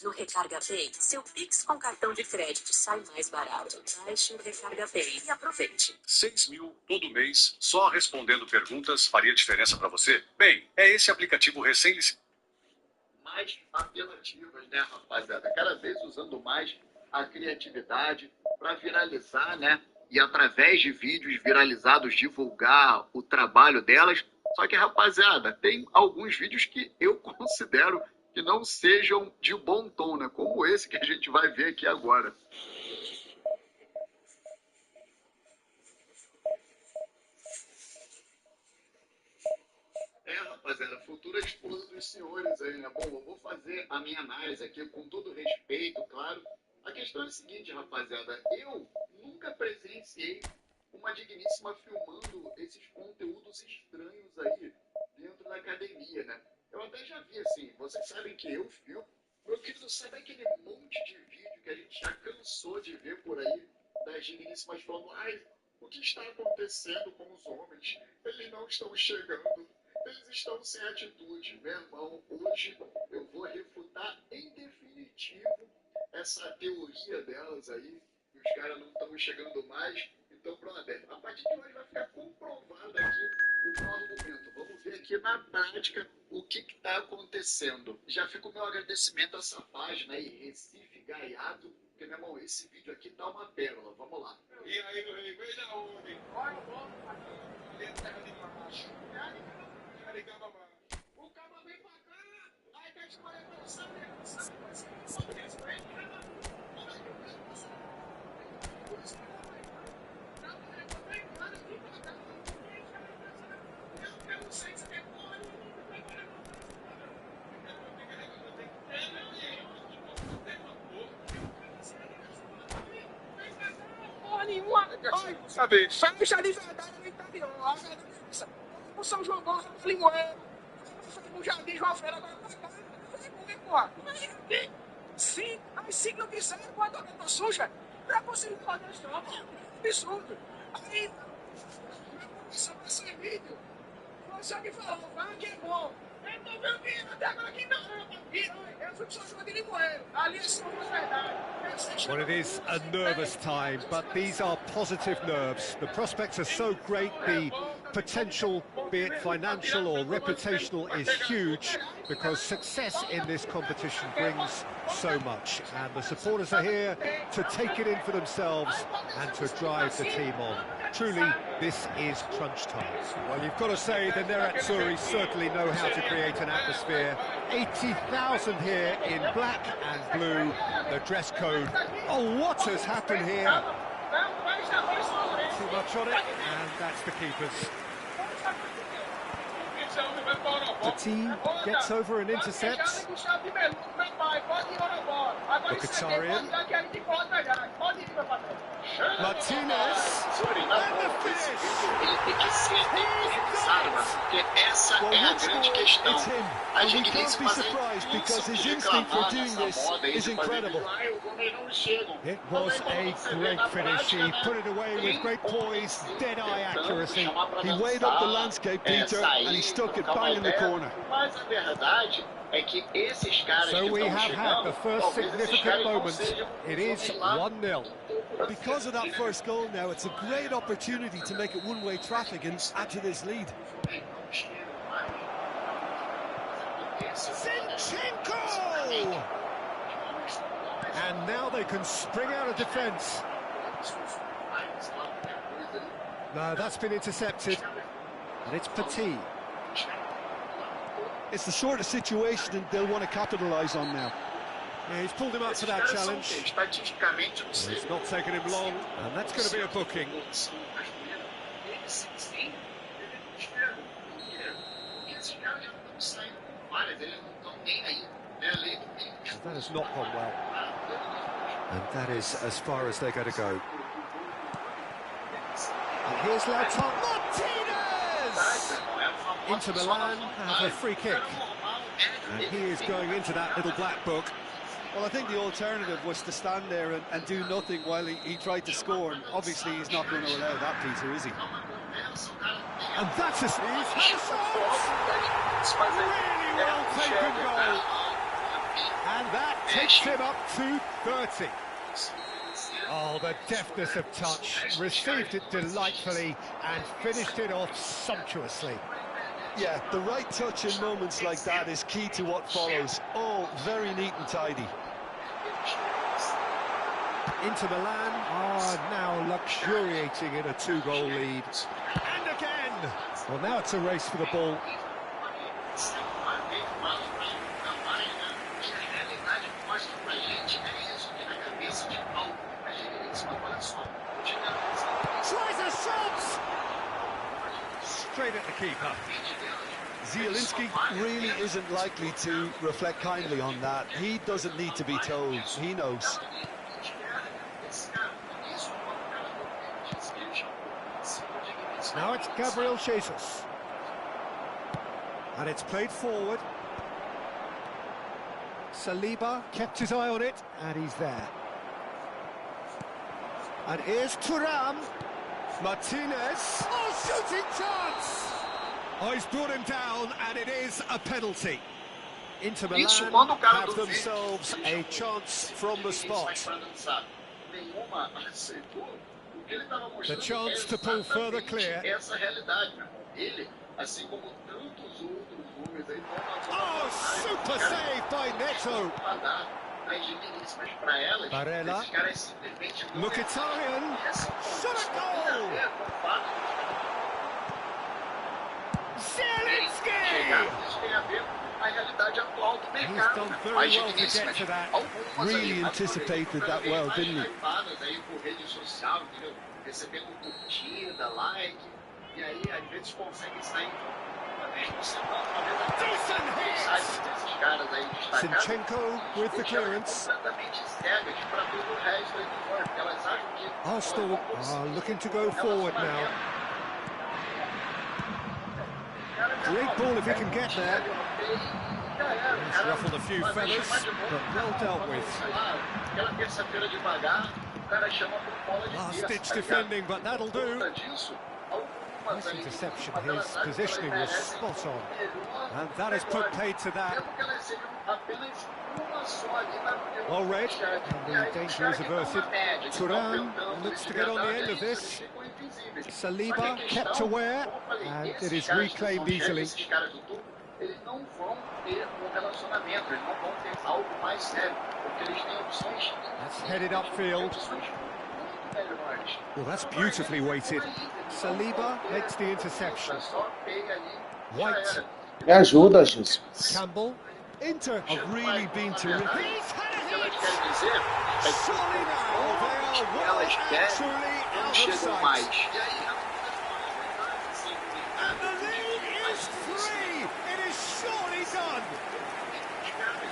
No Recarga Pay, seu Pix com cartão de crédito sai mais barato. Baixe o Recarga Pay e aproveite. 6 mil todo mês, só respondendo perguntas faria diferença para você? Bem, é esse aplicativo recém-licitado. Mais alternativas, né, rapaziada? Cada vez usando mais a criatividade para viralizar, né? E através de vídeos viralizados divulgar o trabalho delas. Só que, rapaziada, tem alguns vídeos que eu considero que não sejam de bom tom, né? Como esse que a gente vai ver aqui agora. rapaziada, futura esposa dos senhores aí, né? Bom, eu vou fazer a minha análise aqui com todo respeito, claro. A questão é a seguinte, rapaziada, eu nunca presenciei uma digníssima filmando esses conteúdos estranhos aí dentro da academia, né? Eu até já vi, assim, vocês sabem que eu filmo. Meu querido, sabe aquele monte de vídeo que a gente já cansou de ver por aí, das digníssimas falando, ai, o que está acontecendo com os homens? Eles não estão chegando, eles estão sem atitude. Meu irmão, hoje eu vou refutar em definitivo essa teoria delas aí, que os caras não estão chegando mais. Então, brother, a partir de hoje vai ficar comprovado aqui o meu argumento. Vamos ver aqui na prática o que está acontecendo. Já fica o meu agradecimento a essa página aí, Recife Gaiado, porque, meu irmão, esse vídeo aqui tá uma pérola. Vamos lá. E aí, meu rei, veja onde? Olha o bom aqui, ali é terra de macho. O cabo vem pra cá, aí quer escolher pra saber, Ai, sabe, fecha de verdade no interior, a verdade é essa. O São João Borja, o Limoeiro, o Jardim João Feira, agora vai cá, vai comer, porra. Sim, mas se não quiser, pode tocar na suja. Não é possível fazer isso, não, pô. Absurdo. Aí, só vai ser vídeo. Você que falou, vai que é bom. Eu tô vendo que até agora aqui não, eu fui pro São João de Limoeiro. Ali é só uma verdade. Well, it is a nervous time, but these are positive nerves. The prospects are so great, the potential, be it financial or reputational, is huge because success in this competition brings so much. And the supporters are here to take it in for themselves and to drive the team on. Truly, this is crunch time. Well, you've got to say the Nerazzurri certainly know how to create an atmosphere. 80,000 here in black and blue, the dress code. Oh, what has happened here? Too much on it, and that's the keepers. The team gets over and intercepts. Mkhitaryan. Martinez. And the finish. Essa é a grande questão. A gente can't be surprised because his instinct for doing this is incredible. It was a great finish. He put it away with great poise, dead-eye accuracy. He weighed up the landscape, Peter, and he stuck it bang in the corner. Mas a verdade é que esses caras So we have had the first significant moment. It is 1-0. Because of that first goal now, it's a great opportunity to make it one-way traffic and add to this lead. Zinchenko! And now they can spring out of defence. No, that's been intercepted. And it's Petit. It's the sort of situation they'll want to capitalise on now. Yeah, he's pulled him up for that challenge. It's not taken him long, and that's going to be a booking. That has not gone well. And that is as far as they're going to go. And here's Lautaro Martinez! Inter Milan have a free kick. And he is going into that little black book. Well, I think the alternative was to stand there and do nothing while he tried to score. And obviously, he's not going to allow that, Peter, is he? And that's a really well taken goal. And that takes him up to 30. Oh, the deftness of touch. Received it delightfully and finished it off sumptuously. Yeah, the right touch in moments like that is key to what follows. Oh, very neat and tidy. Inter Milan are now luxuriating in a 2-goal lead. And again! Well, now it's a race for the ball. Tries a shot! Straight at the keeper. Zielinski really isn't likely to reflect kindly on that. He doesn't need to be told. He knows. Now it's Gabriel Jesus. And it's played forward. Saliba kept his eye on it, and he's there. And here's Thuram. Martinez. Oh, shooting chance! Oh, he's brought him down, and it is a penalty. Inter Milan have themselves a chance from the spot. The chance to pull further clear. Oh, super save by Neto. Barella. Mkhitaryan. Shot a goal! Zielinski! He's done very well to get to that. Really anticipated that well, didn't he? Zinchenko with the clearance. Arsenal are looking to go forward now. Great ball if he can get there. He's ruffled a few feathers, but well dealt with. Last-ditch defending, but that'll do. Nice interception. His positioning was spot on. And that has put paid to that. Well read, and the danger is averted. Thuram looks to get on the end of this. Saliba kept aware, and it is reclaimed easily. That's headed upfield. Well, that's beautifully weighted. Saliba makes the interception. White. Me ajuda, Jesus. Campbell. Inter have really been terrific. He's had a hit! Surely now they are well and truly out of sight. And the lead is 3! It is surely done!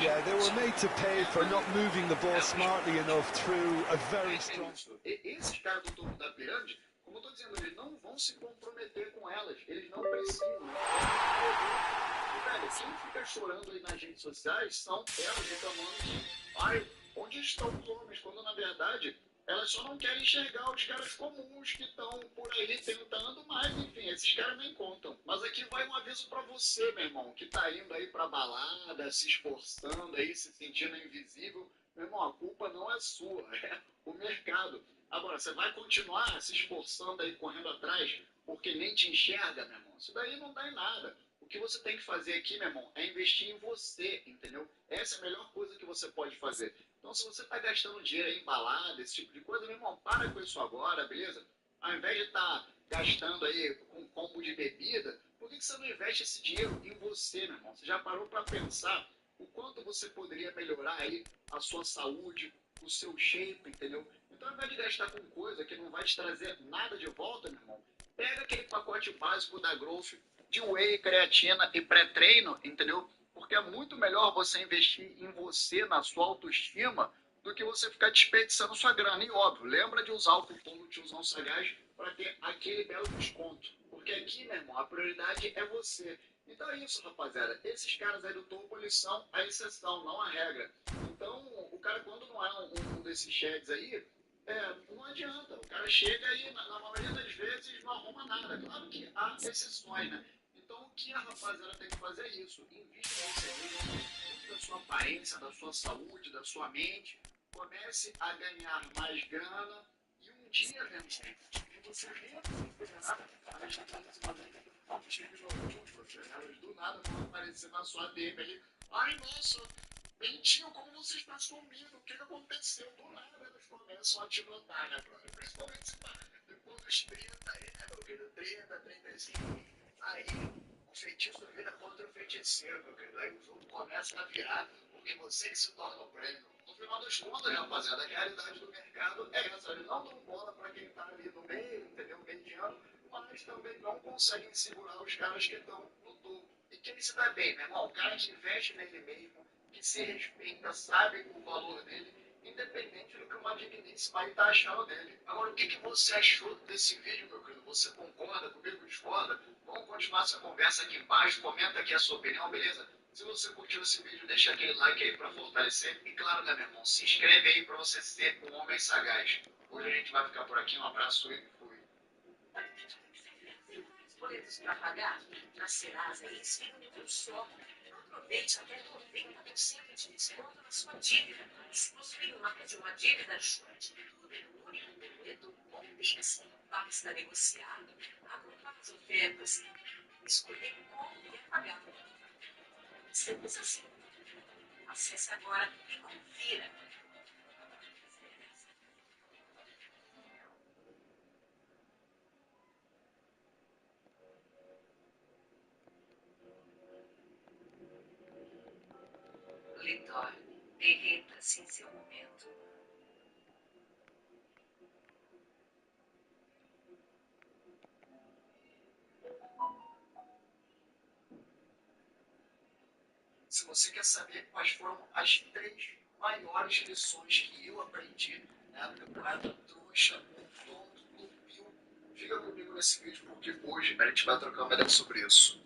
Yeah, they were made to pay for not moving the ball smartly enough through a very strong... Esses caras do topo da pirâmide, como eu tô dizendo, eles não vão se comprometer com elas, eles não precisam. Velho, quem fica chorando aí nas redes sociais são elas reclamando de ai, onde estão os homens? Quando na verdade elas só não querem enxergar os caras comuns que estão por aí tentando, mas enfim, esses caras nem contam. Mas aqui vai um aviso pra você, meu irmão, que tá indo aí pra balada, se esforçando aí, se sentindo invisível. Meu irmão, a culpa não é sua, é o mercado. Agora, você vai continuar se esforçando aí, correndo atrás, porque nem te enxerga, meu irmão. Isso daí não dá em nada. O que você tem que fazer aqui, meu irmão, é investir em você, entendeu? Essa é a melhor coisa que você pode fazer. Então, se você está gastando dinheiro aí em balada, esse tipo de coisa, meu irmão, para com isso agora, beleza? Ao invés de estar gastando aí com um combo de bebida, por que você não investe esse dinheiro em você, meu irmão? Você já parou para pensar o quanto você poderia melhorar aí a sua saúde, o seu shape, entendeu? Então, ao invés de gastar com coisa que não vai te trazer nada de volta, meu irmão, pega aquele pacote básico da Growth de whey, creatina e pré-treino, entendeu? Porque é muito melhor você investir em você, na sua autoestima, do que você ficar desperdiçando sua grana. E óbvio, lembra de usar o cupom do Tiozão Sagaz para ter aquele belo desconto. Porque aqui, meu irmão, a prioridade é você. Então é isso, rapaziada. Esses caras aí do topo, eles são a exceção, não a regra. Então, o cara, quando não é um desses sheds aí, não adianta. O cara chega aí, na maioria das vezes, não arruma nada. Claro que há exceções, né? Então, o que a rapaziada tem que fazer é isso. Invista em você mesmo, da sua aparência, da sua saúde, da sua mente. Comece a ganhar mais grana. E um dia, meu irmão, você vê elas do nada vão aparecer na sua DM ali. Ai, nossa, Bentinho, como você está sumindo? O que aconteceu? Do nada elas começam a te notar, né, brother? Principalmente depois dos 30, meu querido, 30, 35. Aí o feitiço vira contra o feiticeiro, meu querido. Aí o jogo começa a virar porque você que se torna o prêmio. No final das contas, rapaziada, a realidade do mercado é essa. Eles não dão bola para quem está ali no meio, entendeu? Mediano, mas também não conseguem segurar os caras que estão no topo. E que ele se dá bem, meu irmão. O cara que investe nele mesmo, que se respeita, sabe o valor dele, independente do que o Magníssimo aí tá achando dele. Agora, o que você achou desse vídeo, meu querido? Você concorda comigo, discorda? Vamos continuar essa conversa aqui embaixo, comenta aqui a sua opinião, beleza? Se você curtiu esse vídeo, deixa aquele like aí pra fortalecer. E claro, né, meu irmão, se inscreve aí pra você ser um homem sagaz. Hoje a gente vai ficar por aqui, um abraço e fui. Boletos para pagar? Na Serasa, isso em um só. Aproveite até 90% de desconto na sua dívida. Se possuir uma dívida junte tudo em um único boleto, ou deixe basta negociar. Agrupar as ofertas, escolher como quer pagar. Simples assim. Acesse agora e confira. Litor, derreta-se em seu momento. Se você quer saber quais foram as 3 maiores lições que eu aprendi na temporada trouxa, tonto, tupiu, fica comigo nesse vídeo porque hoje a gente vai trocar uma ideia sobre isso.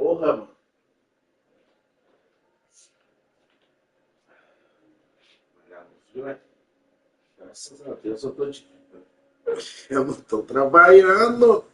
Porra, mano. Viu, é? Graças a Deus eu tô de... Eu não tô trabalhando.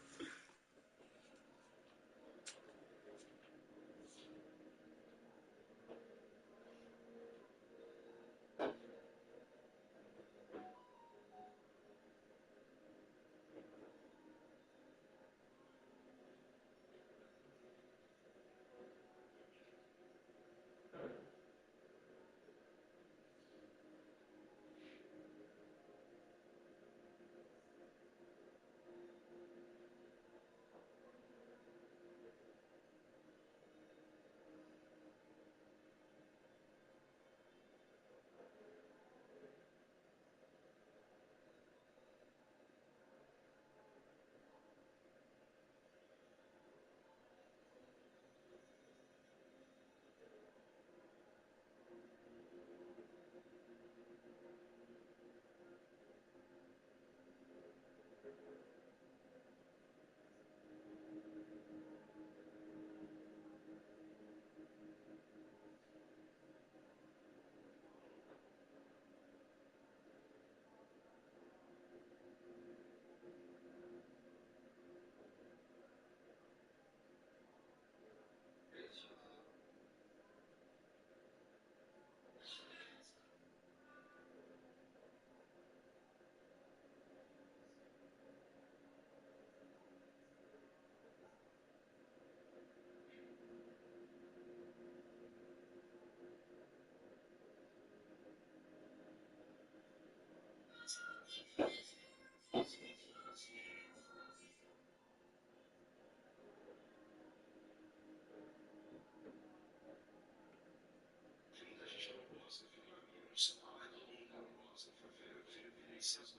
Davies.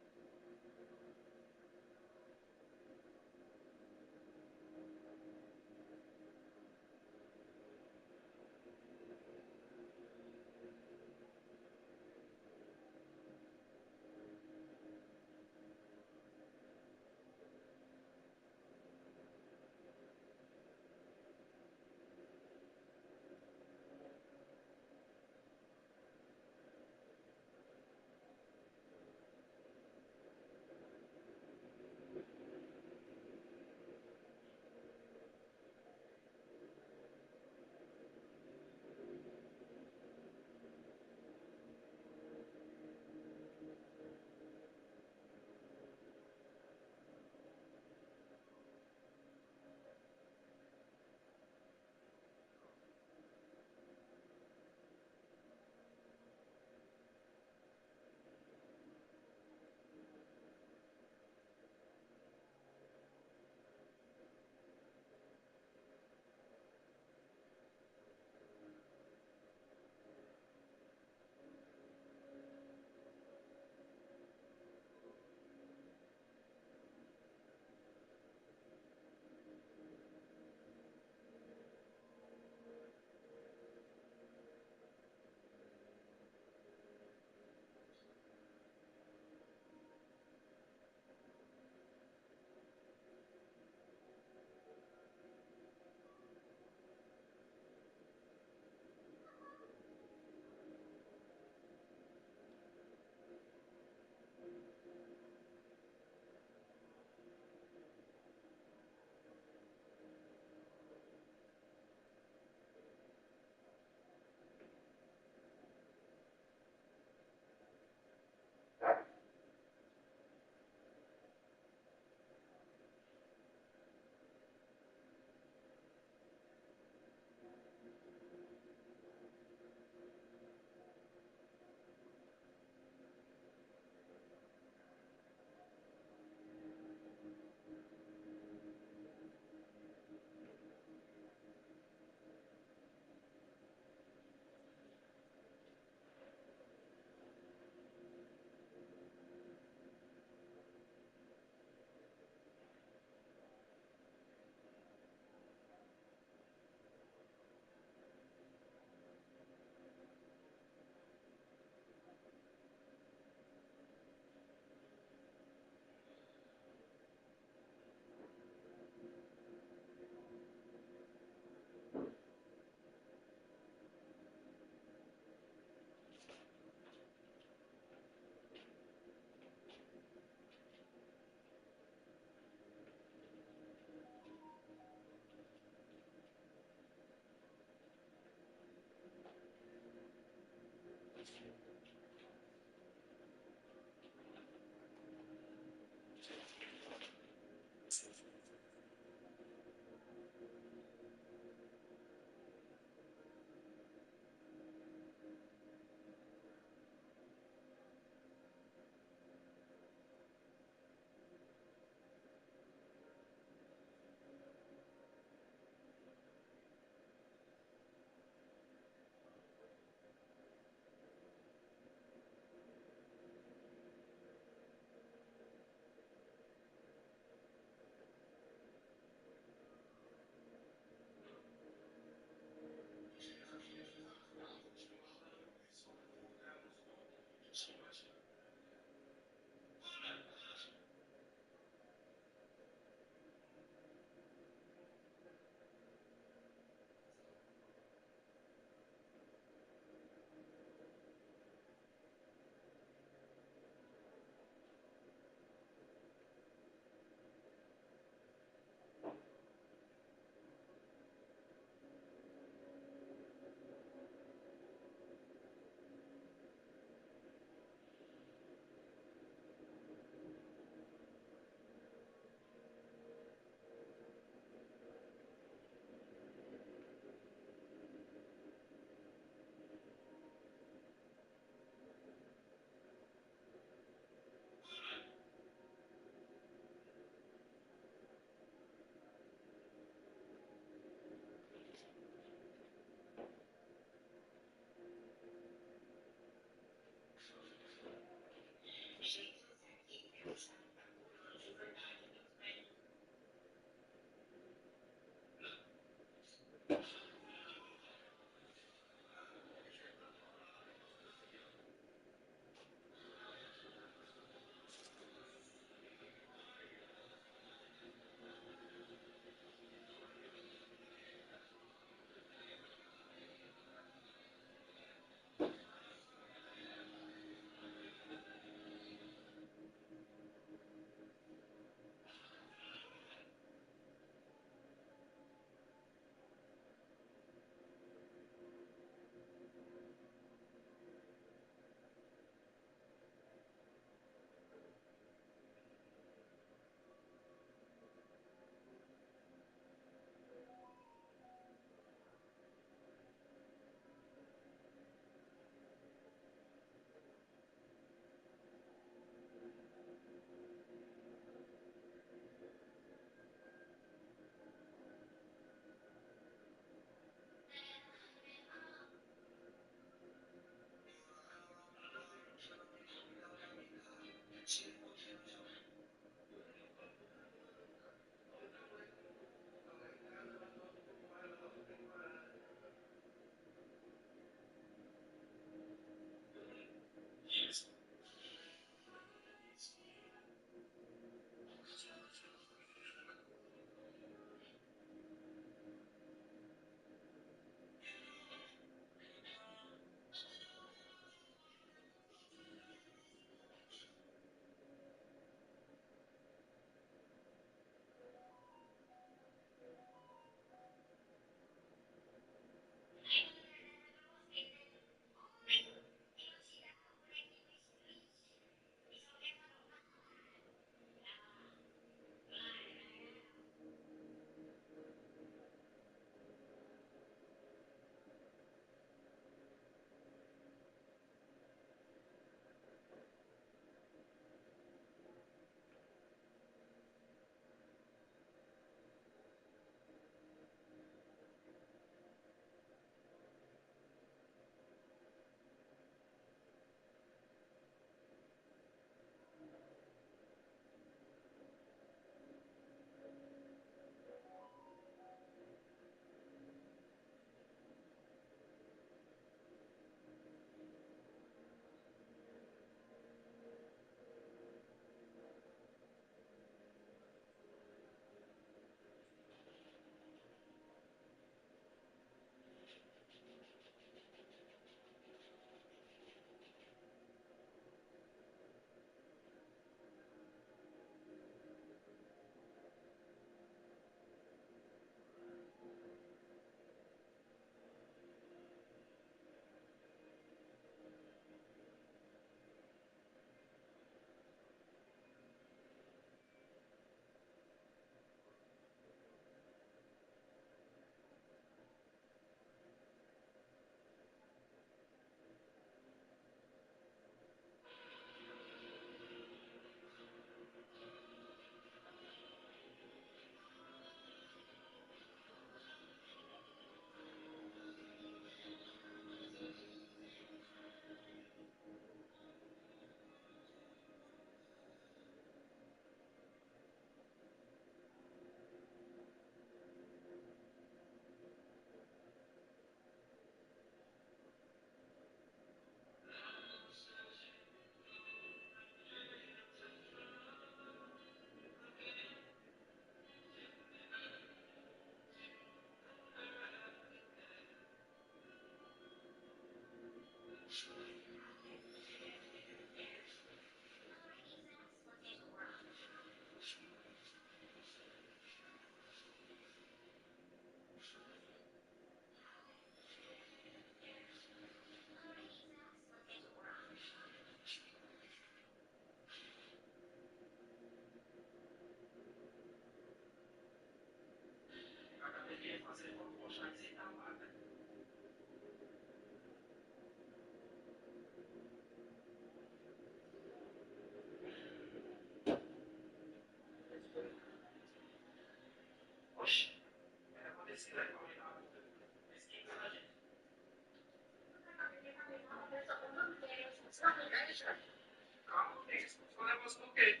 Calma, esse negócio por quê?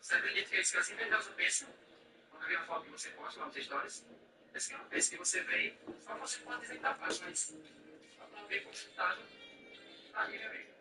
Você acredita que esse assim Deus pensa? Quando vê a foto que você posta lá nos stories, esse que você vê, só você pode dizer que tá fácil, mas só pra ver como você tá ali, meu amigo.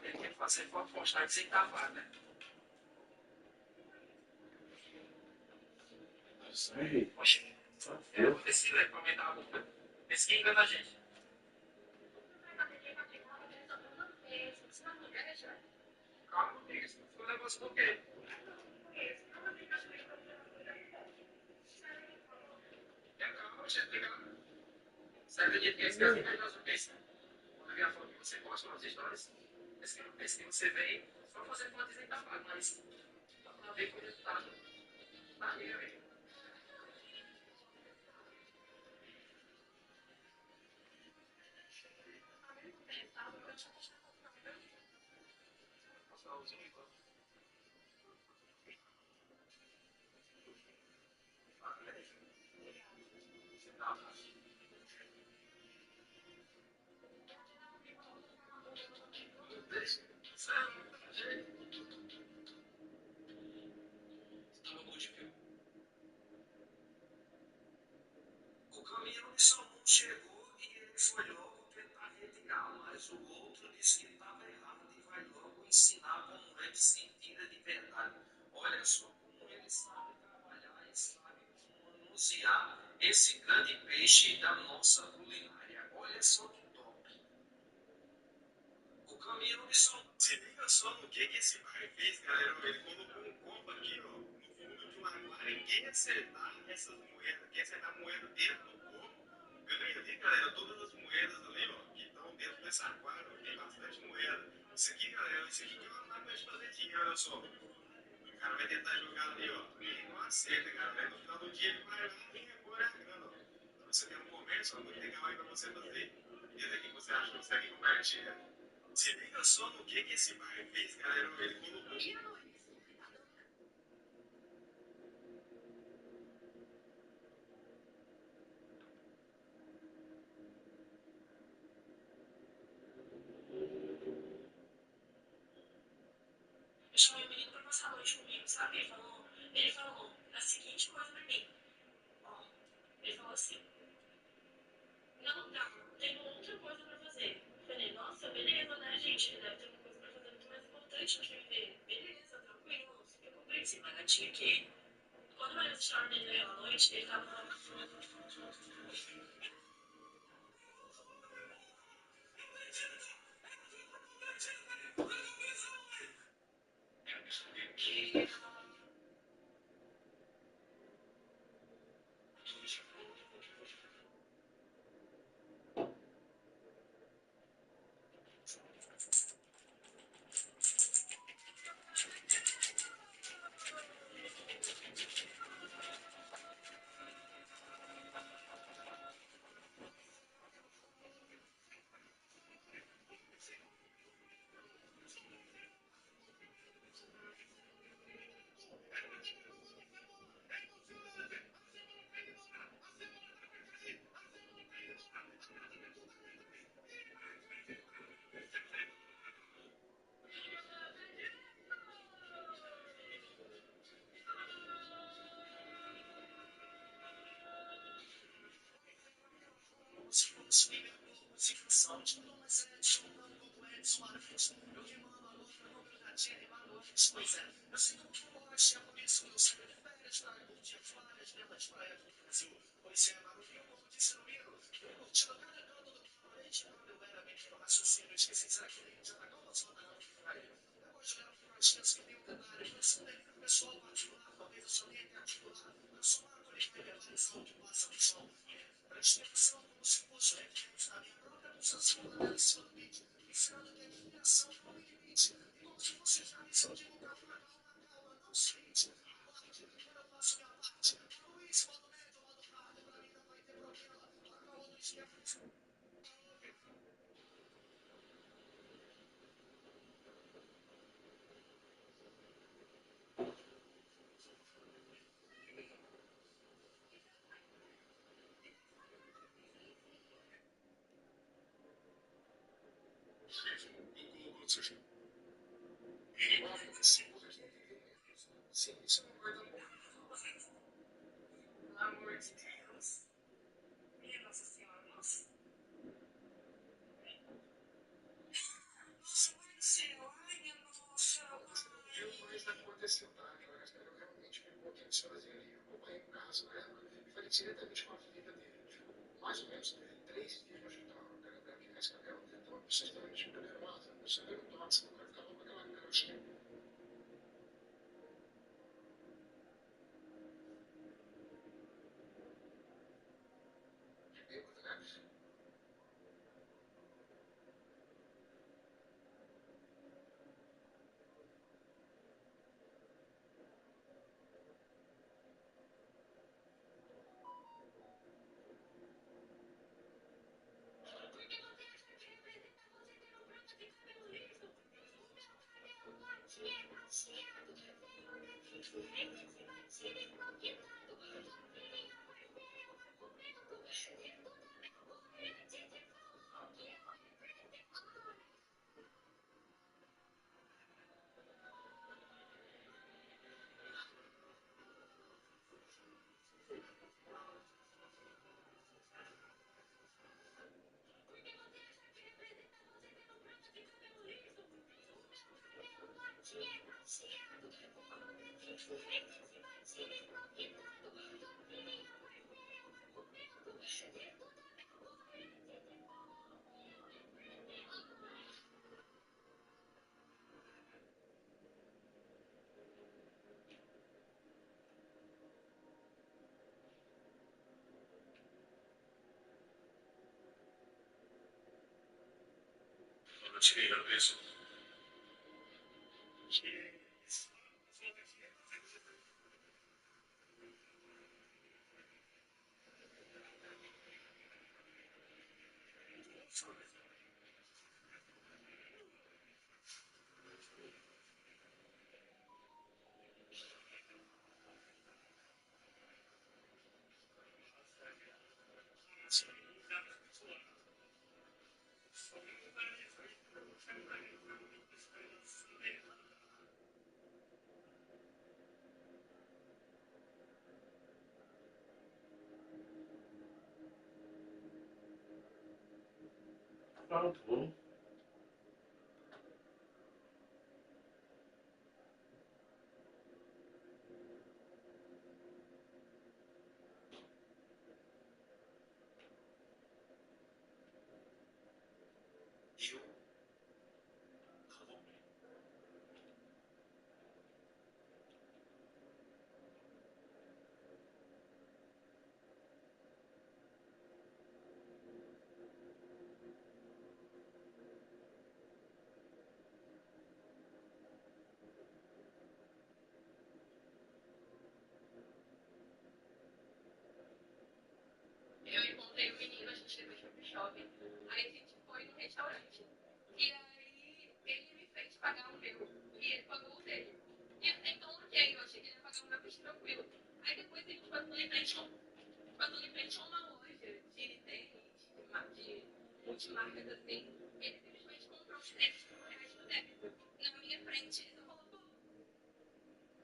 Tem que fazer foto postar que você tá vaga, né? Não sei. Poxa, eu vou decidir pra aumentar a boca. Esse que engana a gente. Calma, esse negócio por quê? Calma, gente, legal. Você acredita que esse assim Deus pensa? Quando vê a foto que você posta nas stories, esse que você vê, só você pode dizer que tá vago, mas só pra ver que o resultado tá ali, meu amigo. O caminhão de Salmão chegou e ele foi logo tentar retirar, mas o outro disse que estava errado e vai logo ensinar como é que se tira de verdade. Olha só como ele sabe trabalhar e sabe como manusear esse grande peixe da nossa culinária. Olha só que top. O caminhão de Salmão. Se liga só no que esse pai fez, galera. Ele colocou um copo aqui, ó, no fundo de um aquário. Quem acertar essas moedas, quem acertar a moeda dentro do copo, eu nem vi, galera, todas as moedas ali, ó, que estão dentro desse aquário, tem bastante moeda. Isso aqui, galera, isso aqui que é uma máquina de fazer dinheiro, olha só. O cara vai tentar jogar ali, ó, e não acerta, galera. No final do dia ele vai lá e recolhe a grana, ó. Então você tem um comércio, ó, muito legal aí pra você fazer. E aí, o que você acha? Você consegue compartilhar? Se liga só no que esse bar fez, galera. Ele colocou. Eu chamei o menino pra passar a noite comigo, sabe? Ele falou a seguinte coisa pra mim. Ó, ele falou assim: não dá, tem outra coisa pra fazer. Eu falei: nossa, beleza, né, gente? Deve ter uma coisa pra fazer muito mais importante do que viver. Beleza, tranquilo, super compreensível. Mas a gatinha aqui, quando eles estavam dele à noite, ele tava falando. Pois é, eu sinto que o Lost é por isso que eu saio de férias, tá? Curti várias belas praias do Brasil. Pois é, Marufinho, como disse no livro, eu curti cada canto do planeta quando eu era menino, raciocínio, esqueci, será que ele já tá calma, só não? Aí, depois de olhar para as chances que tem o detalhe, eu sou um delírio pessoal particular, talvez Pronto. Eu encontrei o menino, a gente depois foi pro shopping. Aí a gente foi no restaurante. E aí ele me fez pagar o meu. E ele pagou o dele. E até então, ok, eu achei que ele ia pagar o meu bem tranquilo. Aí depois a gente passou em frente a uma loja de tênis, de multimarcas assim. Ele simplesmente comprou os tênis por R$1 no débito. Na minha frente, ele falou, pô,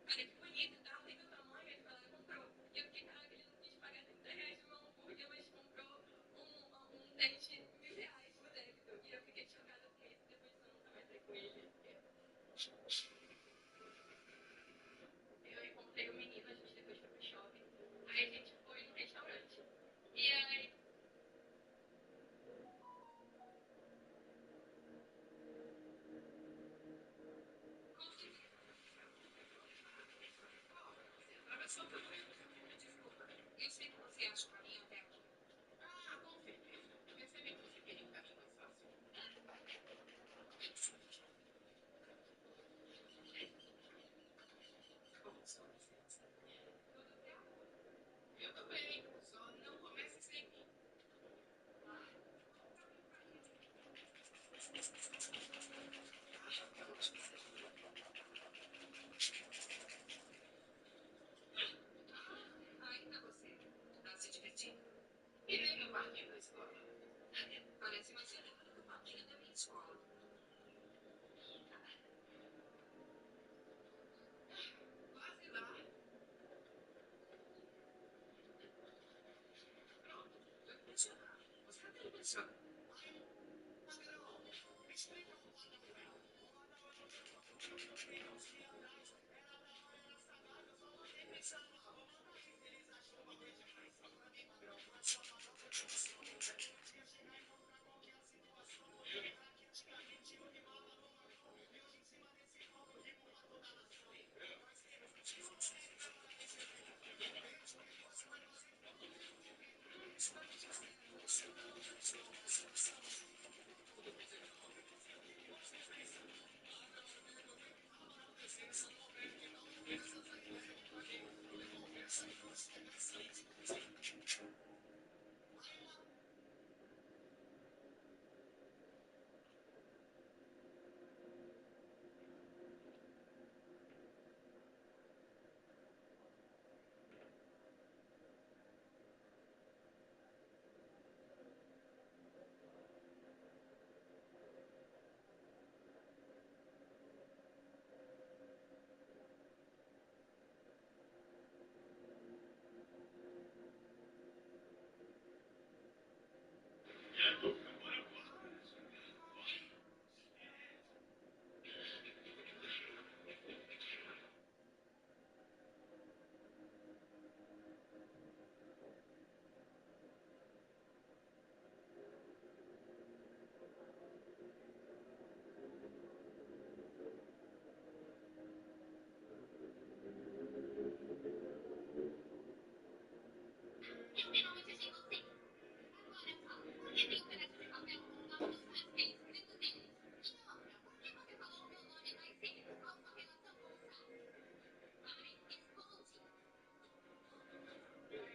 olha que bonito, tá? Tem meu tamanho, ele foi lá e comprou. E eu fiquei, caraca, ele não quis pagar R$30 no meu hambúrguer, mas comprou um tênis de R$1.000 no débito. E eu fiquei chocada com isso, depois eu nunca mais saí com ele. Eu encontrei o menino, a gente depois foi pro shopping. Aí a gente foi no restaurante. E aí Eu sei que você acha o caminho até aqui. Ah, com certeza. Eu sabia que você teria um caminho mais fácil. Como estão vocês? Tudo tranquilo. Eu também. Só não comece sem mim. Ainda você. Tá se divertindo? E nem meu parquinho da escola. Parece mais lindo do que o parquinho da minha escola. Quase lá. Pronto. Tô impressionado. Você até impressiona. Explica o plano real. Finalmente achei você. Agora fala, por que tem um pedaço de papel com o nome dos rascunhos escrito neles? E outra, por que você falou o meu nome mais cedo? Qual sua relação com o Sal? Pare, escute.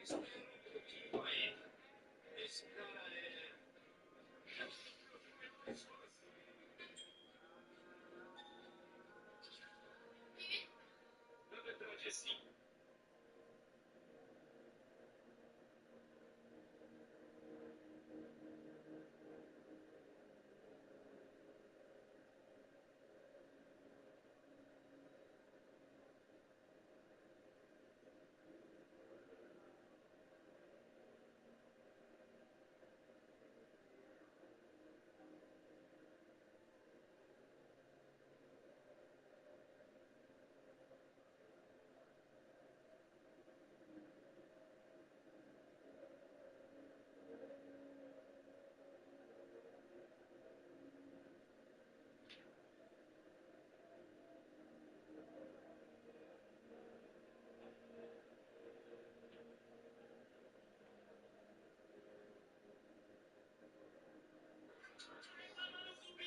Espera um pouquinho aí. Esse cara é. Quê? Na verdade, é sim.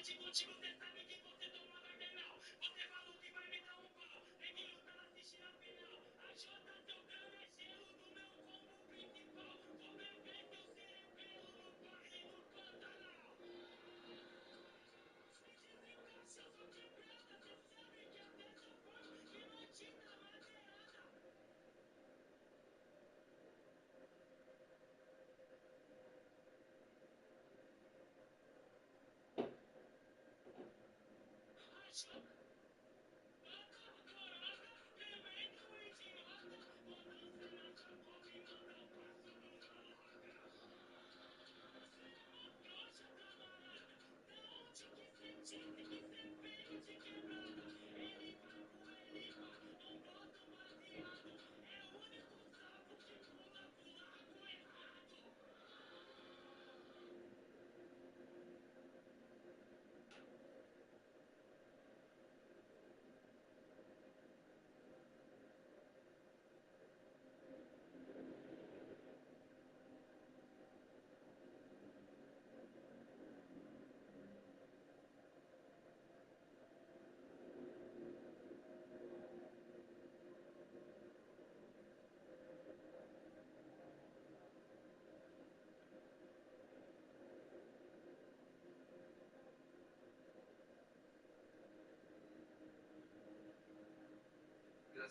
Contigo, você sabe que você tomou a cardenal. Você falou que vai me dar um pau. Nem que lutar assistir a final. A Jota jogando é gelo do meu combo principal. Vou beber teu cerebelo no passe do Pantanal. Se desencaixa, sou quebrada. Cê sabe que até sou forte e não te dá madeirada. A Jota.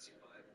Classified.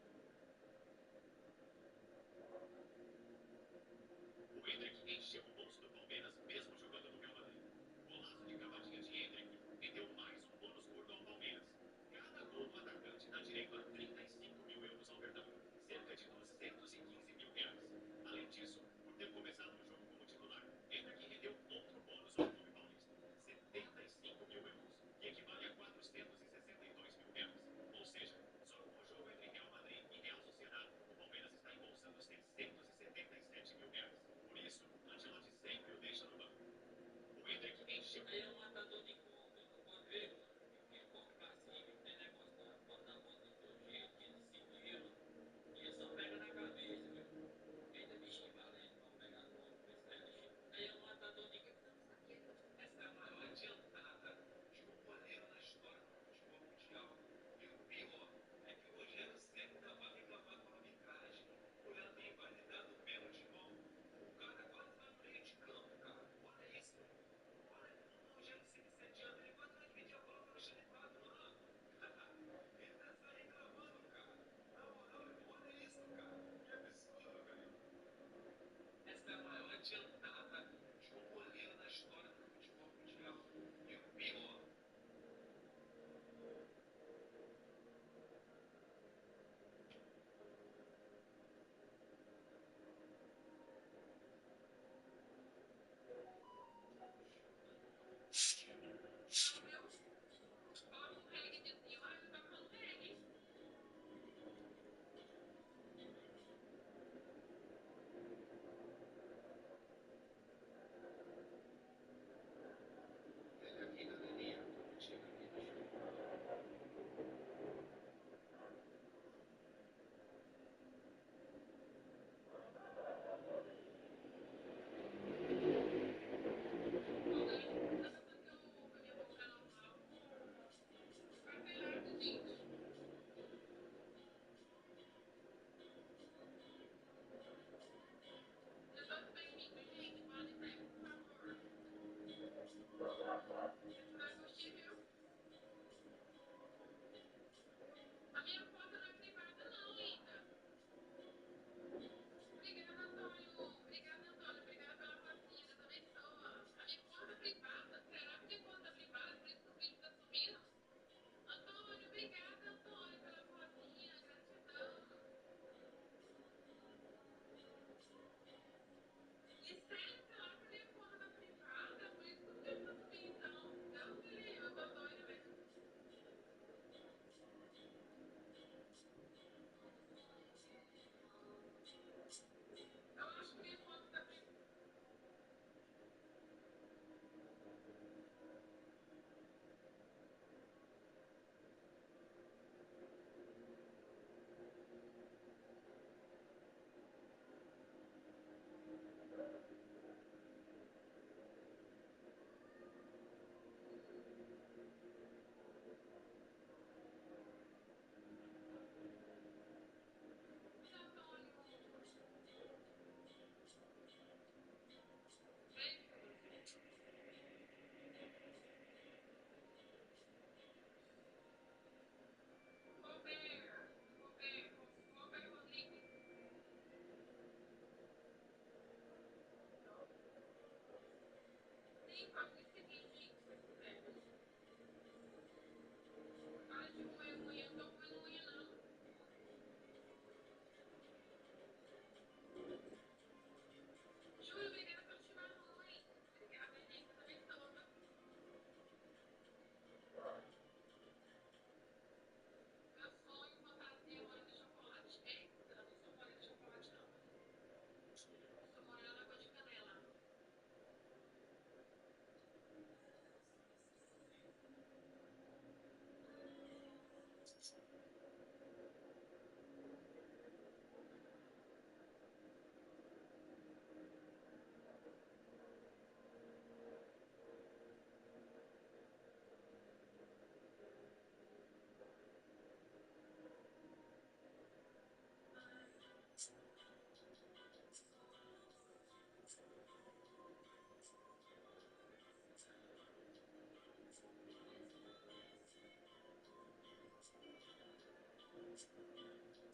O Endrick encheu o bolso do Palmeiras, mesmo jogando no Real Madrid. Golaço de cavadinha de Endrick rendeu mais um bônus gordo ao Palmeiras. Cada gol do atacante dá direito a 35 mil euros ao Verdão, cerca de 215 mil reais. Além disso, por ter começado o jogo como titular, Endrick rendeu outro bônus ao Clube Paulista, 75 mil euros, que equivale a 462 mil reais. Ou seja, só com o jogo entre Real Madrid e Real Sociedad, o Palmeiras está embolsando 677 mil reais. Por isso, Ancelotti sempre o deixa no banco. O Endrick encheu o matador de conta, não pode ver, porque corre passivo, tem negócio da bota na conta do seu jeito, que ele se vira, e só pega na cabeça, viu? Eita bichinho valente, vamos pegar a conta, ver se ele chega. Aí é um matador de conta. Essa é a maior adiantada de um goleiro na história do futebol mundial. E o pior é que o Rogério Ceni estava reclamando com a arbitragem por ela ter invalidado o pênalti de mão. O cara quase vai pro meio de campo, cara. Olha isso. Olha, o Rogério Ceni, 7 anos, ele quase vai dividir a bola para o Alexandre Pato, ele tá só reclamando, cara. Na moral, olha isso, cara. Que absurdo, velho. Essa é a maior adiantada de um goleiro na história do futebol mundial. E o pior.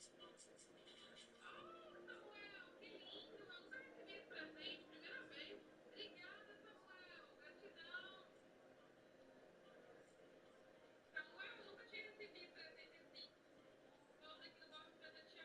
Mas estamos no nosso casamento, a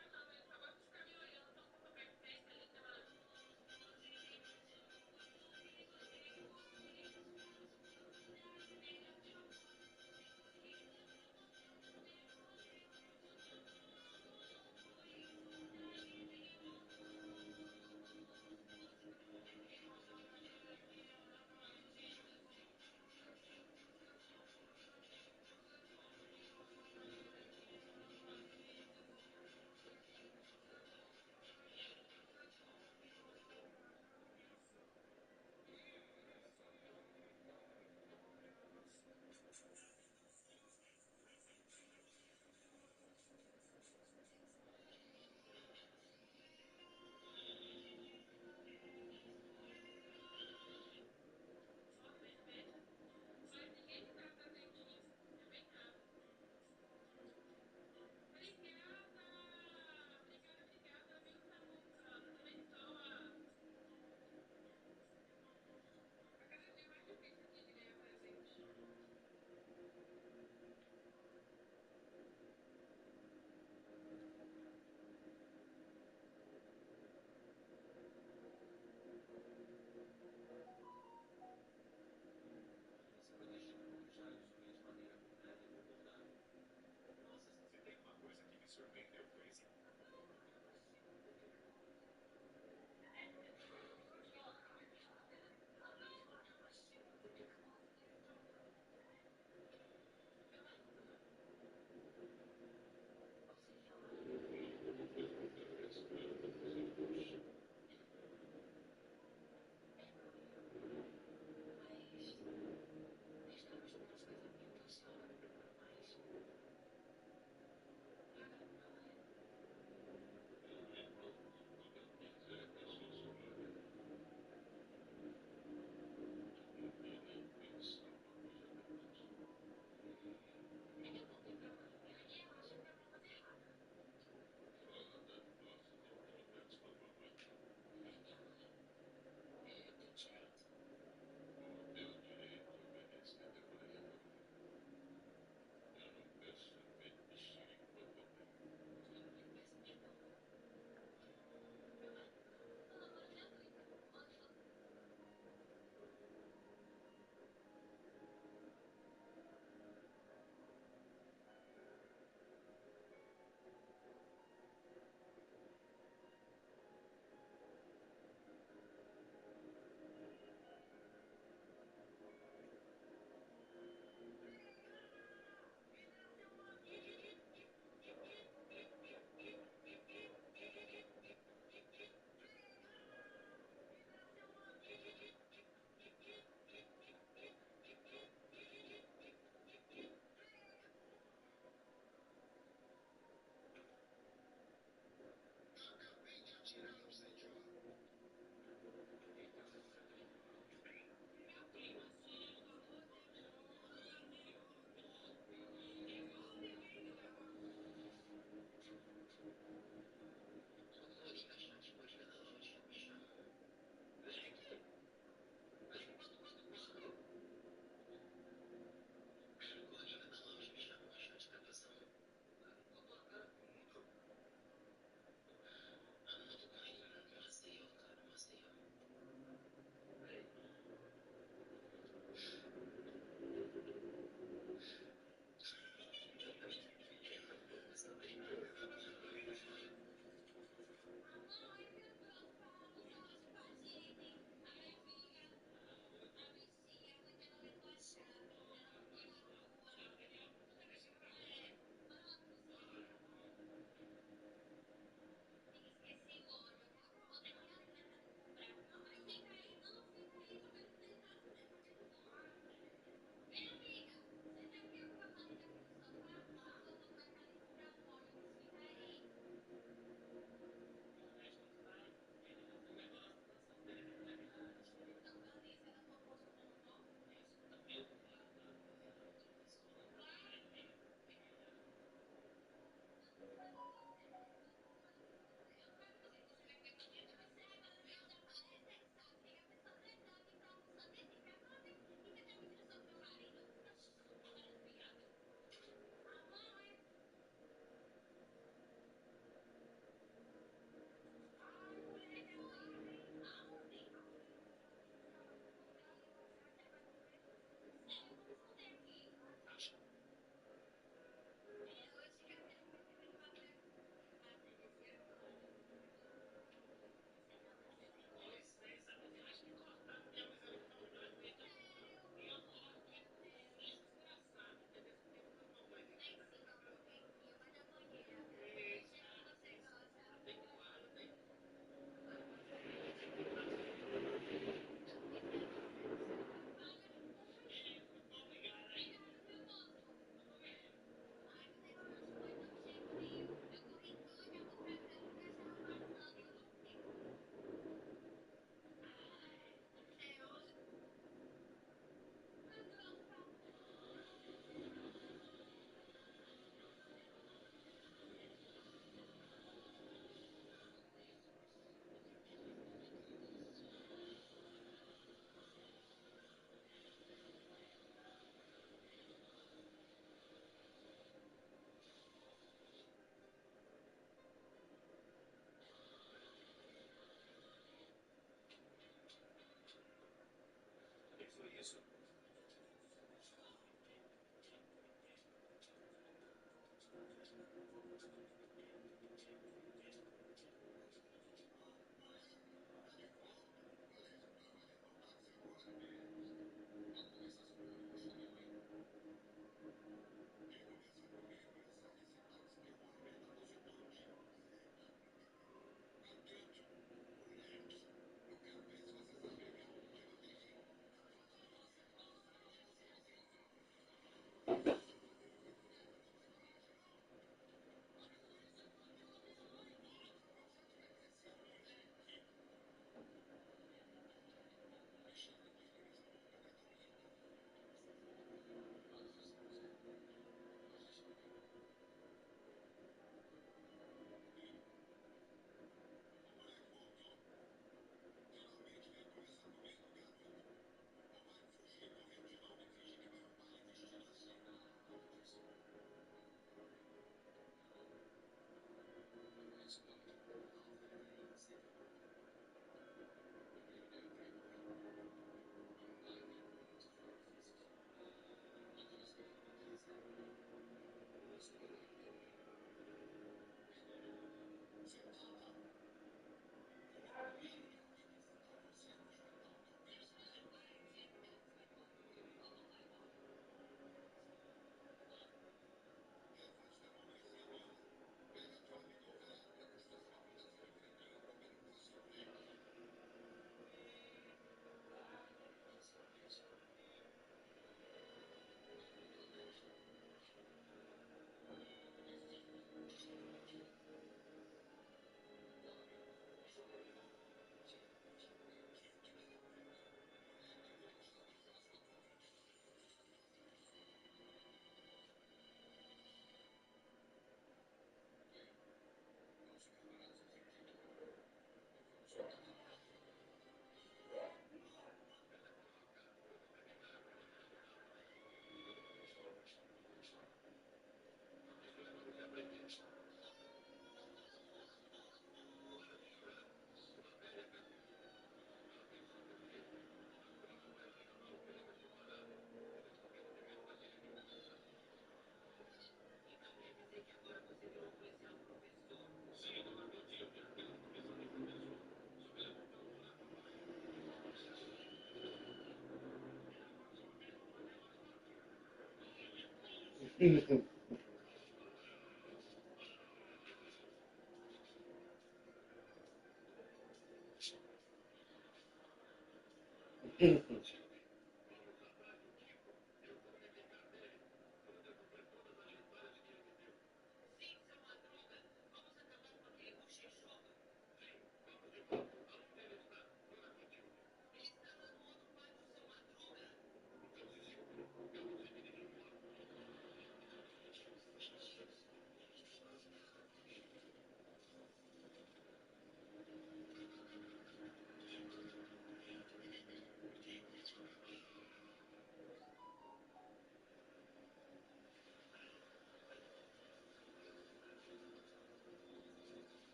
senhora não lembra mais.